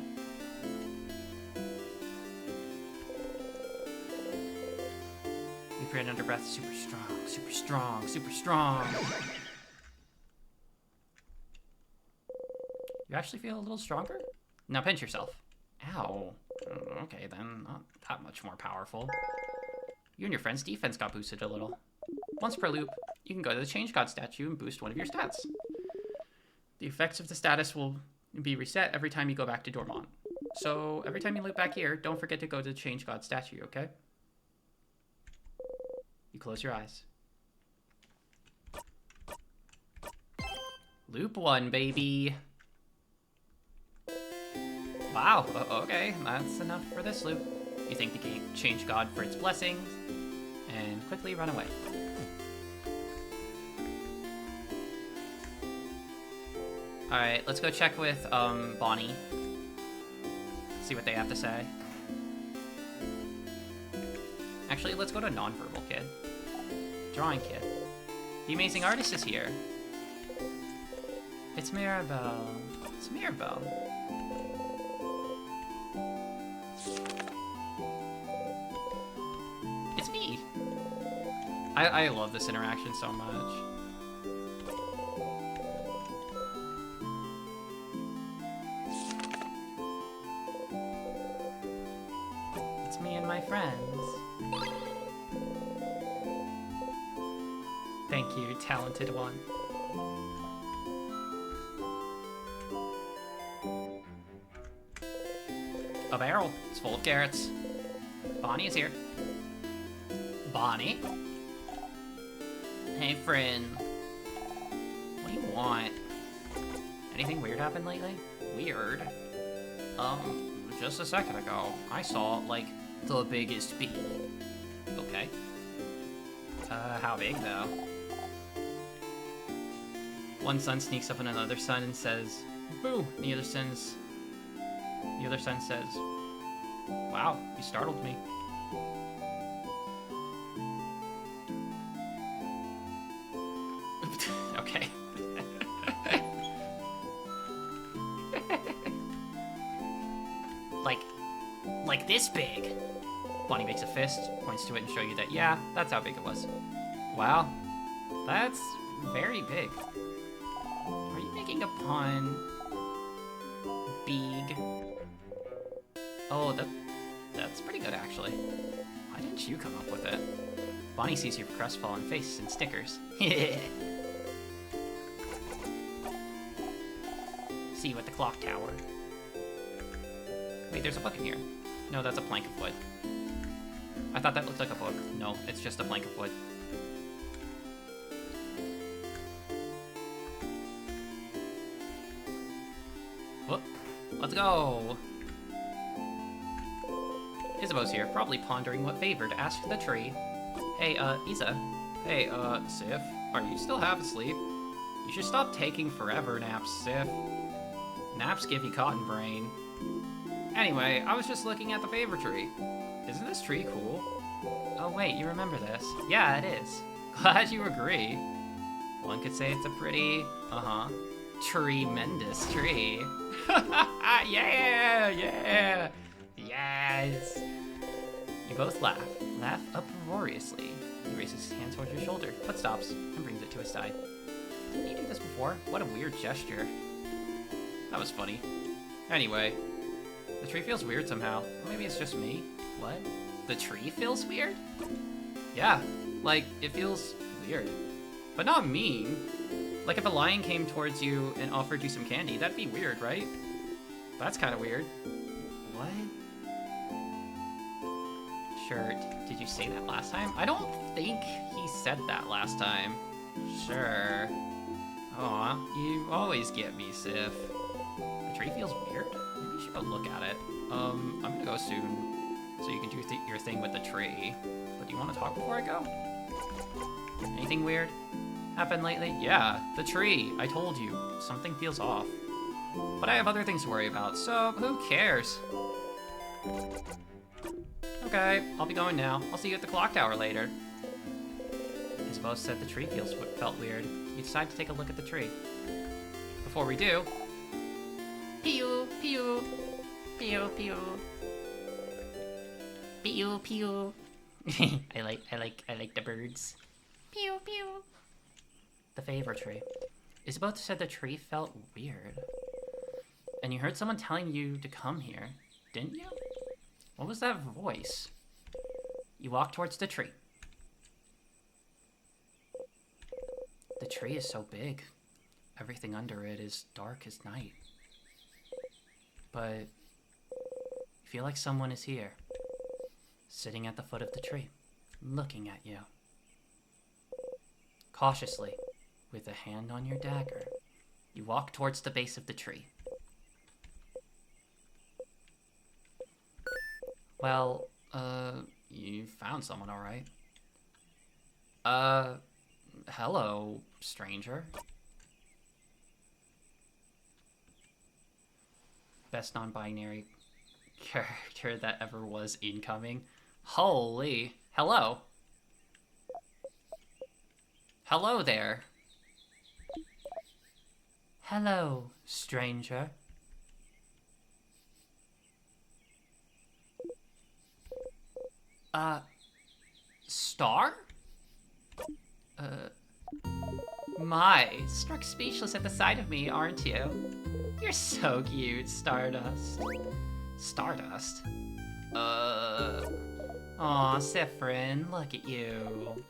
You prayed under breath, super strong, super strong, super strong. You actually feel a little stronger? Now pinch yourself. Ow. Okay then, not that much more powerful. You and your friend's defense got boosted a little. Once per loop, you can go to the Change God statue and boost one of your stats. The effects of the status will be reset every time you go back to Dormont. So every time you loop back here, don't forget to go to the Change God statue, okay? You close your eyes. Loop 1, baby. Wow, okay, that's enough for this loop. You thank the Change God for its blessings, and quickly run away. Alright, let's go check with, Bonnie. See what they have to say. Actually, let's go to Nonverbal Kid. Drawing Kid. The amazing artist is here. It's Mirabelle. It's Mirabelle. It's me. I love this interaction so much. It's me and my friends. Thank you, talented one. A barrel. It's full of carrots. Bonnie is here. Bonnie? Hey, friend. What do you want? Anything weird happened lately? Weird? Just a second ago, I saw, like, the biggest bee. Okay. How big, though? One sun sneaks up on another sun and says, "Boo!" The other sun says, "Wow, you startled me." Okay. Like this big. Bonnie makes a fist, points to it, and show you that, yeah, that's how big it was. Wow, that's very big. Are you making a pun? Big. Oh, that's pretty good, actually. Why didn't you come up with it? Bonnie sees your crestfallen face and snickers. See you at the clock tower. Wait, there's a book in here. No, that's a plank of wood. I thought that looked like a book. No, it's just a plank of wood. Whoop. Let's go! Isabeau's here, probably pondering what favor to ask the tree. Hey, Isa. Hey, Sif. Are you still half asleep? You should stop taking forever naps, Sif. Naps give you cotton brain. Anyway, I was just looking at the favor tree. Isn't this tree cool? Oh wait, you remember this. Yeah, it is. Glad you agree. One could say it's a pretty, tremendous tree. Yeah, yeah, yes. You both laugh uproariously. He raises his hand towards your shoulder, but stops and brings it to his side. Didn't you do this before? What a weird gesture. That was funny. Anyway, the tree feels weird somehow. Or maybe it's just me. What? The tree feels weird? Yeah, like, it feels weird. But not mean. Like if a lion came towards you and offered you some candy, that'd be weird, right? That's kind of weird. What? Sure, did you say that last time? I don't think he said that last time. Sure. Aw, you always get me, Sif. The tree feels weird? Maybe you should go look at it. I'm gonna go soon, so you can do your thing with the tree. But do you want to talk before I go? Anything weird happened lately? Yeah, the tree. I told you. Something feels off. But I have other things to worry about, so who cares? Okay, I'll be going now. I'll see you at the clock tower later. Isabeau said the tree felt weird. You decide to take a look at the tree. Before we do... Pew, pew, pew, pew. Pew, pew. I like the birds. Pew, pew. The favor tree. Isabeau said the tree felt weird. And you heard someone telling you to come here, didn't you? What was that voice? You walk towards the tree. The tree is so big. Everything under it is dark as night. But you feel like someone is here, sitting at the foot of the tree, looking at you. Cautiously, with a hand on your dagger, you walk towards the base of the tree. Well, you found someone, all right. Hello, stranger. Best non-binary character that ever was incoming. Holy, hello. Hello there. Hello, stranger. Star? My, struck speechless at the sight of me, aren't you? You're so cute, Stardust. Stardust? Aw, Siffrin, look at you.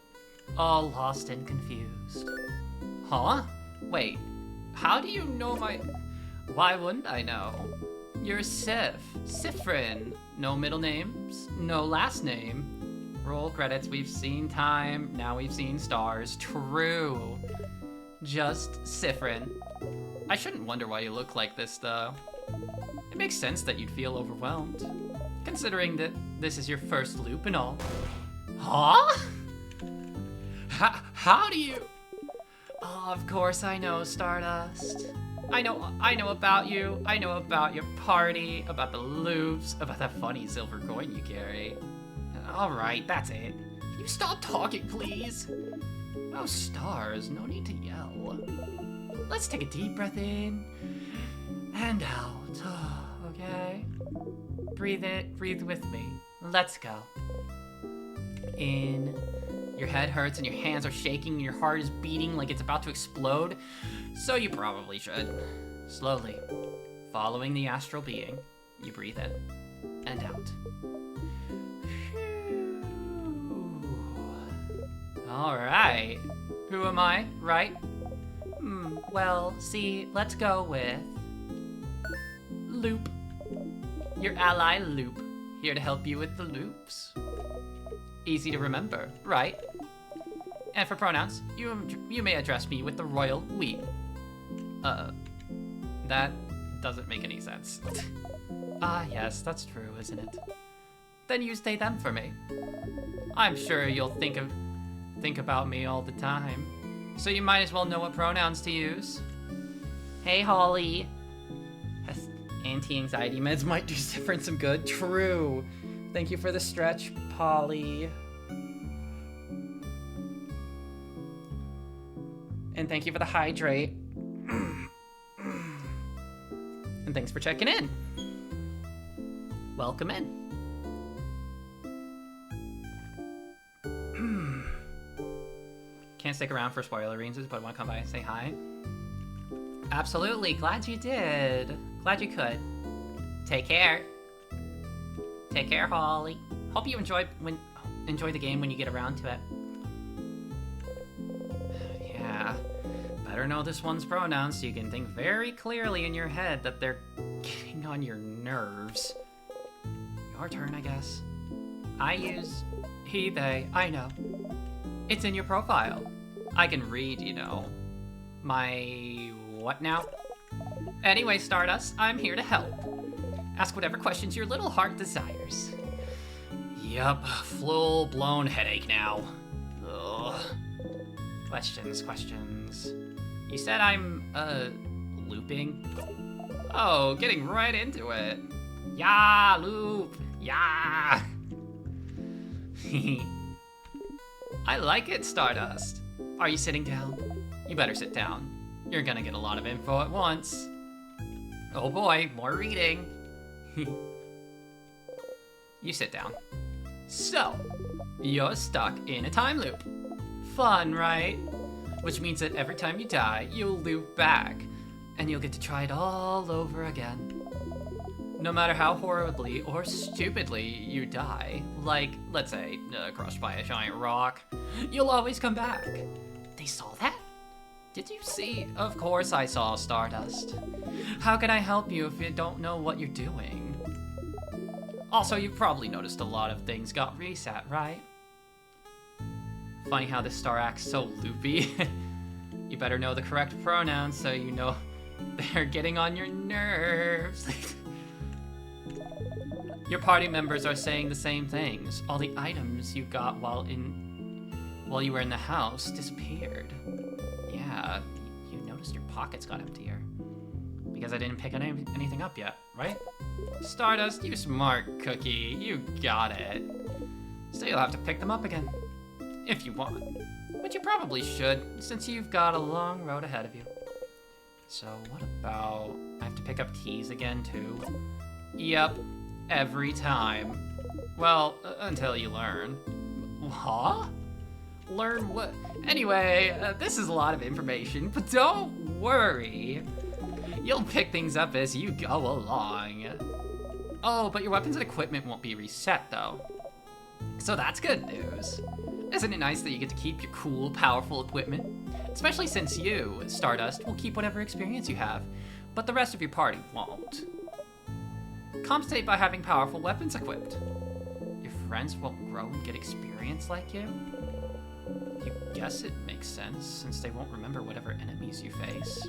All lost and confused. Huh? Wait, how do you know my... Why wouldn't I know? You're Sif. Siffrin. No middle names, no last name. Roll credits, we've seen time, now we've seen stars. True. Just Siffrin. I shouldn't wonder why you look like this, though. It makes sense that you'd feel overwhelmed, considering that this is your first loop and all. Huh? How do you... Oh, of course I know, Stardust. I know about you. I know about your party, about the loops, about that funny silver coin you carry. All right, that's it. Can you stop talking, please? Oh, stars, no need to yell. Let's take a deep breath in and out, okay? Breathe with me. Let's go. In. Your head hurts and your hands are shaking and your heart is beating like it's about to explode. So you probably should. Slowly, following the astral being, you breathe in and out. Alright. Who am I, right? Well, see, let's go with Loop. Your ally, Loop. Here to help you with the loops. Easy to remember, right? And for pronouns, you may address me with the royal we. That doesn't make any sense. Ah, yes, that's true, isn't it? Then use they them for me. I'm sure you'll think about me all the time, so you might as well know what pronouns to use. Hey, Holly. Anti-anxiety meds might do Sifrin some good. True. Thank you for the stretch, Polly. And thank you for the hydrate. And thanks for checking in. Welcome in. Can't stick around for spoiler reasons, but want to come by and say hi? Absolutely, glad you did. Glad you could. Take care. Take care, Holly. Hope you enjoy the game when you get around to it. Yeah, better know this one's pronouns so you can think very clearly in your head that they're getting on your nerves. Your turn, I guess. I use he, they, I know. It's in your profile. I can read, you know. My what now? Anyway, Stardust, I'm here to help. Ask whatever questions your little heart desires. Yup, full-blown headache now. Ugh. Questions. You said I'm, looping? Oh, getting right into it. Yeah, loop! Yeah! I like it, Stardust. Are you sitting down? You better sit down. You're gonna get a lot of info at once. Oh boy, more reading. You sit down. So, you're stuck in a time loop. Fun, right? Which means that every time you die, you'll loop back, and you'll get to try it all over again. No matter how horribly or stupidly you die, like, let's say, crushed by a giant rock, you'll always come back. They saw that? Did you see? Of course I saw, Stardust. How can I help you if you don't know what you're doing? Also, you've probably noticed a lot of things got reset, right? Funny how this star acts so loopy. You better know the correct pronouns so you know they're getting on your nerves. Your party members are saying the same things. All the items you got while you were in the house disappeared. Yeah, you noticed your pockets got emptier. Because I didn't pick anything up yet, right? Stardust, you smart cookie. You got it. So you'll have to pick them up again. If you want. But you probably should, since you've got a long road ahead of you. So what about... I have to pick up keys again, too? Yep. Every time. Well, until you learn. Huh? Learn what? Anyway, this is a lot of information, but don't worry. You'll pick things up as you go along. Oh, but your weapons and equipment won't be reset, though. So that's good news. Isn't it nice that you get to keep your cool, powerful equipment? Especially since you, Stardust, will keep whatever experience you have, but the rest of your party won't. Compensate by having powerful weapons equipped. Your friends won't grow and get experience like you? You guess it makes sense, since they won't remember whatever enemies you face.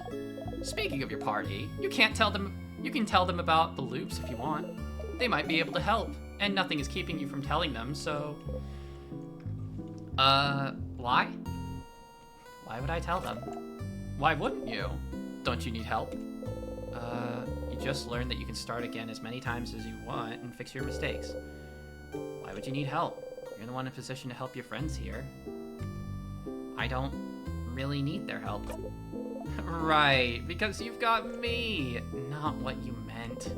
Speaking of your party, you can tell them about the loops if you want. They might be able to help, and nothing is keeping you from telling them, so... Why? Why would I tell them? Why wouldn't you? Don't you need help? You just learned that you can start again as many times as you want and fix your mistakes. Why would you need help? You're the one in position to help your friends here. I don't really need their help. Right, because you've got me. Not what you meant.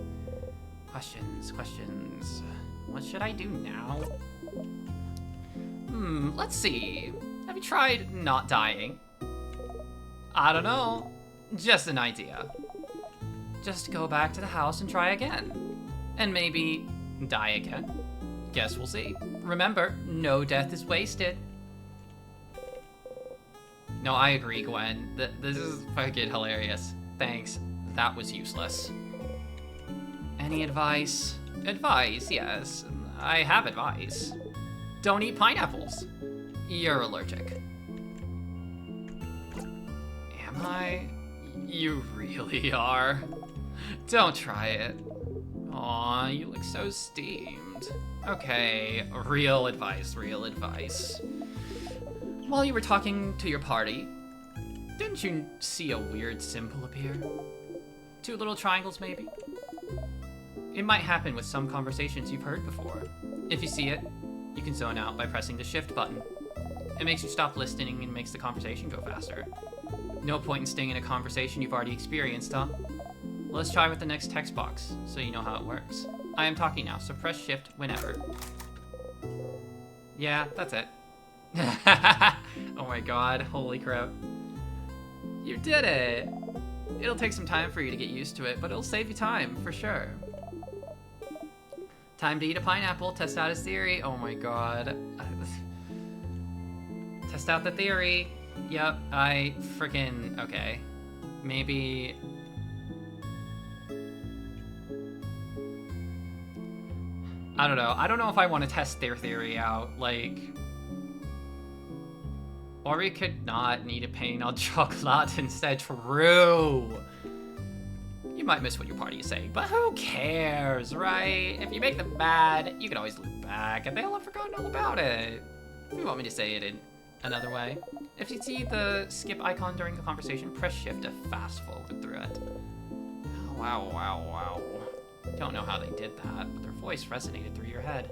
Questions. What should I do now? Let's see. Have you tried not dying? I don't know. Just an idea. Just go back to the house and try again. And maybe die again. Guess we'll see. Remember, no death is wasted. No, I agree, Gwen. This is fucking hilarious. Thanks. That was useless. Any advice? Advice, yes. I have advice. Don't eat pineapples. You're allergic. Am I? You really are. Don't try it. Aw, you look so steamed. Okay, real advice. While you were talking to your party, didn't you see a weird symbol appear? 2 little triangles, maybe? It might happen with some conversations you've heard before. If you see it, you can zone out by pressing the shift button. It makes you stop listening and makes the conversation go faster. No point in staying in a conversation you've already experienced, huh? Let's try with the next text box, so you know how it works. I am talking now, so press shift whenever. Yeah, that's it. Oh my god, holy crap. You did it! It'll take some time for you to get used to it, but it'll save you time, for sure. Time to eat a pineapple, test out his theory. Oh my god. Test out the theory. Yep, I freaking... Okay. Maybe... I don't know. I don't know if I want to test their theory out. Like... Or we could not need a pain on chocolate instead. True. You might miss what your party is saying, but who cares, right? If you make them mad, you can always loop back, and they'll have forgotten all about it. If you want me to say it in another way, if you see the skip icon during the conversation, press shift to fast forward through it. Oh, wow. Don't know how they did that, but their voice resonated through your head.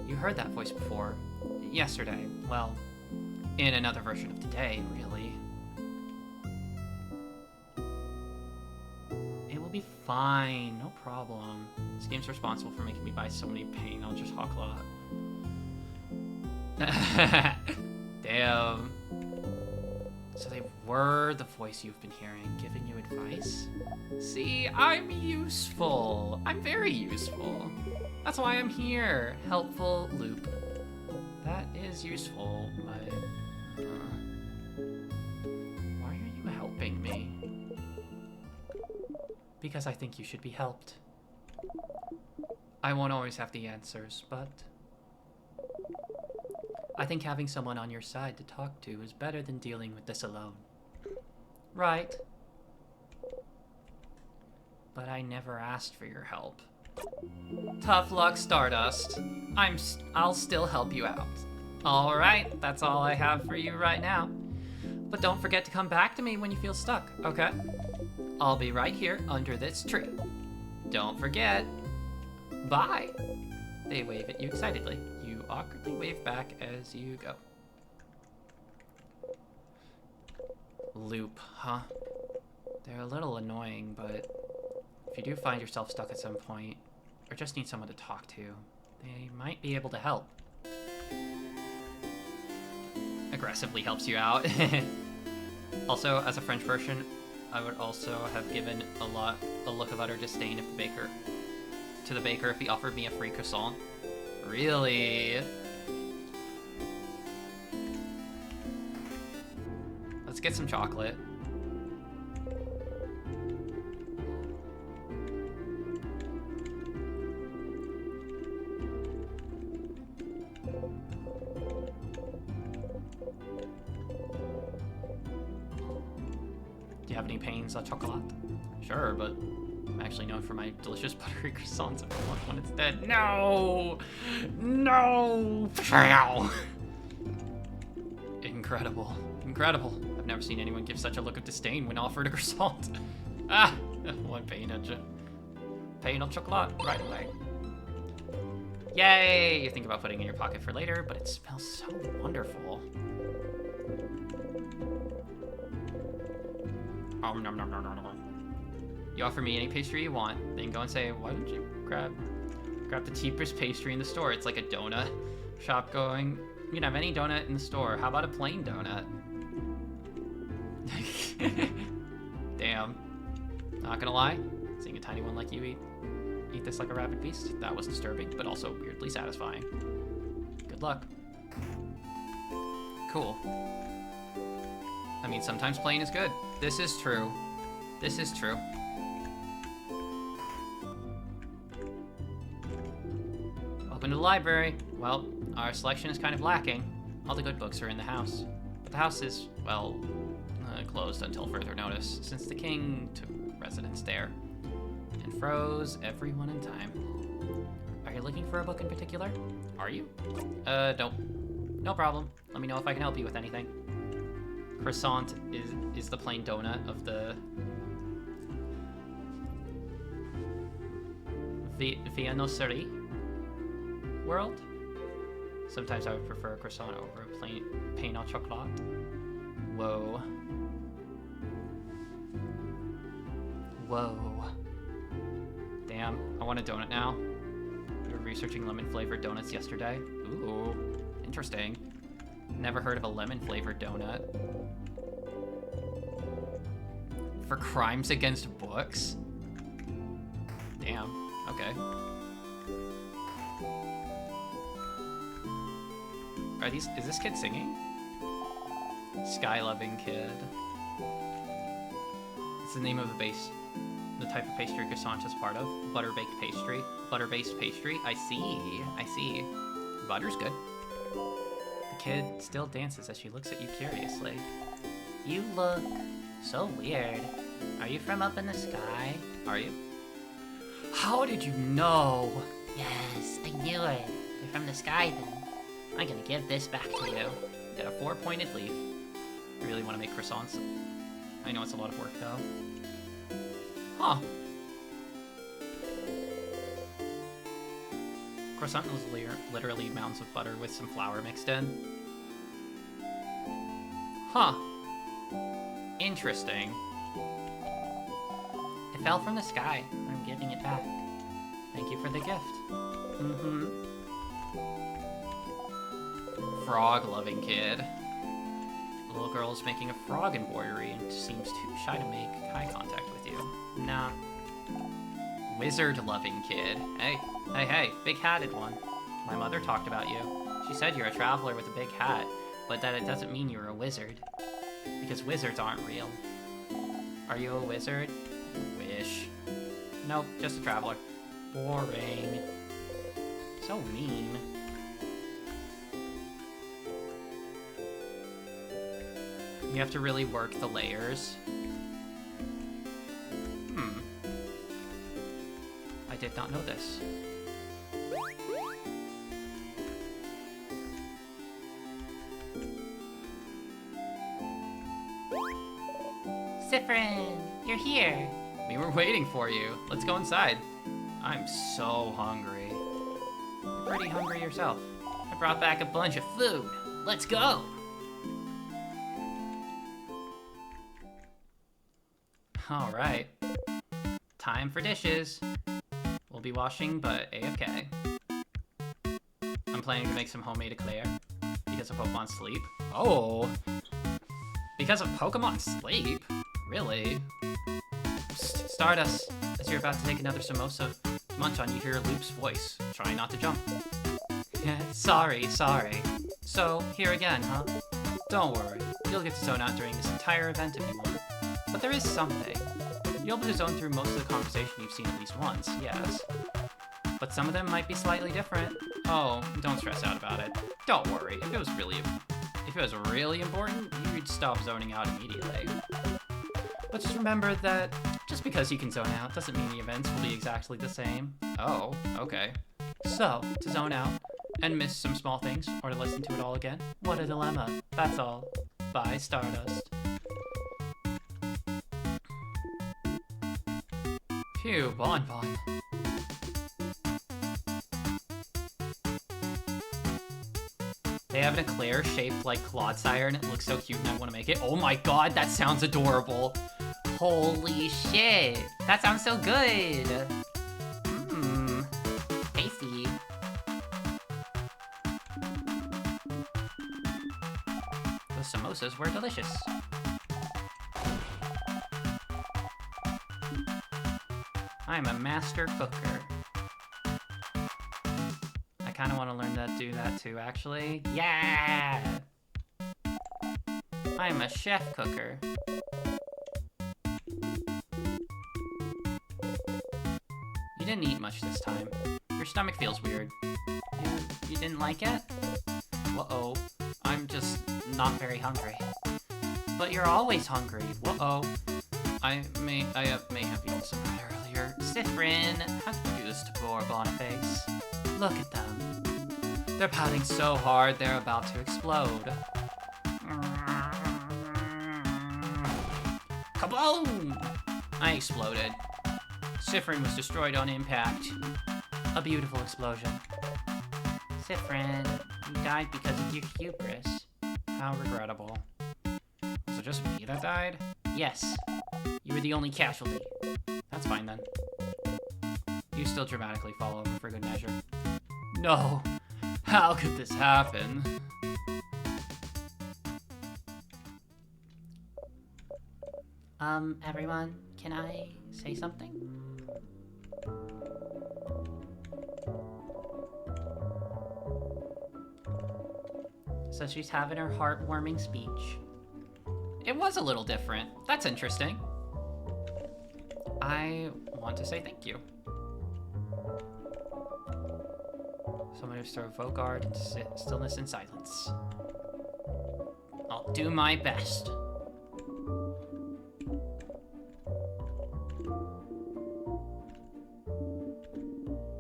You heard that voice before. Yesterday. Well, in another version of today, really. It will be fine, no problem. This game's responsible for making me buy so many pain on just chocolate. Damn. So they were the voice you've been hearing, giving you advice? See, I'm useful. I'm very useful. That's why I'm here. Helpful loop. That is useful, but... why are you helping me? Because I think you should be helped. I won't always have the answers, but... I think having someone on your side to talk to is better than dealing with this alone. Right. But I never asked for your help. Tough luck, Stardust. I'll still help you out. Alright, that's all I have for you right now. But don't forget to come back to me when you feel stuck, okay? I'll be right here under this tree. Don't forget. Bye. They wave at you excitedly. You awkwardly wave back as you go. Loop, huh? They're a little annoying, but if you do find yourself stuck at some point, or just need someone to talk to, they might be able to help. Aggressively helps you out. Also, as a French person, I would also have given a look of utter disdain if to the baker if he offered me a free croissant. Really? Let's get some chocolate. Do you have any pains on chocolate? Sure, but I'm actually known for my delicious buttery croissants. If I want one instead. No! No! Incredible. Incredible. I've never seen anyone give such a look of disdain when offered a croissant. Ah, one pain on chocolate right away. Yay! You think about putting it in your pocket for later, but it smells so wonderful. Oh, nom, nom, nom, nom, nom. You offer me any pastry you want, then go and say, why don't you grab the cheapest pastry in the store? It's like a donut shop going, you can have any donut in the store. How about a plain donut? Damn. Not gonna lie, seeing a tiny one like you eat this like a rabid beast, that was disturbing, but also weirdly satisfying. Good luck. Cool. I mean, sometimes plain is good. This is true. This is true. Welcome to the library. Well, our selection is kind of lacking. All the good books are in the house. But the house is, well, closed until further notice, since the king took residence there and froze everyone in time. Are you looking for a book in particular? Are you? Nope. No problem. Let me know if I can help you with anything. Croissant is the plain donut of the viennoiserie world. Sometimes I would prefer a croissant over a plain pain au chocolat. Whoa. Whoa. Damn, I want a donut now. We were researching lemon-flavored donuts yesterday. Ooh, interesting. Never heard of a lemon-flavored donut. For crimes against books? Damn, okay. Is this kid singing? Sky-loving kid. It's the name of the type of pastry croissant is part of. Butter-baked pastry. Butter-based pastry. I see. Butter's good. The kid still dances as she looks at you curiously. You look so weird. Are you from up in the sky? Are you? How did you know? Yes, I knew it. You're from the sky then. I'm gonna give this back to you. Get a 4-pointed leaf. I really want to make croissants. I know it's a lot of work though. Huh. Croissant was literally mounds of butter with some flour mixed in. Huh. Interesting. It fell from the sky. I'm giving it back. Thank you for the gift. Mm-hmm. Frog-loving kid. The little girl is making a frog embroidery and seems too shy to make eye contact with you. Nah. Wizard-loving kid. Hey, big-hatted one. My mother talked about you. She said you're a traveler with a big hat, but that it doesn't mean you're a wizard. Because wizards aren't real. Are you a wizard? Wish. Nope, just a traveler. Boring. So mean. You have to really work the layers. I did not know this. Siffrin, you're here. We were waiting for you. Let's go inside. I'm so hungry. You're pretty hungry yourself. I brought back a bunch of food. Let's go. All right. Time for dishes. We'll be washing, but AFK. I'm planning to make some homemade eclair because of Pokemon Sleep. Oh! Because of Pokemon Sleep? Really? Psst, Stardust, as you're about to take another samosa, munch on, you hear Loop's voice. Try not to jump. Sorry. So, here again, huh? Don't worry, you'll get to zone out during this entire event if you want. But there is something. You'll be able to zone through most of the conversation you've seen at least once, yes. But some of them might be slightly different. Oh, don't stress out about it. Don't worry, if it was really important, you'd stop zoning out immediately. But just remember that just because you can zone out doesn't mean the events will be exactly the same. Oh, okay. So, to zone out and miss some small things, or to listen to it all again, what a dilemma. That's all. Bye, Stardust. Phew, Bonbon. They have an eclair shaped like Clodsire, and it looks so cute, and I want to make it. Oh my god, that sounds adorable. Holy shit. That sounds so good. Mmm. Tasty. Those samosas were delicious. I'm a master cooker. I kind of want to learn to do that too, actually. Yeah! I'm a chef cooker. You didn't eat much this time. Your stomach feels weird. You didn't like it? Uh-oh. I'm just not very hungry. But you're always hungry. Uh-oh. I may have eaten some bread earlier. Siffrin, how can you do this to poor Boniface? Look at them. They're pouting so hard they're about to explode. Kaboom! I exploded. Siffrin was destroyed on impact. A beautiful explosion. Siffrin, you died because of your hubris. How regrettable. Was it just me that died? Yes. You were the only casualty. That's fine then. You still dramatically fall over for good measure. No! How could this happen? Everyone, can I say something? So she's having her heartwarming speech. It was a little different. That's interesting. I want to say thank you. Someone who's to evoke art into stillness and silence. I'll do my best.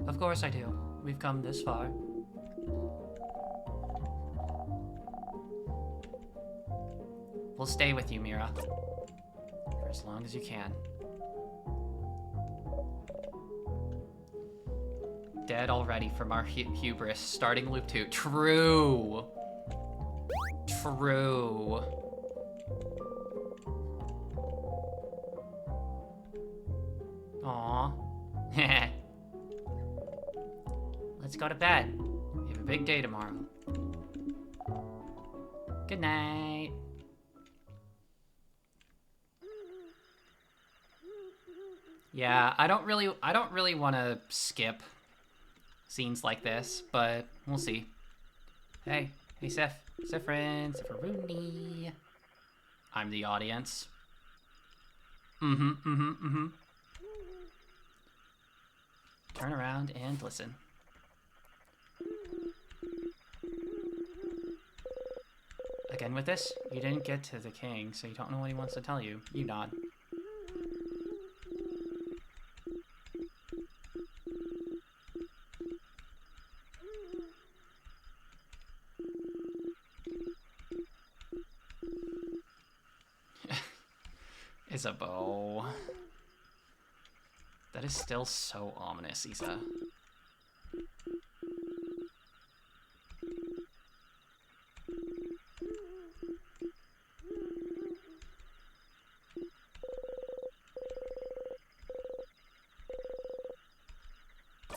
Of course I do. We've come this far. We'll stay with you, Mira. For as long as you can. Dead already from our hubris. Starting loop 2. True. True. Aw. Let's go to bed. We have a big day tomorrow. Good night. Yeah, I don't really want to skip scenes like this, but we'll see. Hey, Siffrin, Sifferoony. I'm the audience. Turn around and listen. Again with this, you didn't get to the king, so you don't know what he wants to tell you. You nod. Isabeau. That is still so ominous, Isa.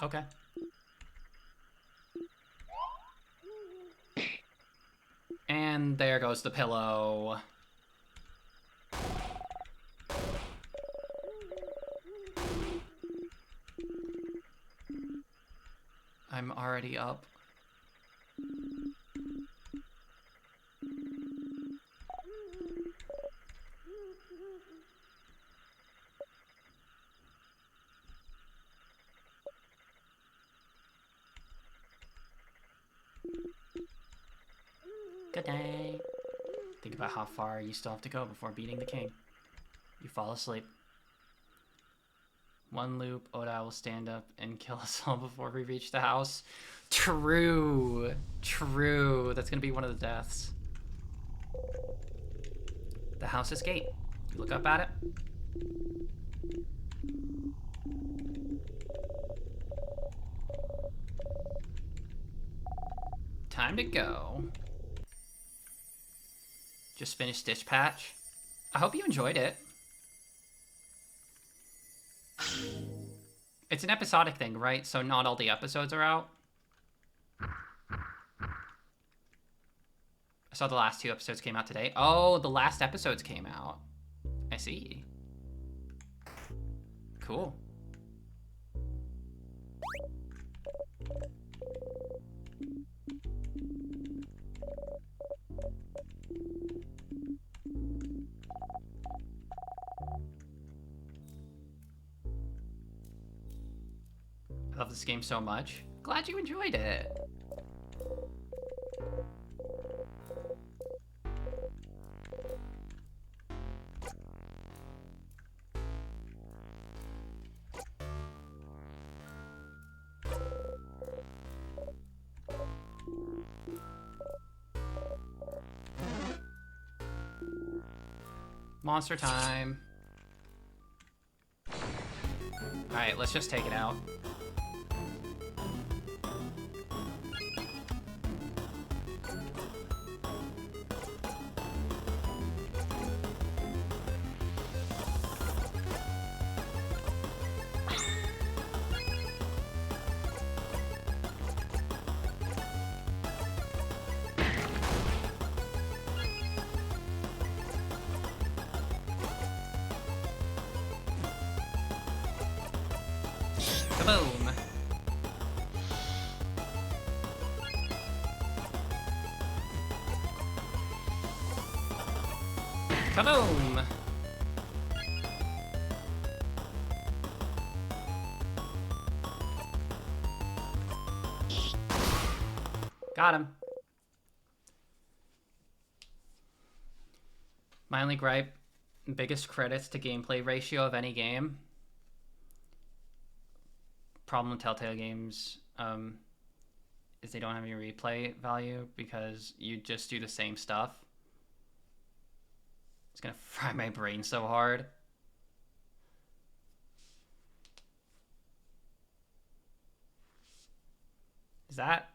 Okay. And there goes the pillow. I'm already up. Good night. Think about how far you still have to go before beating the king. You fall asleep. One loop, Oda will stand up and kill us all before we reach the house. True. True. That's gonna be one of the deaths. The house's gate. You look up at it. Time to go. Just finished Stitch Patch. I hope you enjoyed it. It's an episodic thing, right? So not all the episodes are out. I saw the last 2 episodes came out today. Oh, the last episodes came out. I see. Cool. I love this game so much. Glad you enjoyed it. Monster time. Alright, let's just take it out. Kaboom! Kaboom! Got him. My only gripe, biggest credits to gameplay ratio of any game. Problem with Telltale games is they don't have any replay value because you just do the same stuff. It's gonna fry my brain so hard. Is that?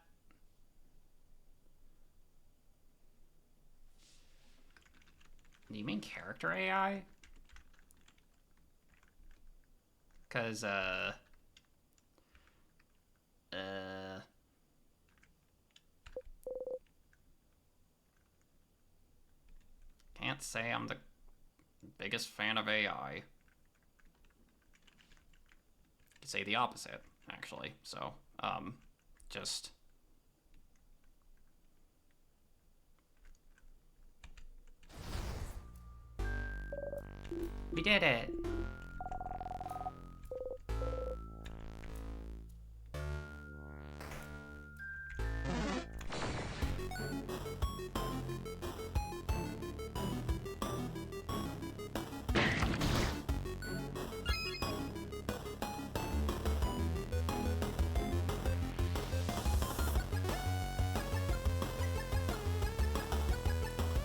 Do you mean character AI? Cause can't say I'm the biggest fan of AI. Could say the opposite, actually. So, just we did it.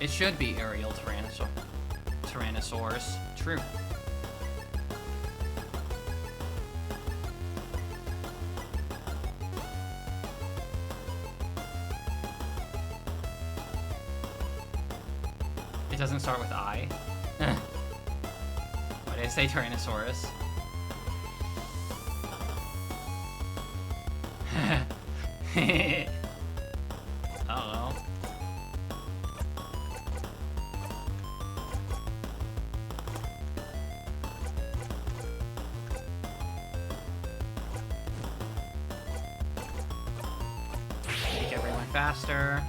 It should be aerial Tyrannosaurus. True. It doesn't start with I. Why did I say Tyrannosaurus? I don't know. Make everyone faster.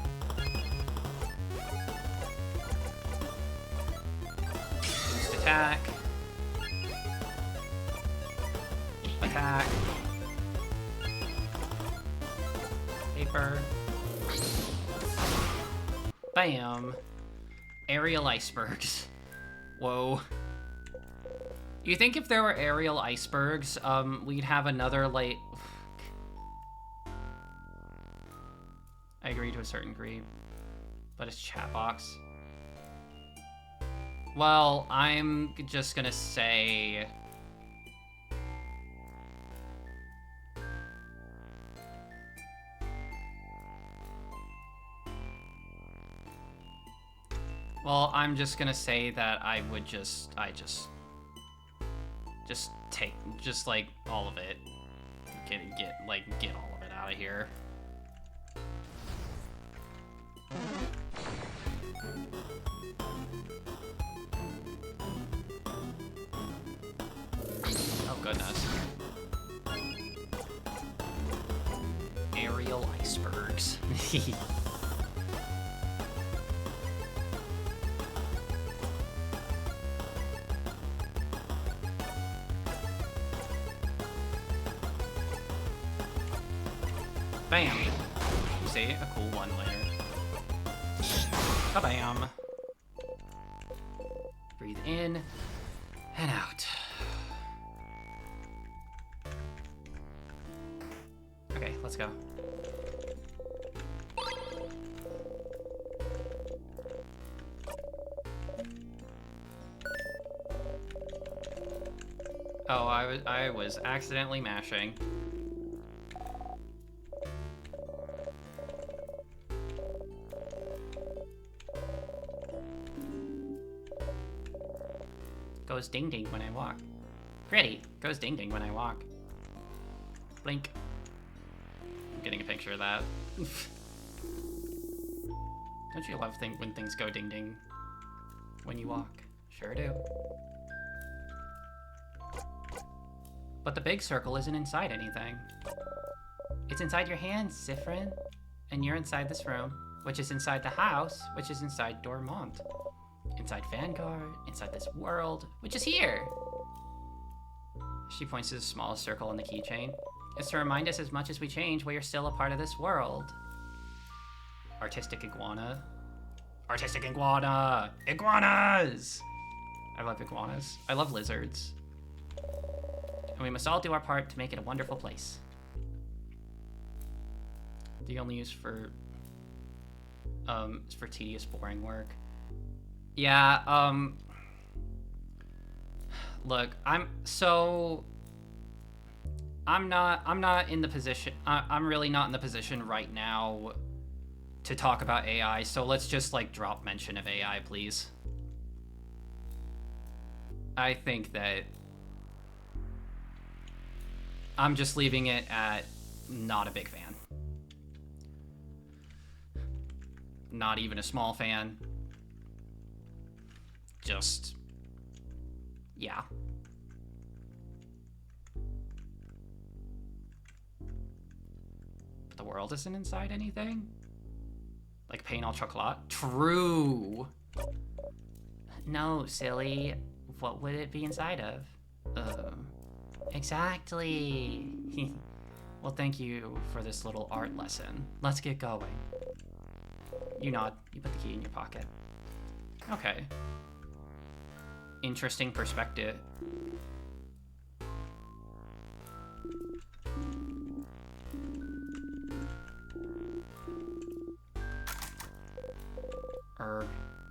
Boost attack. Attack. Paper. Bam. Aerial icebergs. Whoa. You think if there were aerial icebergs, we'd have another, like... I agree to a certain degree, but it's chat box. Well, I'm just gonna say... Well, I'm just gonna say that I would just take, like, all of it. Get all of it out of here. Oh, goodness. Aerial icebergs. Bam! You see? A cool one-layer. Ba-bam! Breathe in and out. Okay, let's go. Oh, I was accidentally mashing. Goes ding ding when I walk. Pretty. Goes ding ding when I walk. Blink. I'm getting a picture of that. Don't you love when things go ding ding when you walk? Sure do. But the big circle isn't inside anything. It's inside your hands, Siffrin. And you're inside this room, which is inside the house, which is inside Dormont. Inside Vanguard, inside this world, which is here. She points to the smallest circle on the keychain. It's to remind us as much as we change, we are still a part of this world. Artistic iguana. Artistic iguana! Iguanas! I love iguanas. I love lizards. And we must all do our part to make it a wonderful place. The only use for is for tedious, boring work. Yeah, look, I'm not in the position, I'm really not in the position right now to talk about AI, so let's just, like, drop mention of AI, please. I think that I'm just leaving it at not a big fan. Not even a small fan. Just, yeah. But the world isn't inside anything? Like pain au chocolat? True! No, silly. What would it be inside of? Exactly. Well, thank you for this little art lesson. Let's get going. You nod. You put the key in your pocket. Okay. Interesting perspective.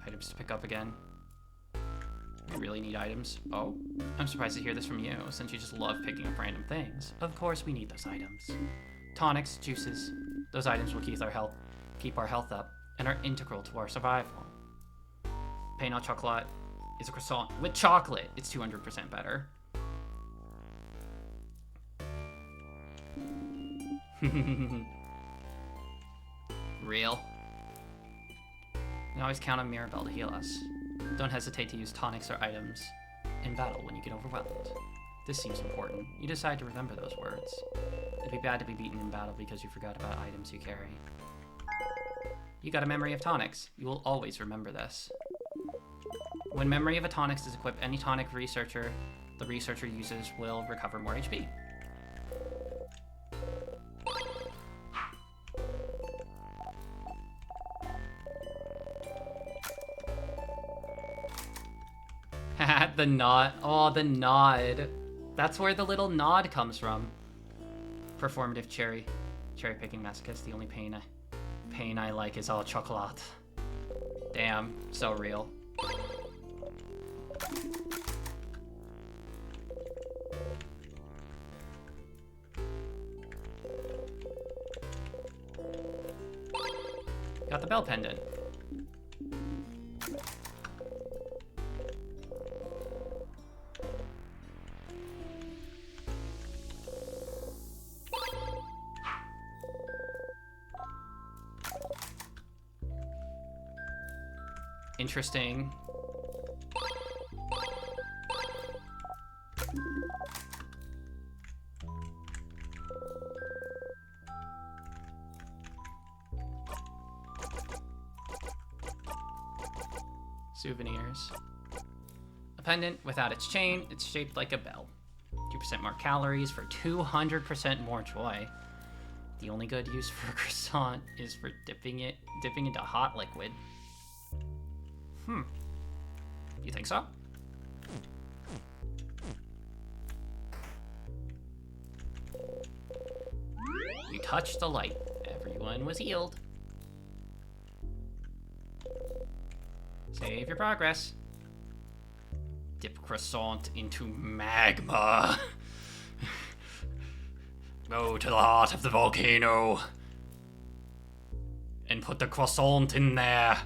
Items to pick up again. I really need items. Oh, I'm surprised to hear this from you, since you just love picking up random things. Of course we need those items. Tonics, juices, those items will keep our health up, and are integral to our survival. Pain au chocolat is a croissant with chocolate. It's 200% better. Real. We always count on Mirabelle to heal us. Don't hesitate to use tonics or items in battle when you get overwhelmed. This seems important. You decide to remember those words. It'd be bad to be beaten in battle because you forgot about items you carry. You got a memory of tonics. You will always remember this. When memory of a tonics is equipped, any tonic the researcher uses will recover more HP. The nod. Oh, the nod. That's where the little nod comes from. Performative cherry picking masochist. The only pain I like is all chocolate. Damn, so real. Got the bell pendant. Interesting. Souvenirs. A pendant without its chain. It's shaped like a bell. 2% more calories for 200% more joy. The only good use for a croissant is for dipping into hot liquid. You think so? You touched the light. Everyone was healed. Save your progress. Dip croissant into magma. Go to the heart of the volcano. And put the croissant in there.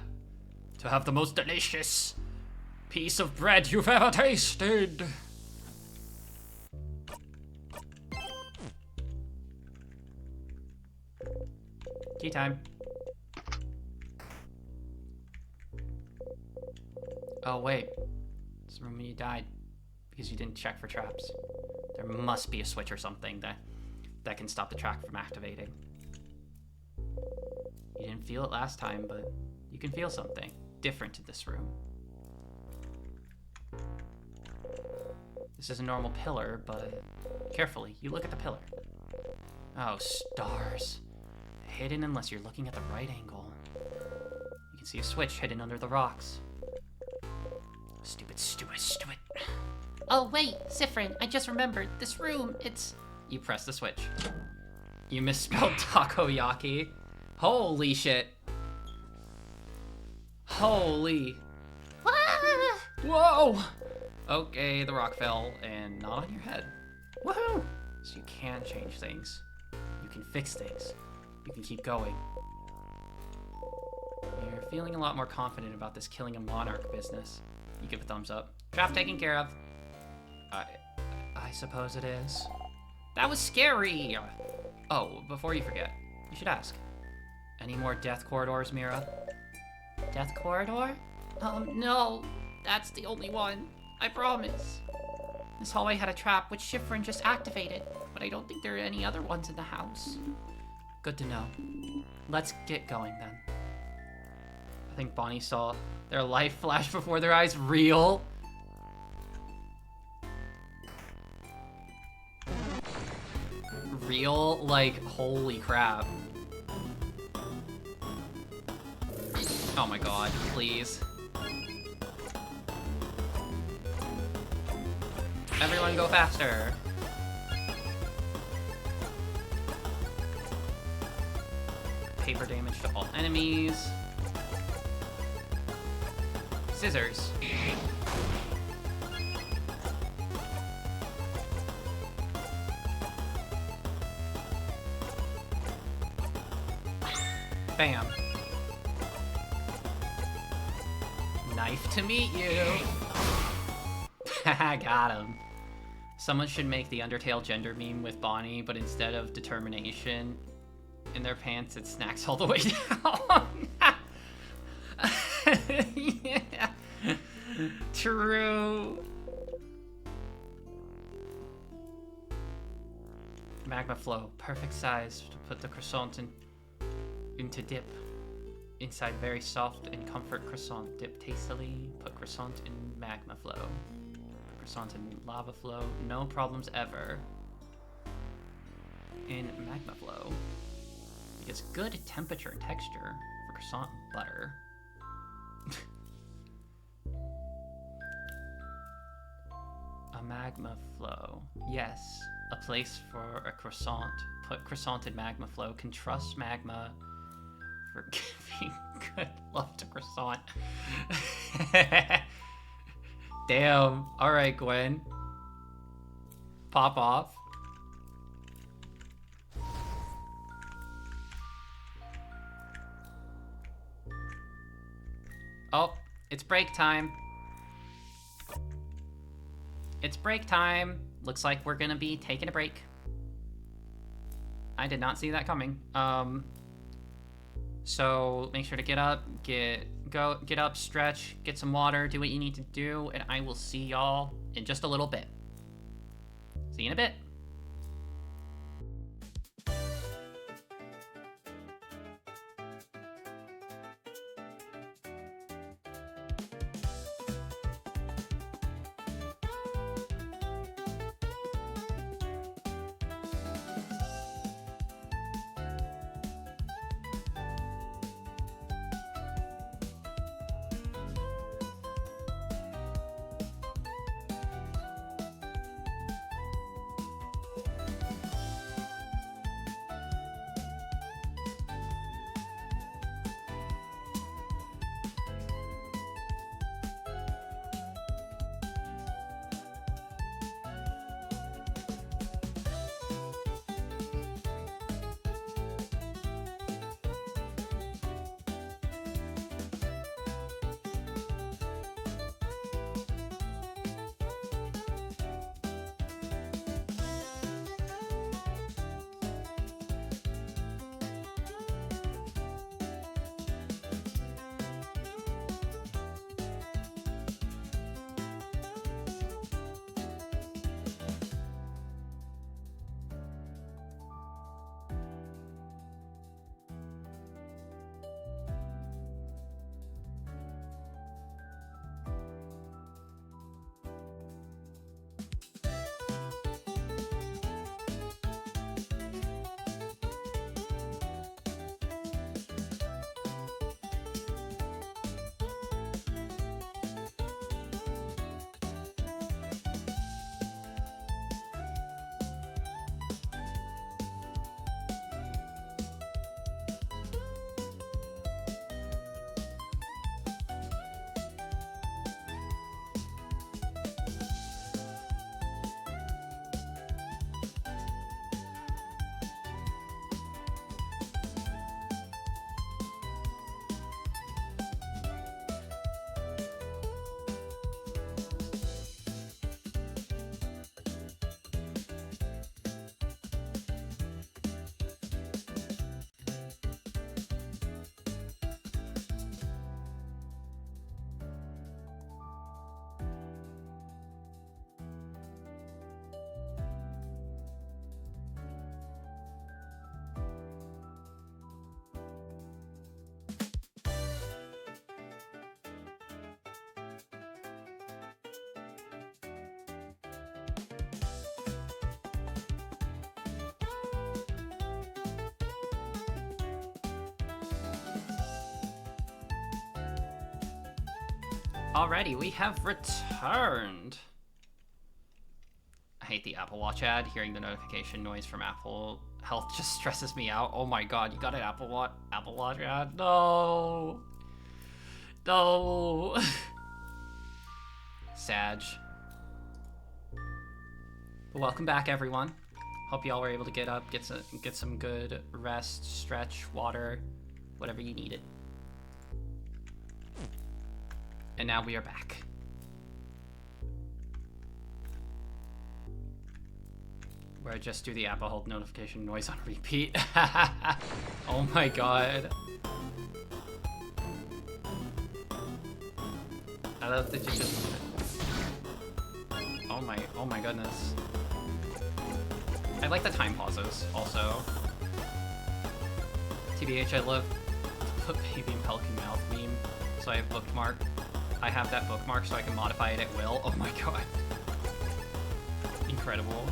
To have the most delicious piece of bread you've ever tasted. Tea time. Oh wait, it's the room when you died because you didn't check for traps. There must be a switch or something that can stop the track from activating. You didn't feel it last time, but you can feel something different in this room. This is a normal pillar, but carefully, you look at the pillar. Oh, stars. Hidden unless you're looking at the right angle. You can see a switch hidden under the rocks. Stupid. Oh wait, Siffrin, I just remembered. This room, it's... You press the switch. You misspelled takoyaki. Holy shit. Holy. Ah! Whoa! Okay, the rock fell, and not on your head. Woohoo! So you can change things. You can fix things. You can keep going. You're feeling a lot more confident about this killing a monarch business. You give a thumbs up. Trap taken care of. I suppose it is. That was scary! Oh, before you forget, you should ask. Any more death corridors, Mira? Death corridor? No. That's the only one. I promise. This hallway had a trap which Siffrin just activated, but I don't think there are any other ones in the house. Good to know. Let's get going then. I think Bonnie saw their life flash before their eyes. Real. Real, like, holy crap. Oh my god, please. Everyone go faster. Paper damage to all enemies. Scissors. Bam. Knife to meet you. Haha, got him. Someone should make the Undertale gender meme with Bonnie, but instead of determination in their pants, it's snacks all the way down. Yeah. True. Magma flow, perfect size to put the croissant into dip. Inside very soft and comfort croissant. Dip tastily, put croissant in magma flow. Put croissant in lava flow, no problems ever. In magma flow, it gets good temperature and texture for croissant butter. A magma flow. Yes, a place for a croissant. Put croissant in magma flow. Can trust magma for giving good love to croissant. Damn. Alright, Gwen. Pop off. Oh, it's break time. It's break time. Looks like we're gonna be taking a break. I did not see that coming. So make sure to get up, get up, stretch, get some water, do what you need to do, and I will see y'all in just a little bit. See you in a bit. Alrighty, we have returned. I hate the Apple Watch ad. Hearing the notification noise from Apple Health just stresses me out. Oh my god, you got an Apple Watch ad? No. No. Sag. But welcome back, everyone. Hope y'all were able to get up, get some good rest, stretch, water, whatever you needed. And now we are back. Where I just do the Apple Health notification noise on repeat. Oh my god. I love that you just... Oh my goodness. I like the time pauses, also. TBH, I love the baby and pelican mouth meme, so I have bookmarked. I have that bookmark so I can modify it at will. Oh my god. Incredible.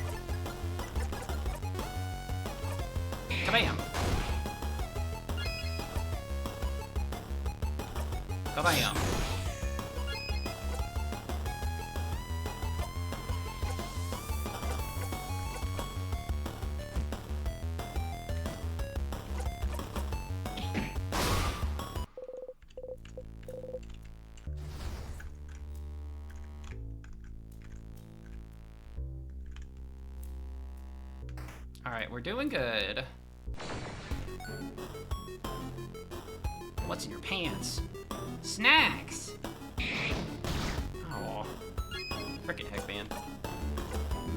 Kabam! Kabam! Alright, we're doing good. What's in your pants? Snacks! Oh. Frickin' heckband.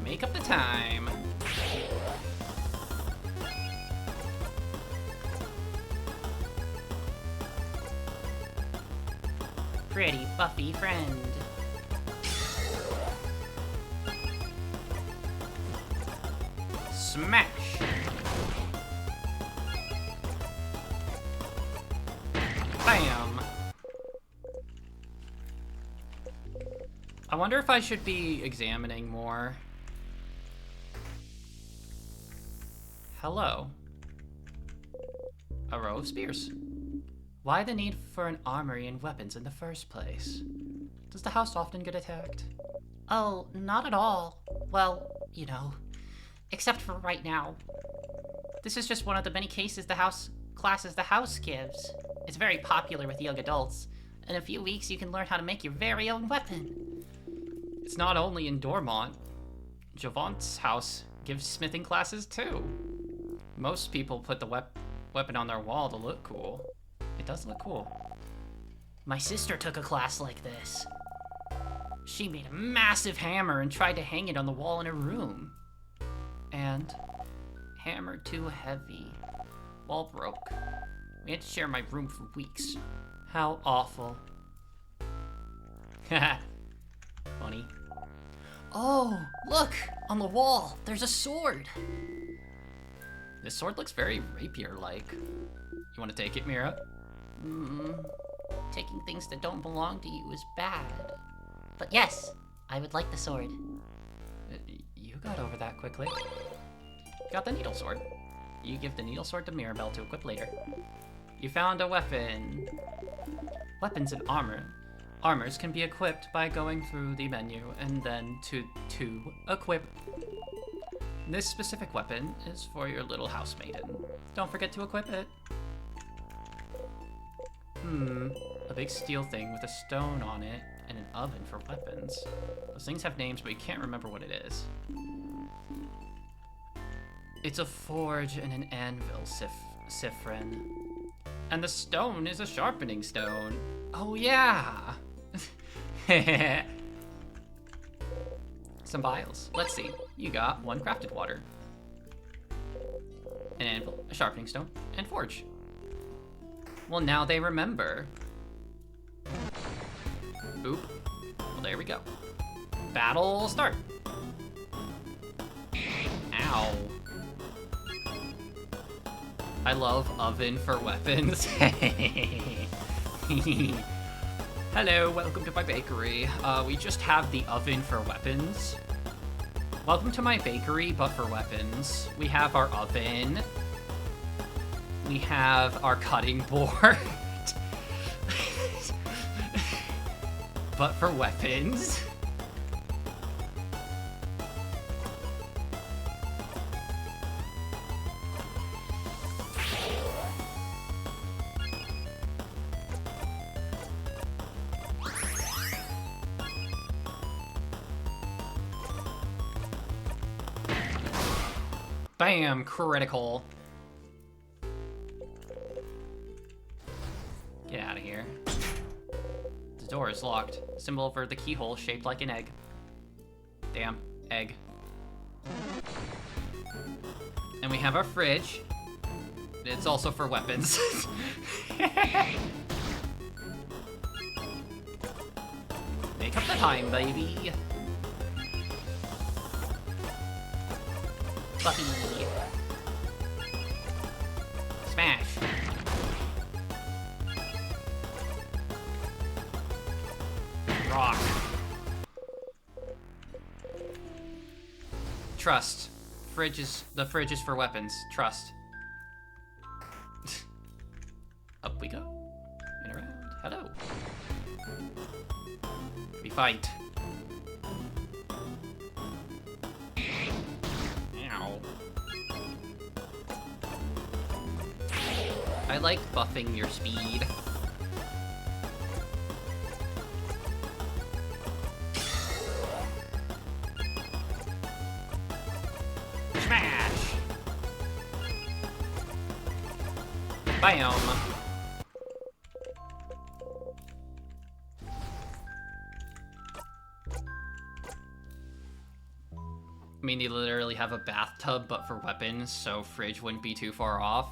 Make up the time. pretty buffy friend. Smash! Bam! I wonder if I should be examining more. Hello. A row of spears. Why the need for an armory and weapons in the first place? Does the house often get attacked? Oh, not at all. Well, you know, except for right now. This is just one of the many cases the house gives. It's very popular with young adults. In a few weeks, you can learn how to make your very own weapon. It's not only in Dormont. Javant's house gives smithing classes too. Most people put the weapon on their wall to look cool. It does look cool. My sister took a class like this. She made a massive hammer and tried to hang it on the wall in her room. And hammer too heavy. Wall broke. We had to share my room for weeks. How awful. Haha. Funny. Oh, look! On the wall, there's a sword! This sword looks very rapier-like. You want to take it, Mira? Taking things that don't belong to you is bad. But yes, I would like the sword. You got over that quickly. Got the needle sword. You give the needle sword to Mirabelle to equip later. You found a weapon. Weapons and armors can be equipped by going through the menu and then to equip. This specific weapon is for your little house maiden. Don't forget to equip it. A big steel thing with a stone on it and an oven for weapons. Those things have names, but you can't remember what it is. It's a forge and an anvil, Siffrin. And the stone is a sharpening stone. Oh yeah! Some vials. Let's see. You got 1 crafted water, an anvil, a sharpening stone, and forge. Well, now they remember. Oop. Well, there we go. Battle start. Ow. I love oven for weapons. Hello, welcome to my bakery. We just have the oven for weapons. Welcome to my bakery, but for weapons. We have our oven. We have our cutting board. But for weapons. Bam, critical. Get out of here. The door is locked. Symbol for the keyhole shaped like an egg. Damn, egg. And we have our fridge. It's also for weapons. Make up the time, baby. Buffy. Smash. Rock. Trust. The fridge is for weapons. Trust. Up we go. And around. Hello. We fight. Ow. I like buffing your speed. Smash! Bam! I mean, you literally have a bathtub, but for weapons, so fridge wouldn't be too far off.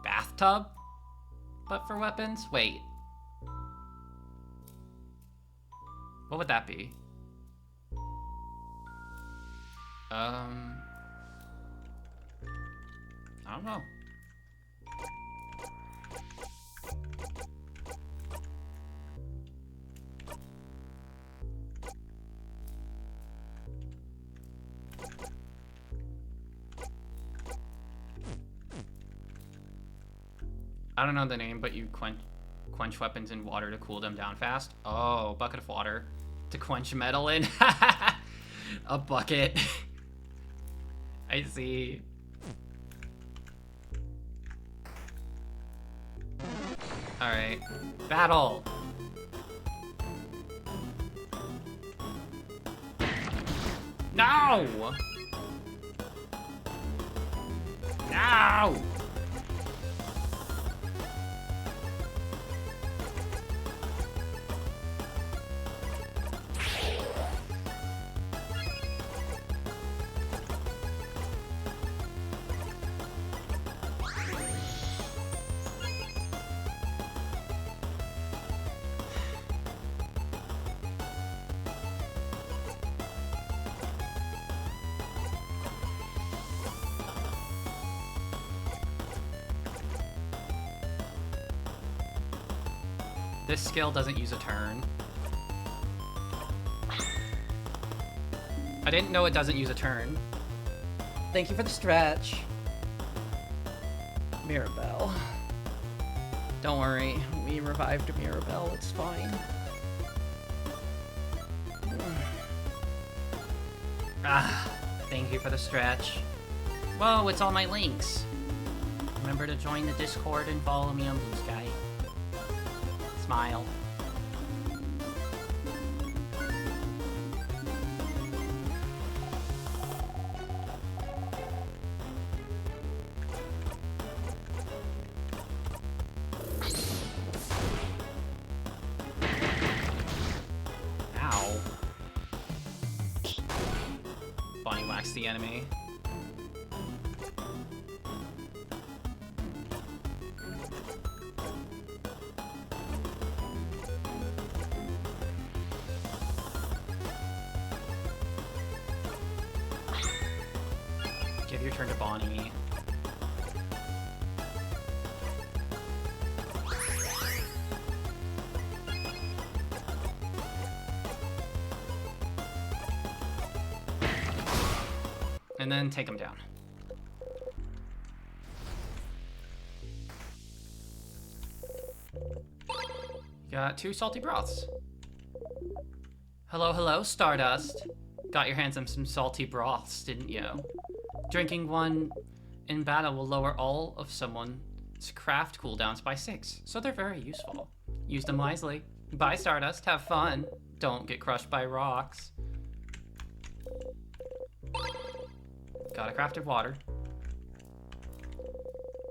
Bathtub? But for weapons? Wait. What would that be? I don't know. I don't know the name, but you quench weapons in water to cool them down fast. Oh, bucket of water to quench metal in. A bucket. I see. All right, battle. No! No! This skill doesn't use a turn. I didn't know it doesn't use a turn. Thank you for the stretch. Mirabelle. Don't worry, we revived Mirabelle, it's fine. Thank you for the stretch. Whoa, it's all my links. Remember to join the Discord and follow me on Blue Sky. Smile. Ow. Bonnie waxed the enemy. Give your turn to Bonnie. And then take him down. Got 2 salty broths. Hello, hello, Stardust. Got your hands on some salty broths, didn't you? Drinking one in battle will lower all of someone's craft cooldowns by 6, so they're very useful. Use them wisely. Bye, Stardust. Have fun. Don't get crushed by rocks. Got a crafted water.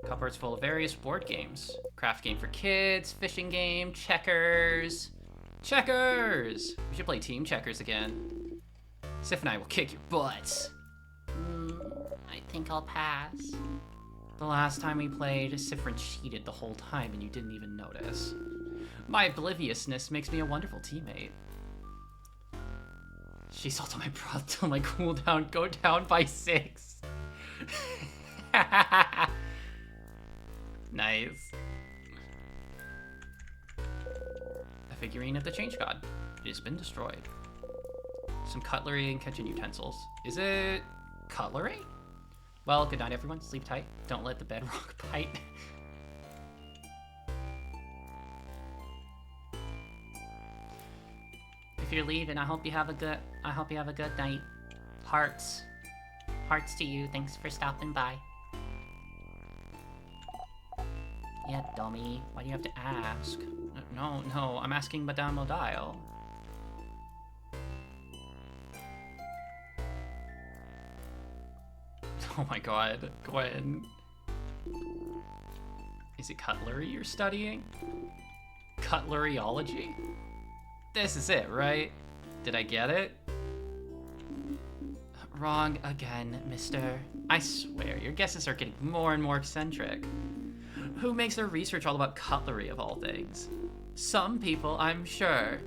Cupboard's full of various board games. Craft game for kids, fishing game, checkers. Checkers! We should play team checkers again. Sif and I will kick your butts. I think I'll pass. The last time we played, Sifrin cheated the whole time and you didn't even notice. My obliviousness makes me a wonderful teammate. She salted my broth till my cooldown go down by 6. Nice. A figurine of the Change God. It has been destroyed. Some cutlery and kitchen utensils. Is it cutlery? Well, good night, everyone. Sleep tight. Don't let the bedrock bite. If you're leaving, I hope you have a good night. Hearts. Hearts to you. Thanks for stopping by. Yeah, dummy. Why do you have to ask? No, I'm asking Madame Odile. Oh my god, Gwen. Is it cutlery you're studying? Cutleryology? This is it, right? Did I get it? Wrong again, mister. I swear, your guesses are getting more and more eccentric. Who makes their research all about cutlery of all things? Some people, I'm sure.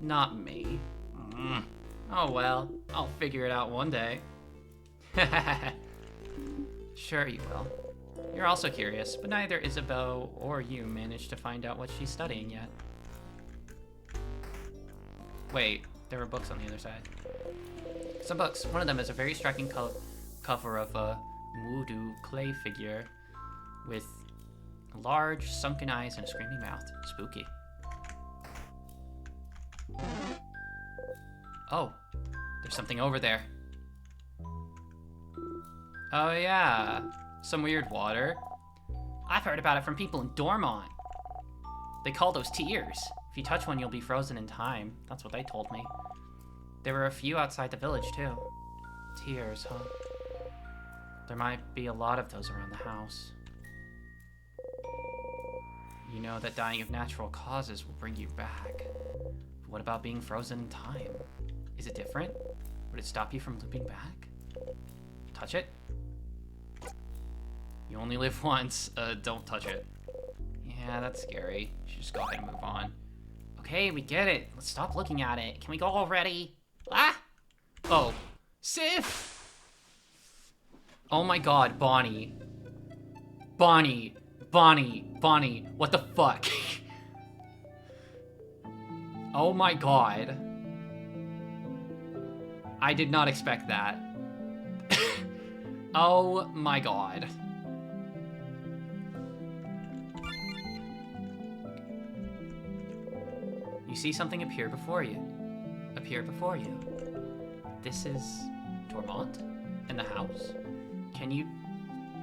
Not me. Oh well, I'll figure it out one day. Sure you will. You're also curious, but neither Isabeau or you managed to find out what she's studying yet. Wait, there were books on the other side. Some books. One of them is a very striking cover of a Voodoo clay figure with large sunken eyes and a screaming mouth. Spooky. Oh, there's something over there. Oh yeah, some weird water. I've heard about it from people in Dormont. They call those tears. If you touch one, you'll be frozen in time. That's what they told me. There were a few outside the village, too. Tears, huh? There might be a lot of those around the house. You know that dying of natural causes will bring you back. But what about being frozen in time? Is it different? Would it stop you from looping back? Touch it? You only live once. Don't touch it. Yeah, that's scary. You should just go ahead and move on. Okay, we get it. Let's stop looking at it. Can we go already? Ah! Oh. Sif! Oh my god, Bonnie. Bonnie. What the fuck? Oh my god. I did not expect that. Oh my god. You see something appear before you. This is Dormont and the house. Can you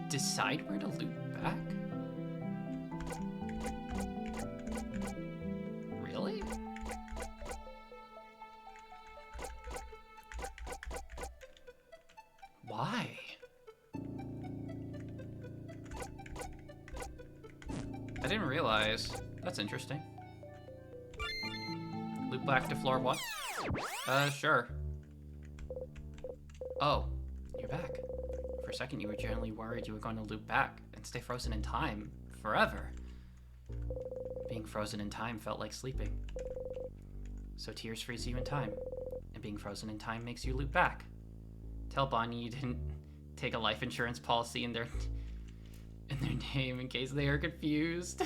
decide where to loop back? Really? Why? I didn't realize. That's interesting. Loop back to floor 1? Sure. Oh, you're back. For a second, you were genuinely worried you were going to loop back and stay frozen in time forever. Being frozen in time felt like sleeping. So tears freeze you in time, and being frozen in time makes you loop back. Tell Bonnie you didn't take a life insurance policy in their name in case they are confused.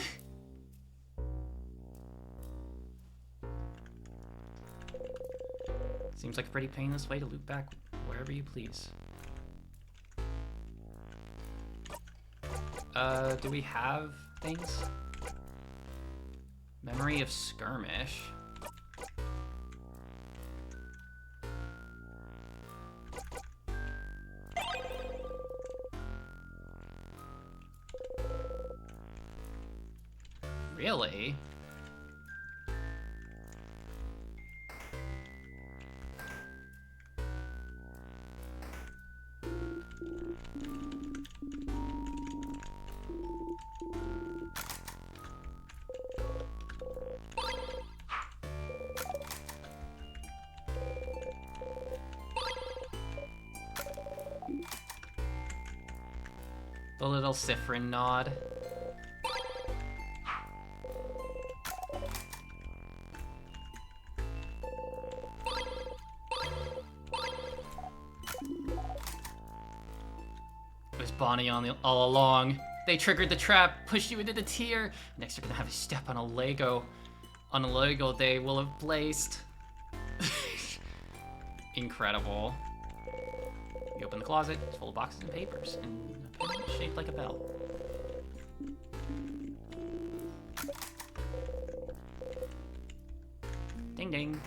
Seems like a pretty painless way to loop back wherever you please. Do we have things? Memory of skirmish. Really? The little Siffrin nod. It was Bonnie all along. They triggered the trap, pushed you into the tier. Next, you're gonna have a step on a Lego they will have placed. Incredible. You open the closet, it's full of boxes and papers, and a pen shaped like a bell. Ding ding.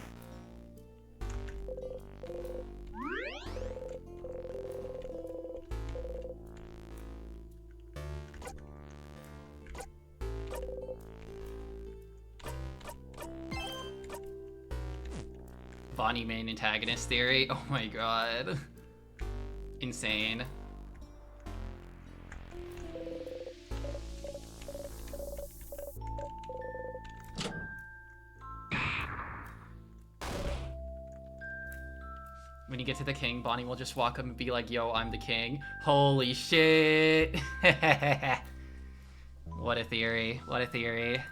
Bonnie main antagonist theory. Oh my god. Insane. When you get to the king, Bonnie will just walk up and be like, yo, I'm the king. Holy shit. What a theory. What a theory.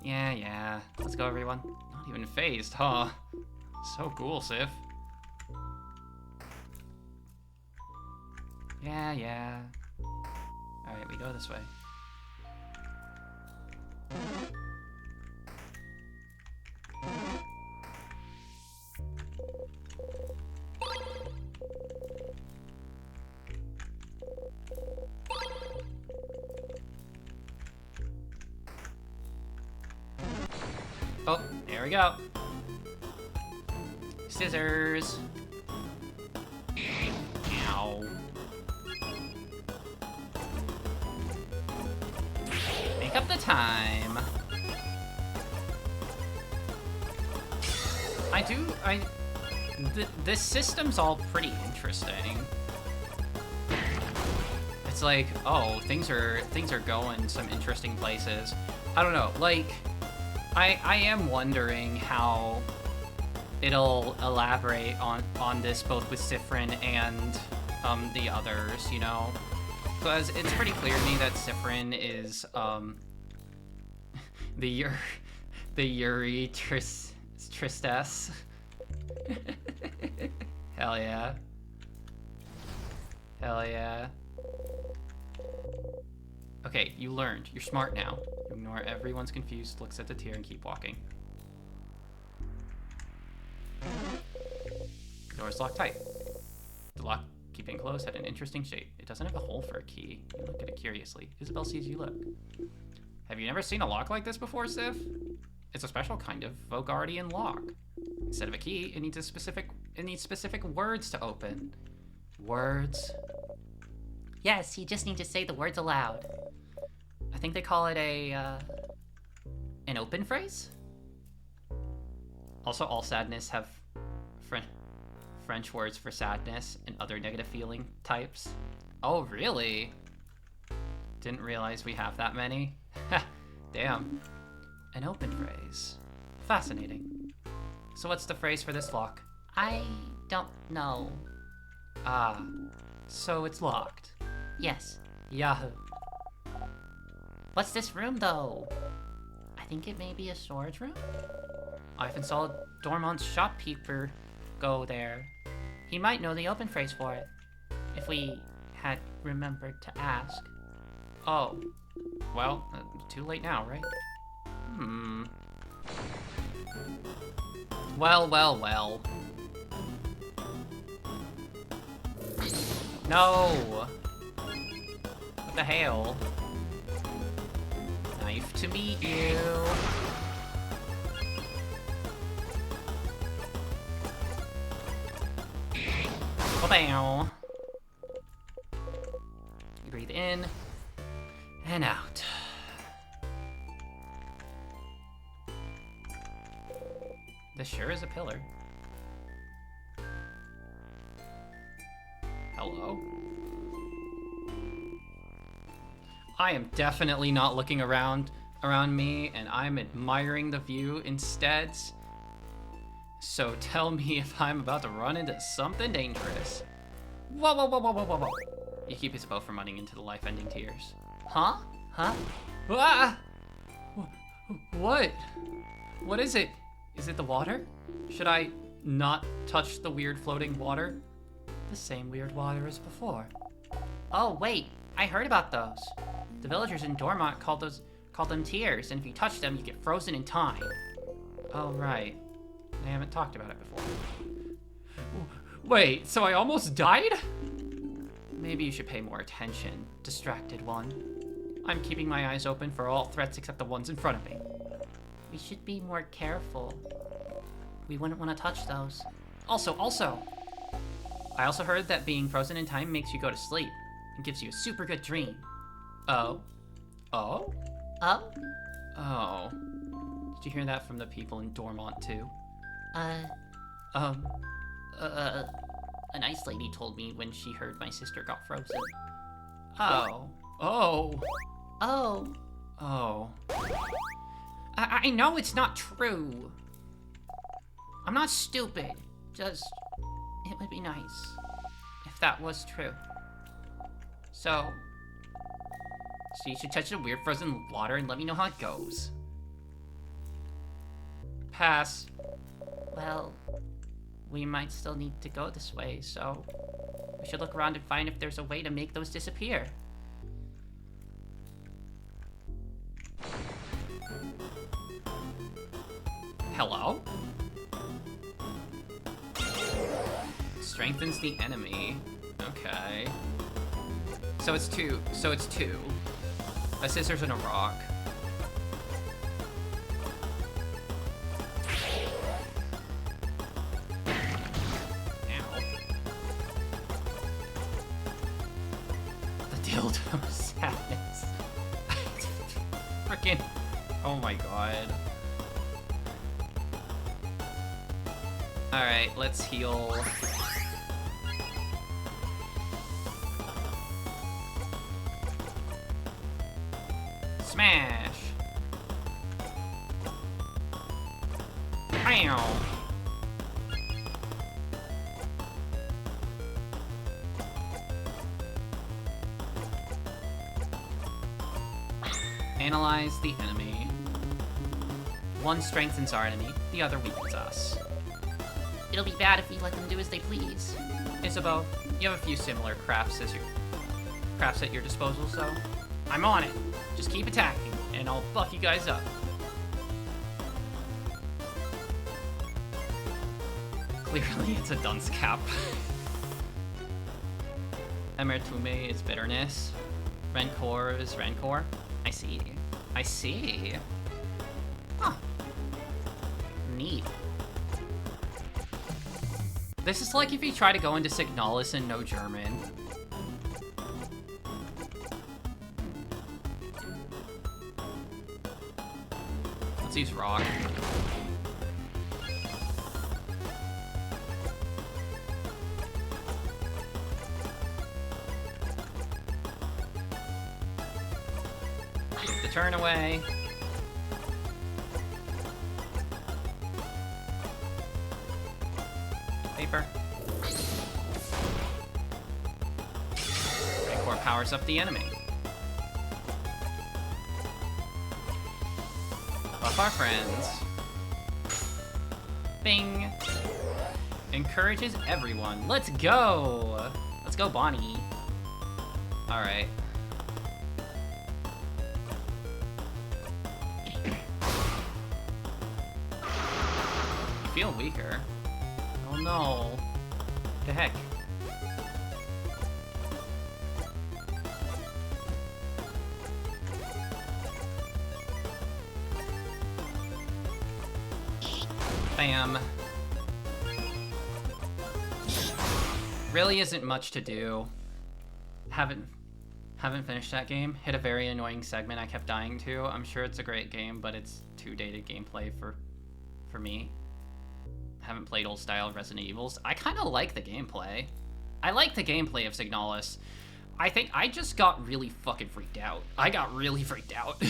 Yeah. Let's go, everyone. Not even phased, huh? So cool, Sif. Yeah. Alright, we go this way. Oh, there we go. Scissors. Ow. Make up the time. This system's all pretty interesting. It's like, oh, things are going some interesting places. I don't know, like, I am wondering how it'll elaborate on this both with Siffrin and the others, you know? Because it's pretty clear to me that Siffrin is the Yuri Tristesse. Hell yeah. Hell yeah. Okay, you learned. You're smart now. Ignore everyone's confused looks at the tier and keep walking. The door's locked tight. The lock, keeping closed, had an interesting shape. It doesn't have a hole for a key. You look at it curiously. Isabelle sees you look. Have you never seen a lock like this before, Sif? It's a special kind of Vogardian lock. Instead of a key, it needs specific words to open. Words? Yes, you just need to say the words aloud. I think they call it an open phrase? Also, all sadness have French words for sadness and other negative feeling types. Oh, really? Didn't realize we have that many. Damn. An open phrase. Fascinating. So what's the phrase for this lock? I don't know. Ah, so it's locked. Yes. Yahoo. What's this room, though? I think it may be a storage room? I haven't saw Dormont's shopkeeper go there. He might know the open phrase for it, if we had remembered to ask. Oh. Well, too late now, right? Well. No! What the hell? Nice to meet you. Bow. You breathe in and out. This sure is a pillar. Hello? I am definitely not looking around me, and I'm admiring the view instead. So tell me if I'm about to run into something dangerous. Whoa. You keep Isabeau from running into the life-ending tears. Huh? Ah! What? What is it? Is it the water? Should I not touch the weird floating water? The same weird water as before. Oh, wait. I heard about those. The villagers in Dormont called them tears, and if you touch them, you get frozen in time. Oh, right. I haven't talked about it before. Wait, so I almost died? Maybe you should pay more attention, distracted one. I'm keeping my eyes open for all threats except the ones in front of me. We should be more careful. We wouldn't want to touch those. Also, I also heard that being frozen in time makes you go to sleep and gives you a super good dream. Oh? Did you hear that from the people in Dormont too? A nice lady told me when she heard my sister got frozen. Oh. I know it's not true. I'm not stupid. Just, it would be nice if that was true. So you should touch the weird frozen water and let me know how it goes. pass. Well, we might still need to go this way, so we should look around and find if there's a way to make those disappear. Hello? Strengthens the enemy. Okay. So it's two. A scissors and a rock. Ow. The dildo sadness. Frickin'. Oh my god. Alright, let's heal. Smash! Ow! Analyze the enemy. One strengthens our enemy, the other weakens us. It'll be bad if we let them do as they please. Isabeau, you have a few similar crafts at your disposal, so I'm on it. Just keep attacking, and I'll buff you guys up. Clearly, it's a dunce cap. Amertume is bitterness. Rancor is rancor. I see. I see. Huh. Neat. This is like if you try to go into Signalis and know German. Let's use rock. Take the turn away. Paper. Rancor powers up the enemy. Buff our friends. Bing. Encourages everyone. Let's go! Let's go, Bonnie. Alright. You feel weaker. Oh no. What the heck? Bam. Really isn't much to do. Haven't finished that game. Hit a very annoying segment I kept dying to. I'm sure it's a great game, but it's too dated gameplay for me. Haven't played old style Resident Evils. I kind of like the gameplay. I like the gameplay of Signalis. I think I just got really fucking freaked out. I got really freaked out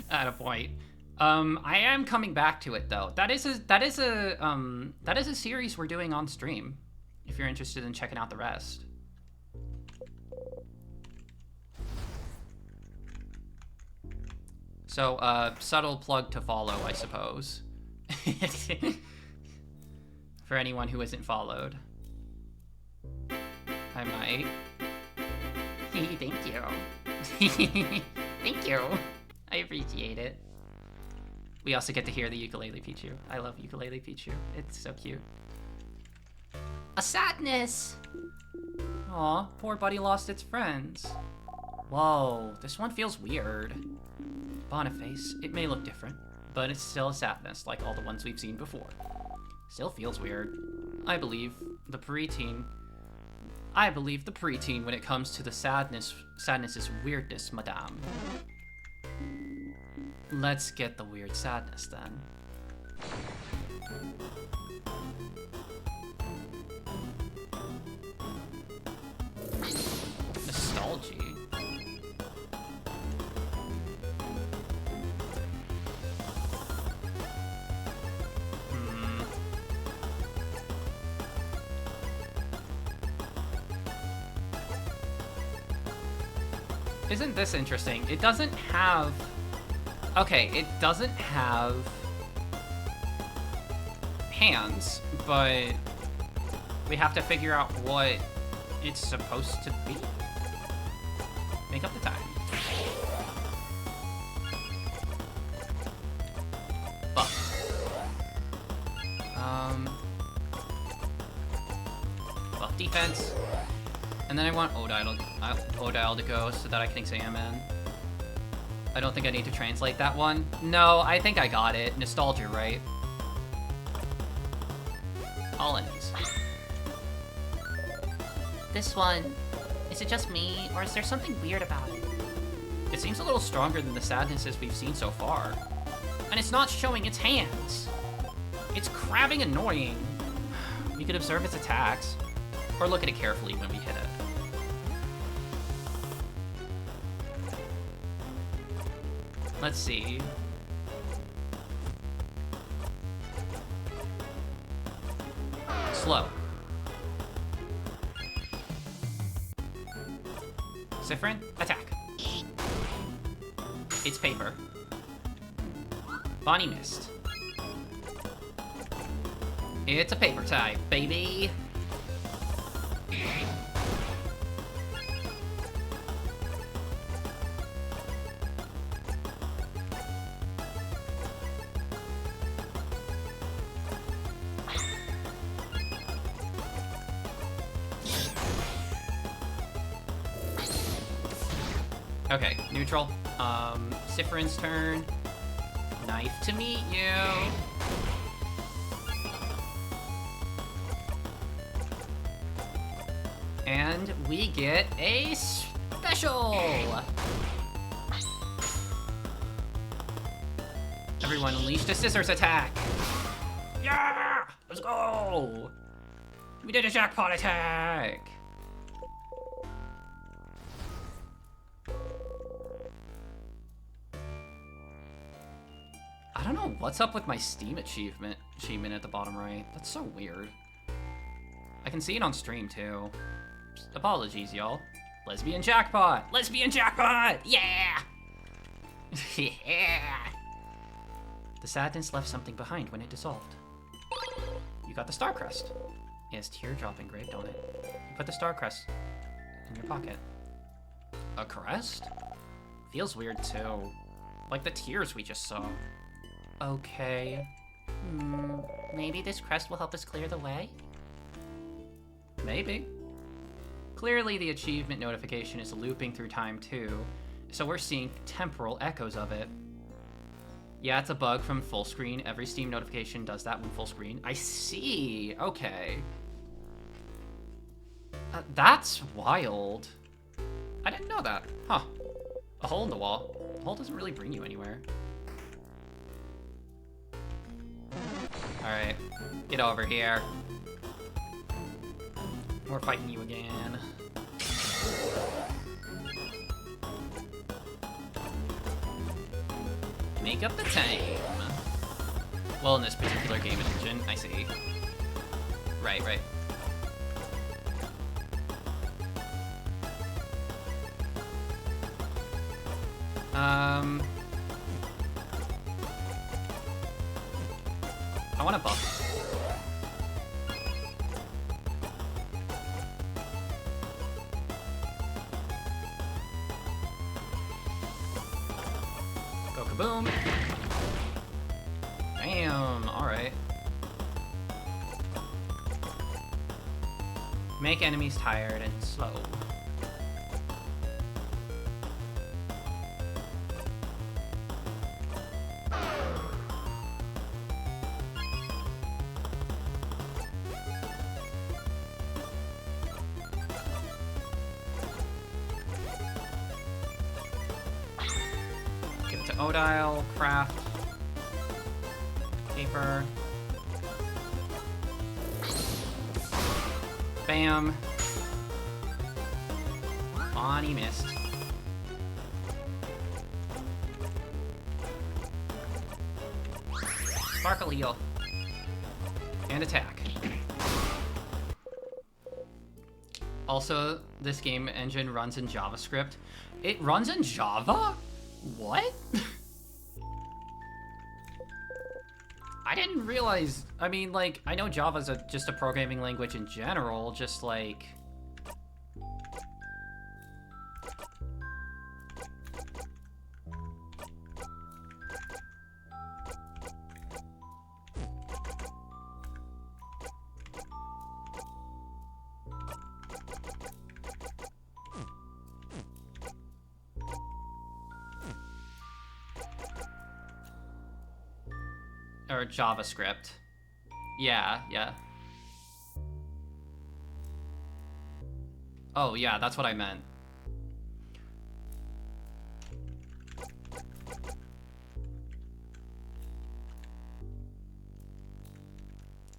at a point. I am coming back to it though. That is a series we're doing on stream. If you're interested in checking out the rest. So, subtle plug to follow, I suppose. For anyone who isn't followed. I might. Thank you. Thank you. I appreciate it. We also get to hear the ukulele Pichu. I love ukulele Pichu. It's so cute. A sadness. Aw, poor buddy lost its friends. Whoa, this one feels weird. Boniface, it may look different, but it's still a sadness like all the ones we've seen before. Still feels weird. I believe the preteen when it comes to the sadness is weirdness, madame. Let's get the weird sadness then. Nostalgia. Isn't this interesting? It doesn't have... Okay, it doesn't have hands, but we have to figure out what it's supposed to be. Make up the time. Buff. Buff defense. And then I want Odile to go so that I can examine. I don't think I need to translate that one. No, I think I got it. Nostalgia, right? All enemies. This one, is it just me, or is there something weird about it? It seems a little stronger than the sadnesses we've seen so far. And it's not showing its hands. It's crabbing annoying. We could observe its attacks, or look at it carefully when we hit it. Let's see. Slow. Siffrin, attack. It's paper. Bonnie missed. It's a paper type, baby. Okay, neutral. Siffrin's turn. Knife to meet you. And we get a special! Everyone unleash the scissors attack! Yeah! Let's go! We did a jackpot attack! I don't know what's up with my Steam achievement at the bottom right. That's so weird. I can see it on stream too. Apologies, y'all. Lesbian jackpot! Lesbian jackpot! Yeah! Yeah! The sadness left something behind when it dissolved. You got the star crest. It has teardrop engraved on it. You put the star crest in your pocket. A crest? Feels weird too. Like the tears we just saw. Okay. Maybe this crest will help us clear the way? Maybe. Clearly the achievement notification is looping through time too, so we're seeing temporal echoes of it. Yeah, it's a bug from full screen. Every Steam notification does that when full screen. I see. Okay. That's wild. I didn't know that. Huh. A hole in the wall. A hole doesn't really bring you anywhere. Alright. Get over here. We're fighting you again. Make up the time. Well, in this particular game engine, I see. Right, right. I want a buff. Go kaboom. Damn, alright. Make enemies tired and slow. Give it to Odile, craft, paper. Bam. Bonnie missed. Sparkle heal. And attack. Also, this game engine runs in JavaScript. It runs in Java? What? I didn't realize, I mean, like, I know Java's just a programming language in general, just like... Or JavaScript. Yeah, yeah. Oh, yeah, that's what I meant.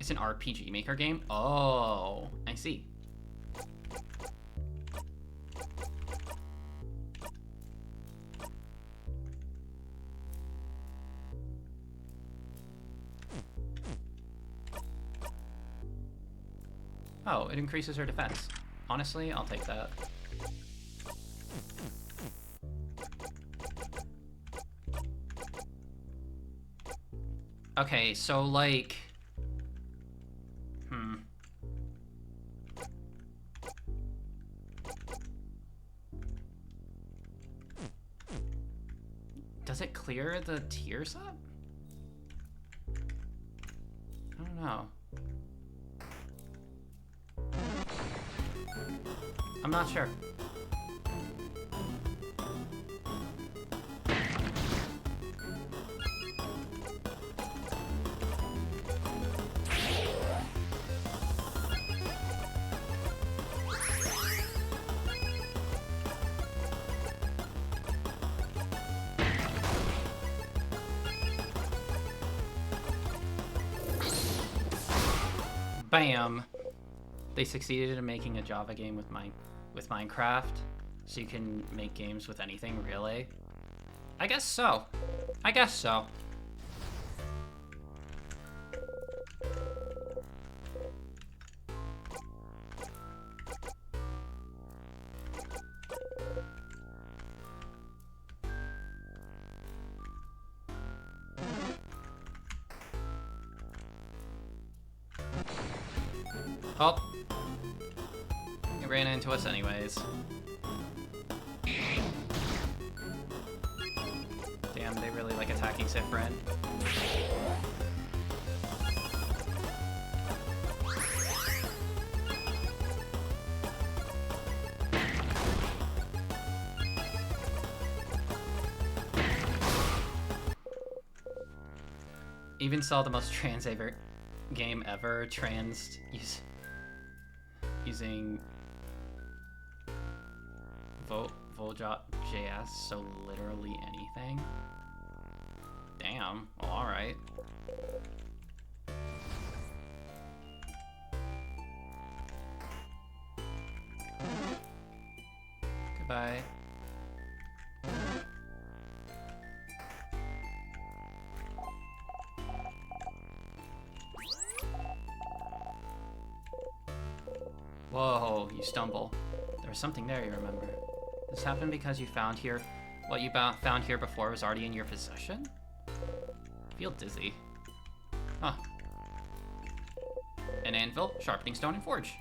It's an RPG Maker game? Oh, I see. Oh, it increases her defense. Honestly, I'll take that. Okay, so like... Does it clear the tears up? I don't know. I'm not sure. Bam! They succeeded in making a Java game with Minecraft, so you can make games with anything, really? I guess so. I guess so. Oh. It ran into us anyways. Damn, they really like attacking Sifrin. Even saw the most trans game ever using Vol.js, so literally anything. Damn. Well, all right. Goodbye. Whoa, you stumble. There was something there, you remember. This happened because you found here... What you found here before was already in your possession? I feel dizzy. Huh. An anvil, sharpening stone, and forge.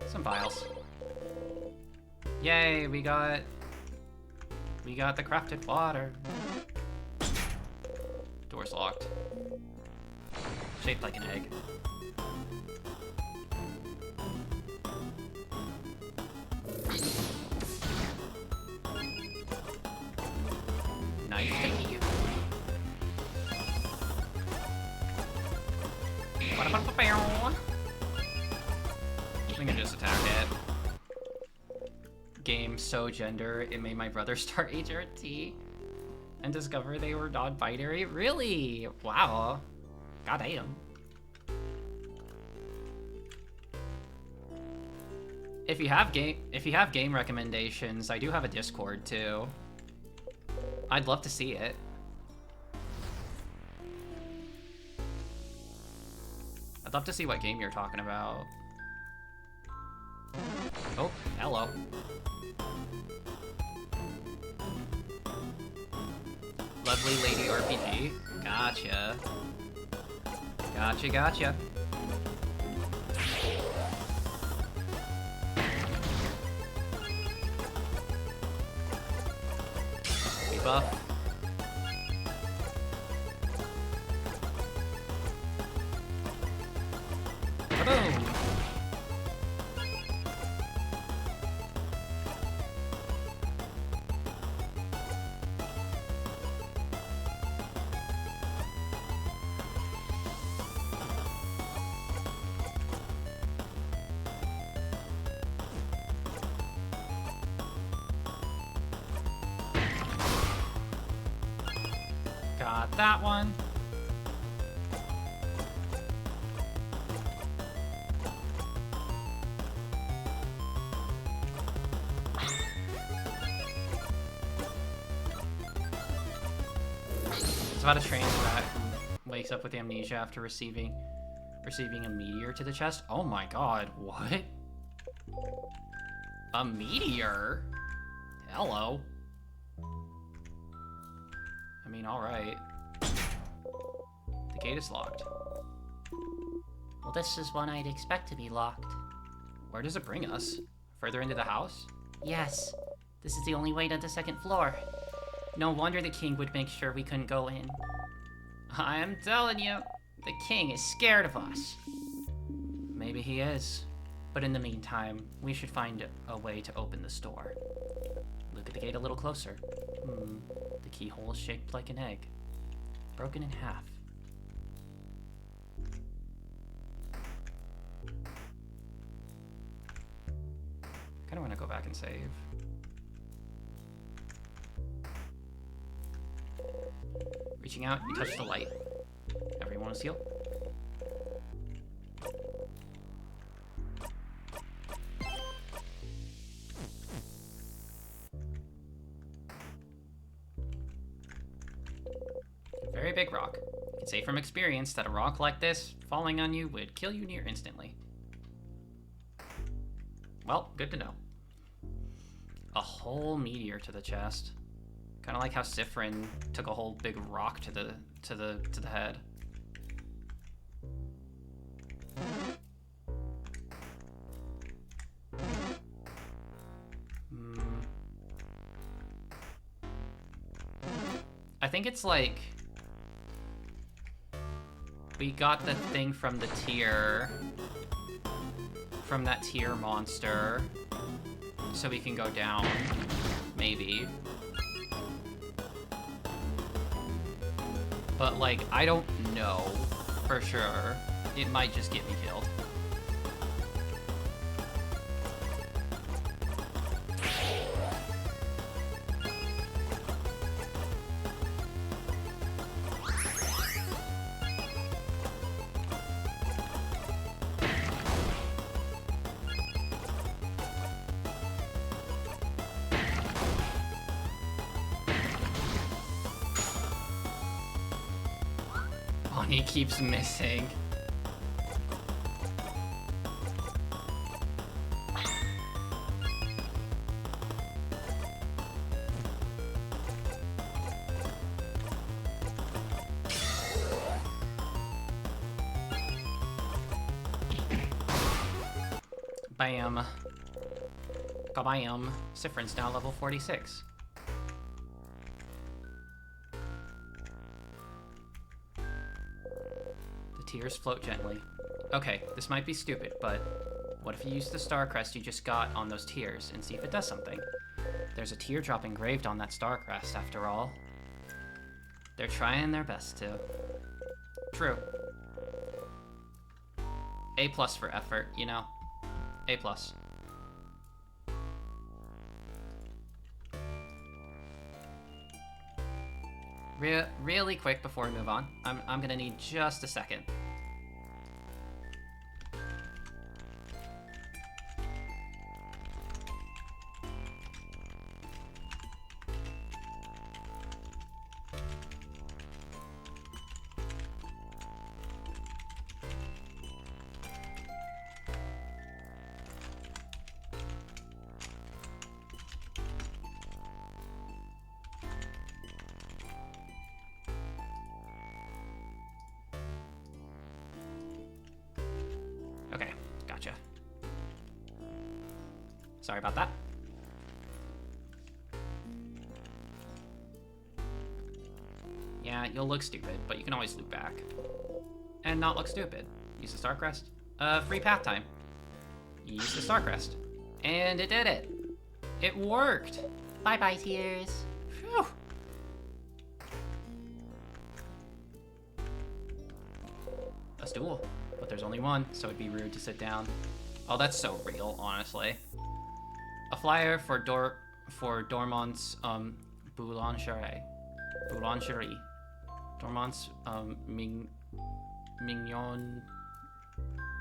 Some vials. Yay, we got the crafted water. Door's locked. Shaped like an egg. Nice to you. I can just attack it. Game so gender, it made my brother start HRT and discover they were non-binary. Really? Wow. God damn. If you have game recommendations, I do have a Discord too. I'd love to see it. I'd love to see what game you're talking about. Oh, hello. Lovely Lady RPG. Gotcha. Gotcha, gotcha. Buff. Boom. Got that one. It's about a train rat who wakes up with amnesia after receiving a meteor to the chest. Oh my god, what? A meteor? Hello. I mean, alright. The gate is locked. Well, this is one I'd expect to be locked. Where does it bring us? Further into the house? Yes, this is the only way to the second floor. No wonder the king would make sure we couldn't go in. I'm telling you, the king is scared of us. Maybe he is. But in the meantime, we should find a way to open the store. Look at the gate a little closer. The keyhole is shaped like an egg. Broken in half. Kinda wanna go back and save. Reaching out, you touch the light. Everyone is healed. Very big rock. You can say from experience that a rock like this, falling on you, would kill you near instantly. Well, good to know. A whole meteor to the chest. Kind of like how Siffrin took a whole big rock to the head. I think it's like we got the thing from the tier, from that tier monster, so we can go down, maybe. But, like, I don't know for sure. It might just get me killed. He keeps missing. Bam. Kabam. Siffrin's now level 46. Tears float gently. Okay, this might be stupid, but what if you use the star crest you just got on those tears and see if it does something? There's a teardrop engraved on that star crest, after all. They're trying their best to. True. A+ for effort, you know? A+. Really quick before we move on, I'm gonna need just a second. Sorry about that. Yeah, you'll look stupid, but you can always loop back. And not look stupid. Use the Star Crest. Free path time. Use the Star Crest. And it did it. It worked. Bye-bye, tears. Phew. A stool. But there's only one, so it'd be rude to sit down. Oh, that's so real, honestly. A flyer for Dormont's boulangerie. Boulangerie. Dormont's Mignon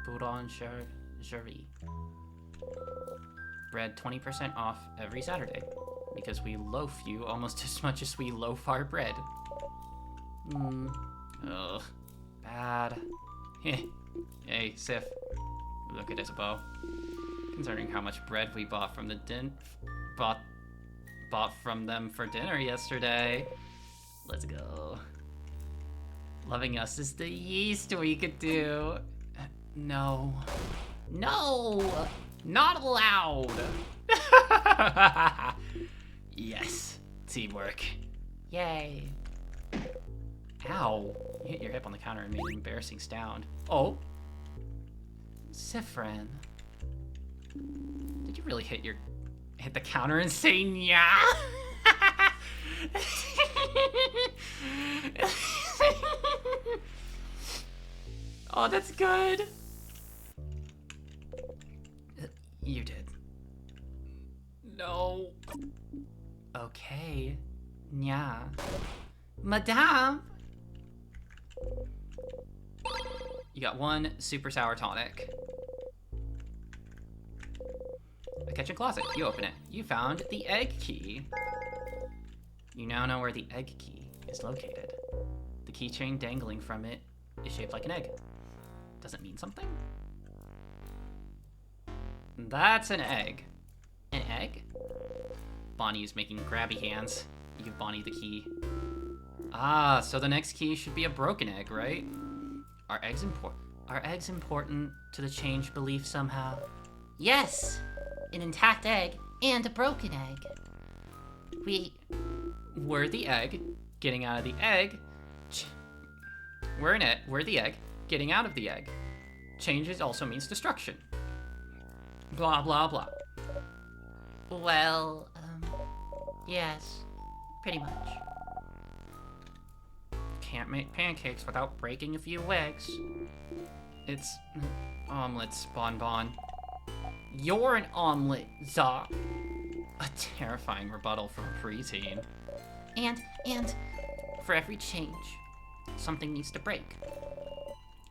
Boulangerie. Bread 20% off every Saturday. Because we loaf you almost as much as we loaf our bread. Ugh. Bad. Hey, Sif. Look at Isabeau. Concerning how much bread we bought from bought from them for dinner yesterday. Let's go. Loving us is the least we could do. No. No! Not allowed! Yes. Teamwork. Yay. Ow. You hit your hip on the counter and made an embarrassing sound. Oh. Sifren. Did you really hit the counter and say nya? Oh, that's good. You did. No. Okay. Nya. Madame. You got one super sour tonic. A kitchen closet. You open it. You found the egg key. You now know where the egg key is located. The keychain dangling from it is shaped like an egg. Does it mean something? That's an egg. An egg? Bonnie is making grabby hands. You give Bonnie the key. Ah, so the next key should be a broken egg, right? Are eggs important to the change belief somehow? Yes! An intact egg and a broken egg. We're the egg, getting out of the egg. We're the egg, getting out of the egg. Change also means destruction. Blah, blah, blah. Well, yes. Pretty much. Can't make pancakes without breaking a few eggs. It's omelets, Bonbon. You're an omelet, Za. A terrifying rebuttal from a preteen. And for every change, something needs to break.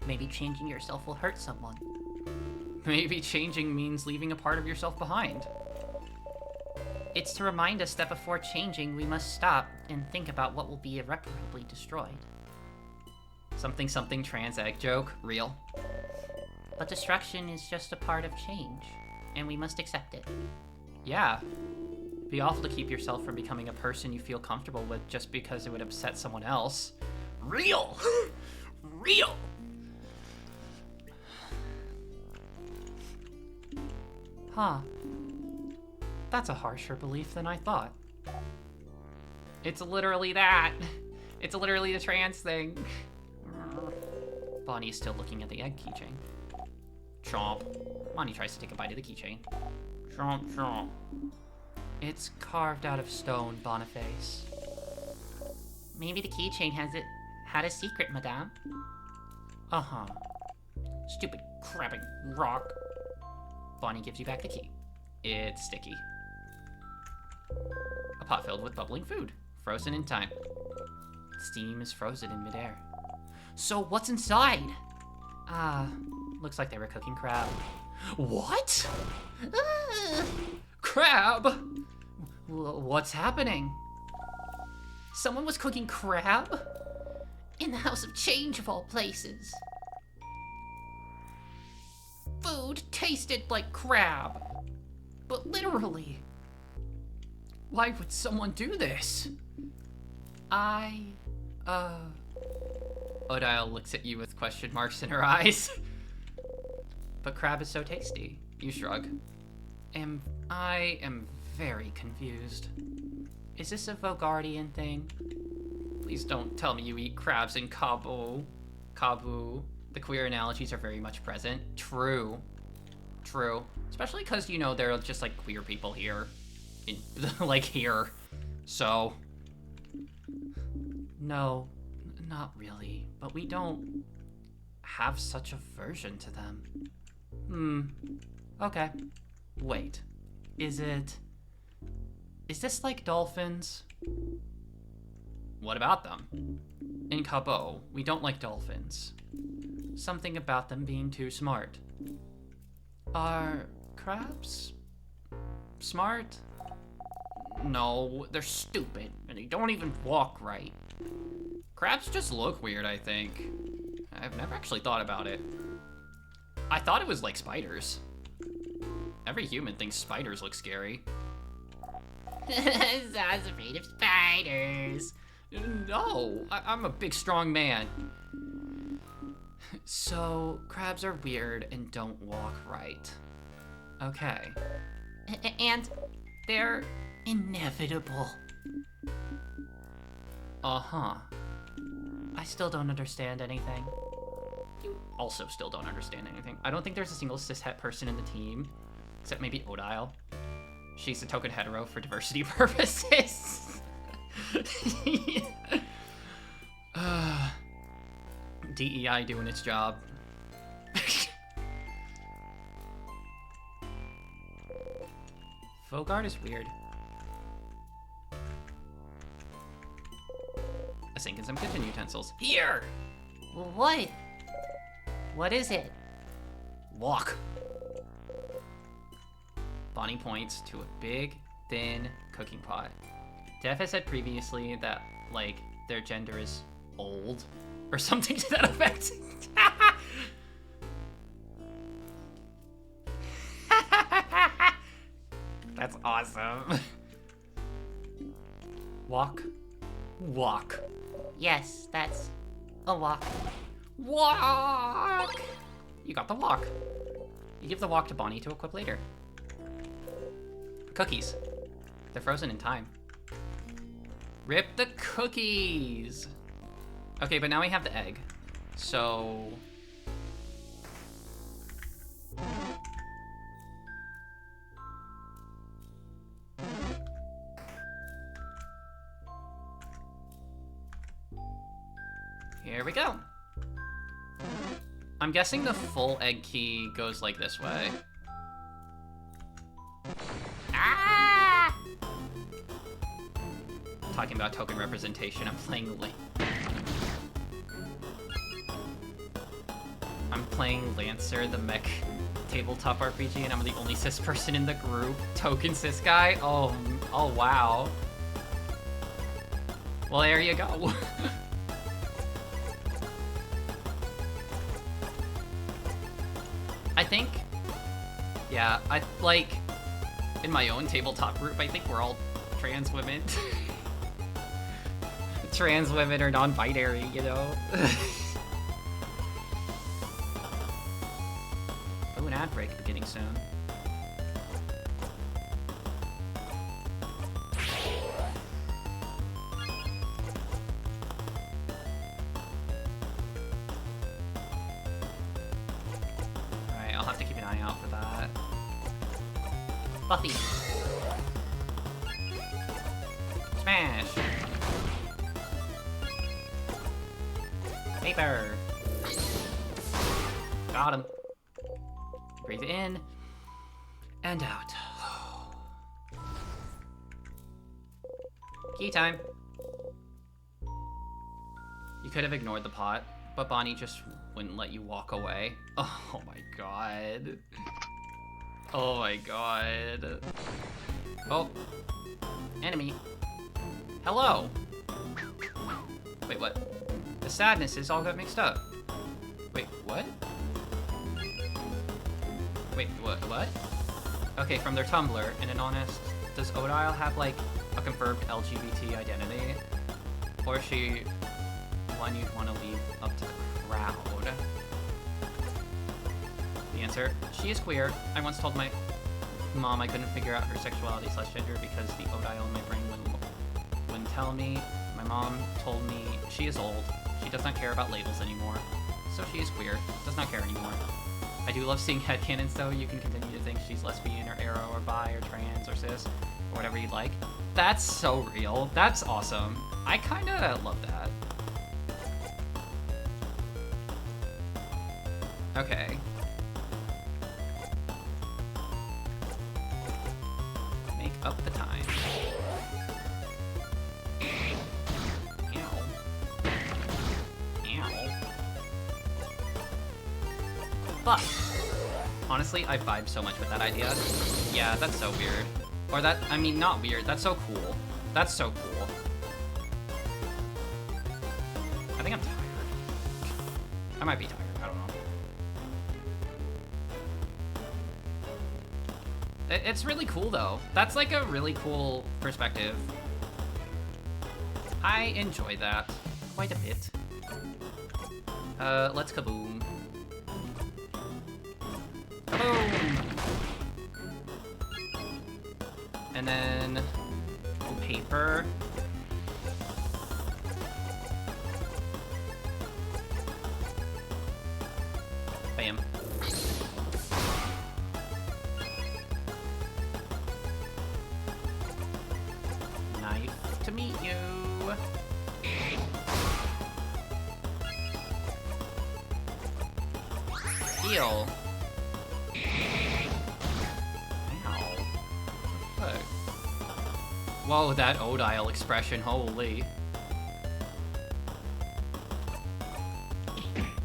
Maybe changing yourself will hurt someone. Maybe changing means leaving a part of yourself behind. It's to remind us that before changing, we must stop and think about what will be irreparably destroyed. Something something trans egg joke, real. But destruction is just a part of change, and we must accept it. Yeah. It'd be awful to keep yourself from becoming a person you feel comfortable with just because it would upset someone else. Real! Real! Huh. That's a harsher belief than I thought. It's literally that. It's literally the trans thing. Bonnie is still looking at the egg keychain. Chomp. Bonnie tries to take a bite of the keychain. Chomp, chomp. It's carved out of stone, Boniface. Maybe the keychain had a secret, madame. Uh-huh. Stupid crabbing rock. Bonnie gives you back the key. It's sticky. A pot filled with bubbling food, frozen in time. Steam is frozen in midair. So what's inside? Looks like they were cooking crab. What? Crab? What's happening? Someone was cooking crab? In the House of Change, of all places. Food tasted like crab. But literally. Why would someone do this? Odile looks at you with question marks in her eyes. But crab is so tasty. You shrug. I am very confused. Is this a Vogardian thing? Please don't tell me you eat crabs in Kabu. Kabu. The queer analogies are very much present. True. True. Especially because, you know, there are just, like, queer people here. Like, here. So. No, not really. But we don't have such aversion to them. Okay. Wait. Is this like dolphins? What about them? In Cabo, we don't like dolphins. Something about them being too smart. Are crabs smart? No, they're stupid, and they don't even walk right. Crabs just look weird, I think. I've never actually thought about it. I thought it was like spiders. Every human thinks spiders look scary. Zaz's afraid of spiders. No, I'm a big, strong man. So, crabs are weird and don't walk right. Okay. And they're inevitable. Uh-huh. I still don't understand anything. You also still don't understand anything. I don't think there's a single cishet person in the team, except maybe Odile. She's a token hetero for diversity purposes. DEI doing its job. Vogard is weird. A sink and some kitchen utensils. Here! What? What is it? Walk. Bonnie points to a big, thin cooking pot. Def has said previously that, like, their gender is old, or something to that effect. That's awesome. Walk. Walk. Yes, that's a walk. Walk! You got the walk. You give the walk to Bonnie to equip later. Cookies. They're frozen in time. Rip the cookies! Okay, but now we have the egg. So... here we go. I'm guessing the full egg key goes like this way. Ah! Talking about token representation, I'm playing Lancer, the mech tabletop RPG, and I'm the only cis person in the group. Token cis guy? Oh wow. Well, there you go. I think, yeah, in my own tabletop group, I think we're all trans women. Trans women or non-binary, you know? Oh, an ad break beginning soon. Alright, I'll have to keep an eye out for that. Buffy. Smash! Paper! Got him. Breathe in and out. Key time. You could have ignored the pot, but Bonnie just wouldn't let you walk away. Oh my god. Oh my god. Oh. Enemy. Hello. Wait, what? The sadnesses all got mixed up. Wait, what? Wait, what? Okay, from their Tumblr, in an honest, does Odile have, like, a confirmed LGBT identity? Or is she one you'd want to leave up to the crowd? The answer, she is queer. I once told my... Mom, I couldn't figure out her sexuality / gender because the Odile in my brain wouldn't tell me. My mom told me she is old. She does not care about labels anymore. So she is queer. Does not care anymore. I do love seeing headcanons though. You can continue to think she's lesbian or aro or bi or trans or cis or whatever you'd like. That's so real. That's awesome. I kinda love that. Okay. Make up the time. Ow. Ow. But, honestly, I vibe so much with that idea. Yeah, that's so weird. Or that, I mean, not weird, that's so cool. That's so cool. I think I'm tired. I might be tired, I don't know. It's really cool though. That's like a really cool perspective. I enjoy that quite a bit. Let's kaboom. Kaboom! And then paper. Bam. Nice to meet you. Heal. Ow. What? Whoa, that Odile expression, holy.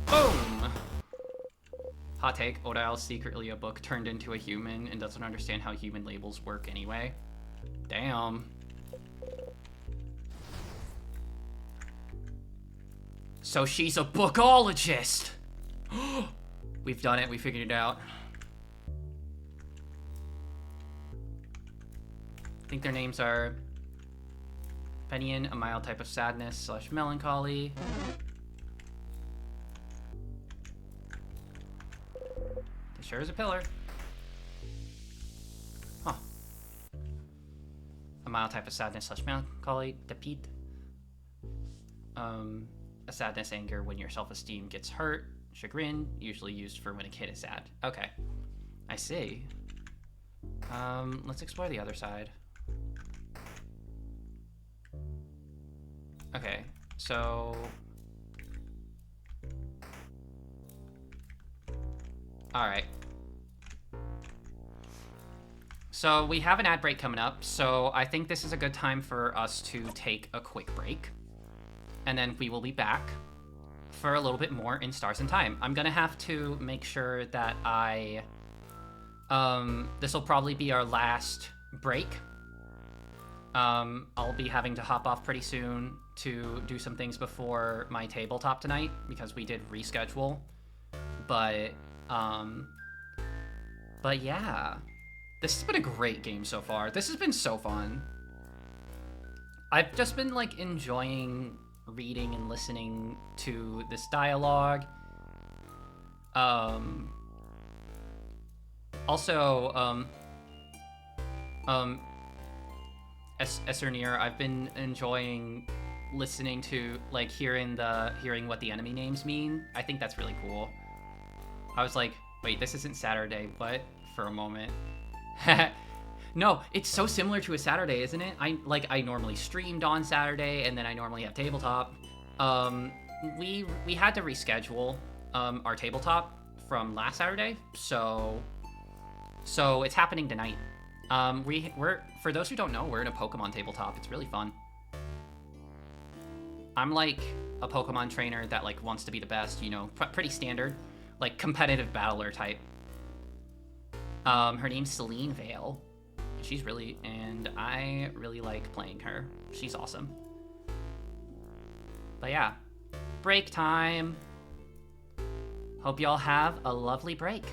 Boom! Hot take, Odile's secretly a book turned into a human and doesn't understand how human labels work anyway. Damn. So she's a bookologist! We've done it, we figured it out. I think their names are Fenian, a mild type of sadness / melancholy. There sure is a pillar. Huh. A mild type of sadness / melancholy, Depit. A sadness, anger when your self-esteem gets hurt. Chagrin, usually used for when a kid is sad. Okay, I see. Let's explore the other side. Okay, so... Alright. So we have an ad break coming up, so I think this is a good time for us to take a quick break. And then we will be back for a little bit more in Stars in Time. I'm gonna have to make sure that I... this will probably be our last break. I'll be having to hop off pretty soon to do some things before my tabletop tonight, because we did reschedule. But yeah. This has been a great game so far. This has been so fun. I've just been, like, enjoying reading and listening to this dialogue. Also, Esernir, I've been enjoying listening to, like, hearing what the enemy names mean. I think that's really cool. I was like, wait, this isn't Saturday, what? For a moment. No, it's so similar to a Saturday, isn't it? I normally streamed on Saturday, and then I normally have tabletop. We had to reschedule our tabletop from last Saturday, so it's happening tonight. We're for those who don't know, we're in a Pokemon tabletop. It's really fun. I'm like a Pokemon trainer that like wants to be the best, you know, pretty standard, like competitive battler type. Her name's Celine Vale. She's really, and I really like playing her. She's awesome. But yeah, break time. Hope y'all have a lovely break.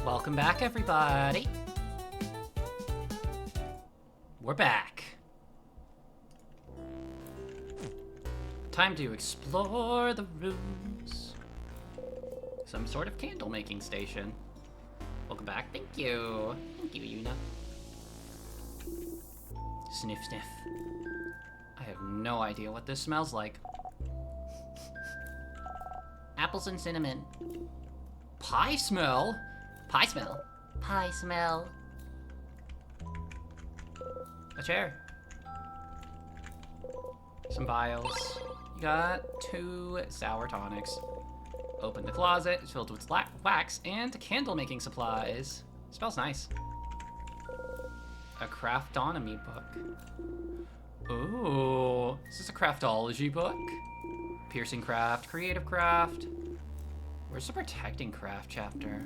Welcome back, everybody. We're back. Time to explore the rooms. Some sort of candle making station. Welcome back. Thank you. Thank you, Yuna. Sniff, sniff. I have no idea what this smells like. Apples and cinnamon. Pie smell? Pie smell? Pie smell. A chair. Some vials. You got 2 sour tonics. Open the closet. It's filled with wax and candle making supplies. Smells nice. A craftonomy book. Ooh, is this a craftology book? Piercing craft, creative craft. Where's the protecting craft chapter?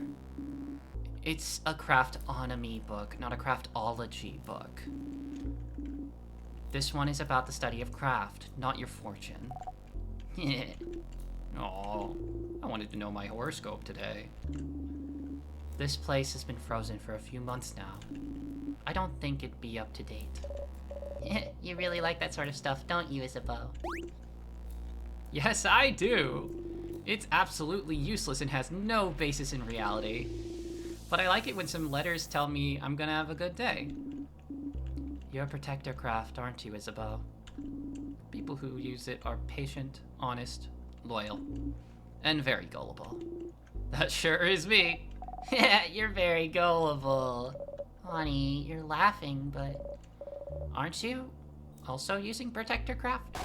It's a craftonomy book, not a craftology book. This one is about the study of craft, not your fortune. Aw, I wanted to know my horoscope today. This place has been frozen for a few months now. I don't think it'd be up to date. You really like that sort of stuff, don't you, Isabeau? Yes, I do. It's absolutely useless and has no basis in reality. But I like it when some letters tell me I'm gonna have a good day. You're a protector craft, aren't you, Isabeau? People who use it are patient, honest, loyal, and very gullible. That sure is me. You're very gullible. Honey, you're laughing, but aren't you also using protector craft?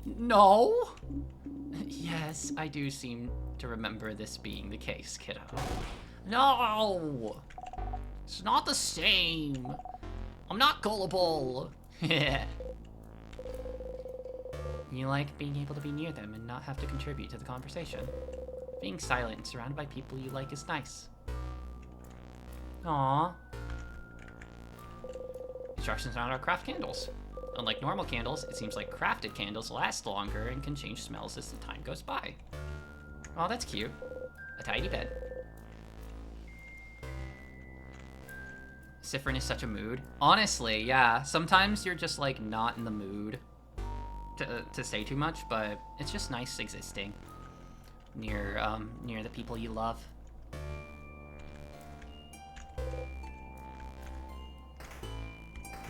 No? Yes, I do seem to remember this being the case, kiddo. No! It's not the same. I'm not gullible. You like being able to be near them and not have to contribute to the conversation. Being silent and surrounded by people you like is nice. Aww. Instructions on how to craft candles. Unlike normal candles, it seems like crafted candles last longer and can change smells as the time goes by. Oh, that's cute. A tidy bed. Siffrin is such a mood. Honestly, yeah. Sometimes you're just like not in the mood to say too much, but it's just nice existing near the people you love.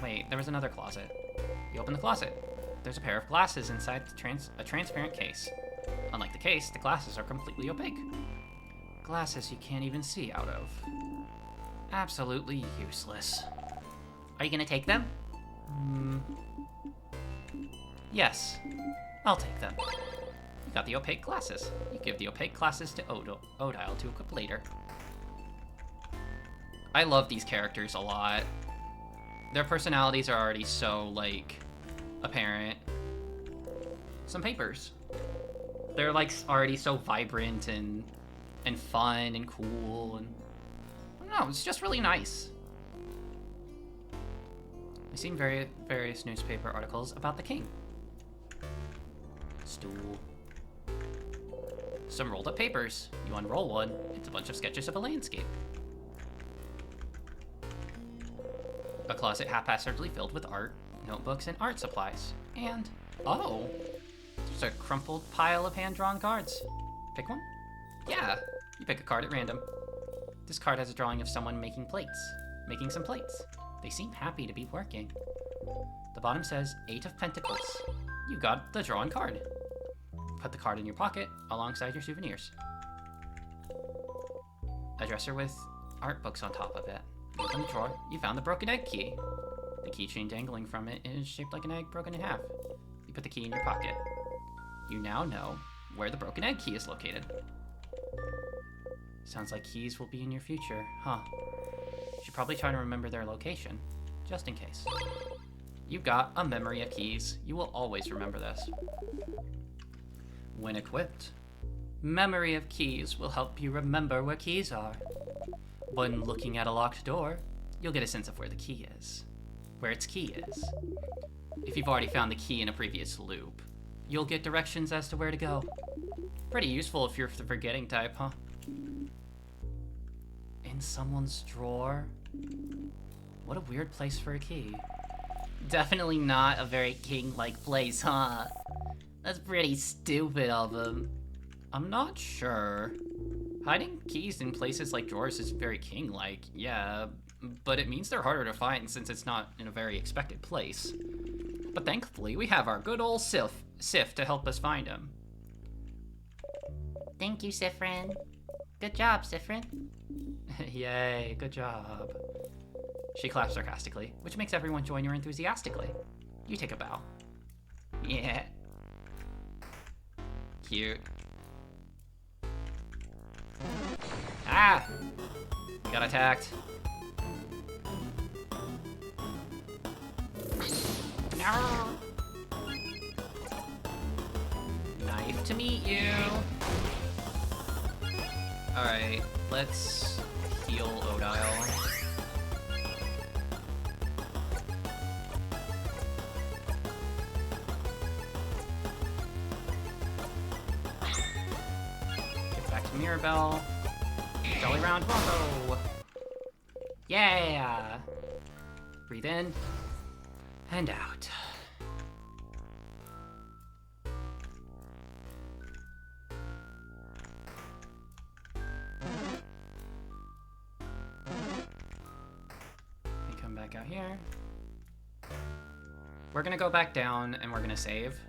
Wait, there was another closet. You open the closet. There's a pair of glasses inside a transparent case. Unlike the case, the glasses are completely opaque. Glasses you can't even see out of. Absolutely useless. Are you gonna take them? Yes, I'll take them. You got the opaque glasses. You give the opaque glasses to Odile to equip later. I love these characters a lot. Their personalities are already so, like, apparent. Some papers. They're, like, already so vibrant and fun and cool, and I don't know, it's just really nice. I've seen various newspaper articles about the king. Stool. Some rolled up papers. You unroll one, it's a bunch of sketches of a landscape. A closet haphazardly filled with art, notebooks, and art supplies. And, oh, there's a crumpled pile of hand-drawn cards. Pick one? Yeah, you pick a card at random. This card has a drawing of someone making some plates. They seem happy to be working. The bottom says 8 of Pentacles. You got the drawn card. Put the card in your pocket alongside your souvenirs. A dresser with art books on top of it. Open the drawer, you found the broken egg key. The keychain dangling from it is shaped like an egg broken in half. You put the key in your pocket. You now know where the broken egg key is located. Sounds like keys will be in your future, huh? You should probably try to remember their location, just in case. You've got a memory of keys. You will always remember this. When equipped, memory of keys will help you remember where keys are. When looking at a locked door, you'll get a sense of where the key is, where its key is. If you've already found the key in a previous loop, you'll get directions as to where to go. Pretty useful if you're the forgetting type, huh? In someone's drawer? What a weird place for a key. Definitely not a very king-like place, huh? That's pretty stupid of him. I'm not sure. Hiding keys in places like drawers is very king-like, yeah, but it means they're harder to find since it's not in a very expected place. But thankfully, we have our good old Sif to help us find him. Thank you, Siffrin. Good job, Siffrin. Yay, good job. She claps sarcastically, which makes everyone join her enthusiastically. You take a bow. Yeah. Cute. Ah! Got attacked. No! Nice to meet you. Alright, let's heal Odile. Get back to Mirabelle. Jolly Round Wombo! Yeah! Breathe in and out. We come back out here. We're gonna go back down and we're gonna save.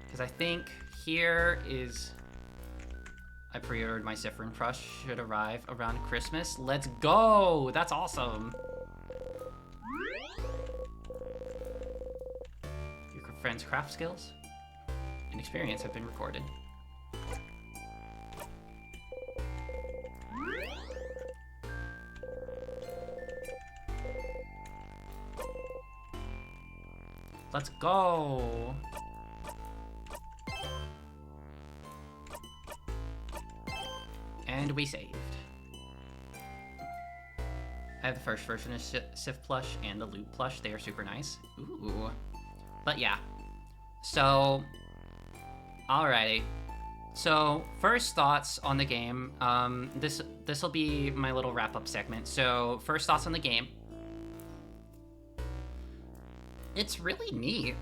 Because I think here is... I pre-ordered my Siffrin Crush, should arrive around Christmas. Let's go! That's awesome! Your friend's craft skills and experience have been recorded. Let's go! And we saved. I have the first version of Sif plush and the Loot plush. They are super nice. Ooh. But yeah. So, alrighty. So, first thoughts on the game. This will be my little wrap-up segment. So, first thoughts on the game. It's really neat.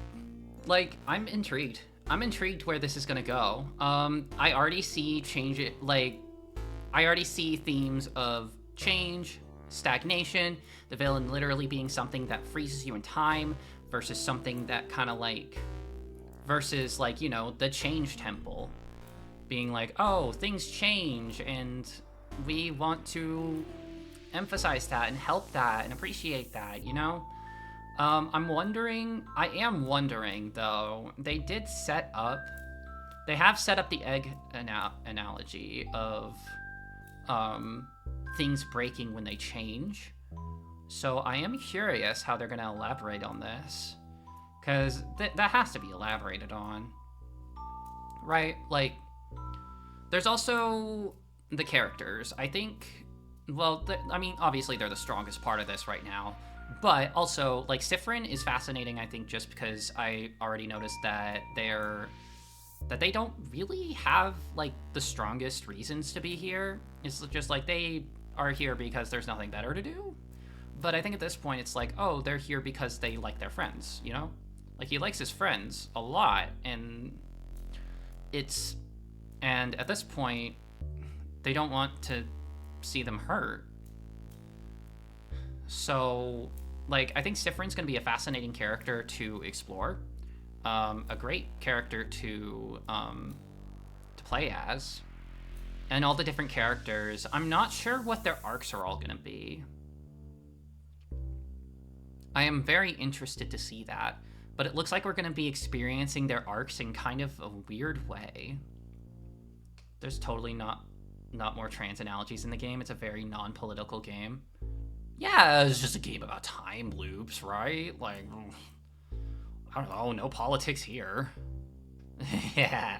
Like, I'm intrigued. I'm intrigued where this is gonna go. I already see I already see themes of change, stagnation, the villain literally being something that freezes you in time versus something that kind of versus you know, the Change Temple being like, oh, things change and we want to emphasize that and help that and appreciate that, you know? I am wondering though, they have set up the egg analogy of things breaking when they change. So I am curious how they're gonna elaborate on this, because that has to be elaborated on, right? Like, there's also the characters. I think, well, I mean, obviously they're the strongest part of this right now, but also, like, Siffrin is fascinating, I think, just because I already noticed that they don't really have, like, the strongest reasons to be here. It's just, like, they are here because there's nothing better to do. But I think at this point, it's like, oh, they're here because they like their friends, you know? Like, he likes his friends a lot, and at this point, they don't want to see them hurt. So, like, I think Siffrin's gonna be a fascinating character to explore. A great character to play as. And all the different characters, I'm not sure what their arcs are all gonna be. I am very interested to see that, but it looks like we're gonna be experiencing their arcs in kind of a weird way. There's totally not more trans analogies in the game. It's a very non-political game. Yeah, it's just a game about time loops, right? Like, I don't know, no politics here. Yeah.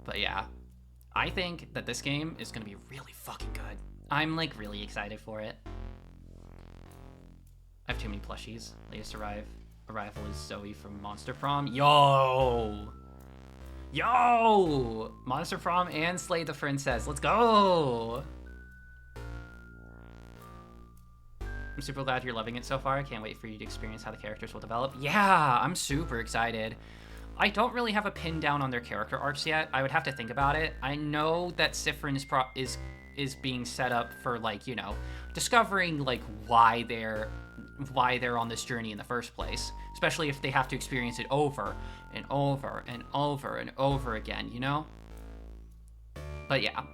But yeah, I think that this game is gonna be really fucking good. I'm, like, really excited for it. I have too many plushies. Latest arrival is Zoe from Monster Prom. Yo! Yo! Monster Prom and Slay the Princess. Let's go! I'm super glad you're loving it so far. I can't wait for you to experience how the characters will develop. Yeah, I'm super excited. I don't really have a pin down on their character arcs yet. I would have to think about it. I know that Siffrin is being set up for, like, you know, discovering, like, why they're on this journey in the first place, especially if they have to experience it over and over and over and over again, you know? But yeah,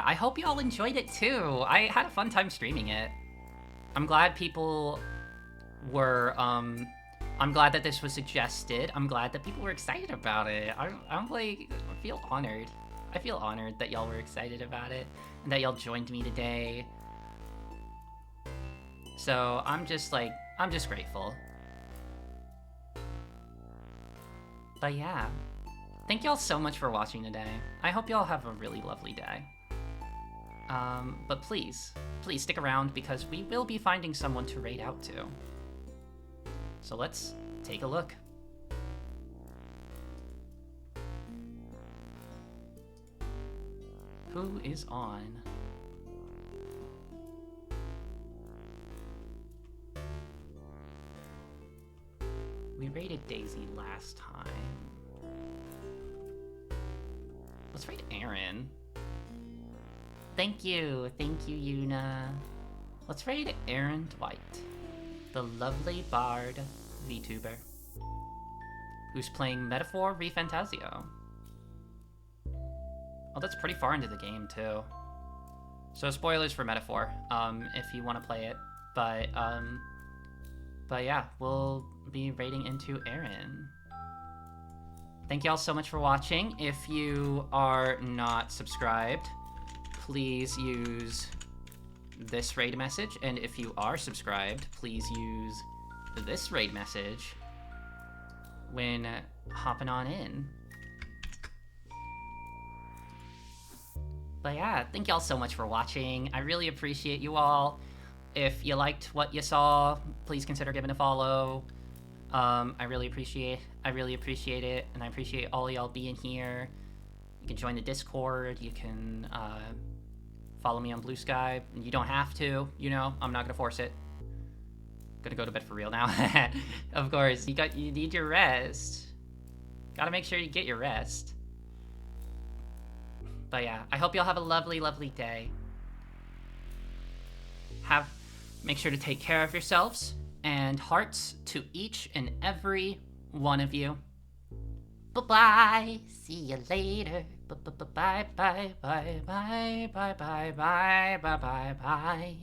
I hope y'all enjoyed it too. I had a fun time streaming it. I'm glad people were, I'm glad that this was suggested. I'm glad that people were excited about it. I'm like, I feel honored. I feel honored that y'all were excited about it and that y'all joined me today. So I'm just grateful. But yeah, thank y'all so much for watching today. I hope y'all have a really lovely day. But please stick around because we will be finding someone to raid out to. So let's take a look. Who is on? We raided Daisy last time. Let's raid Aaron. Thank you, Yuna. Let's raid Aaron Dwight, the lovely bard VTuber, who's playing Metaphor ReFantazio. Oh, that's pretty far into the game too. So spoilers for Metaphor, if you want to play it. But yeah, we'll be raiding into Aaron. Thank y'all so much for watching. If you are not subscribed, please use this raid message. And if you are subscribed, please use this raid message when hopping on in. But yeah, thank y'all so much for watching. I really appreciate you all. If you liked what you saw, please consider giving a follow. I really appreciate it, and I appreciate all y'all being here. You can join the Discord. You can follow me on Blue Sky. You don't have to, you know. I'm not gonna force it. Gonna go to bed for real now. Of course, you need your rest. Gotta make sure you get your rest. But yeah, I hope y'all have a lovely, lovely day. Make sure to take care of yourselves, and hearts to each and every one of you. Bye-bye. See you later. Bye-bye. Bye-bye. Bye-bye. Bye-bye. Bye-bye.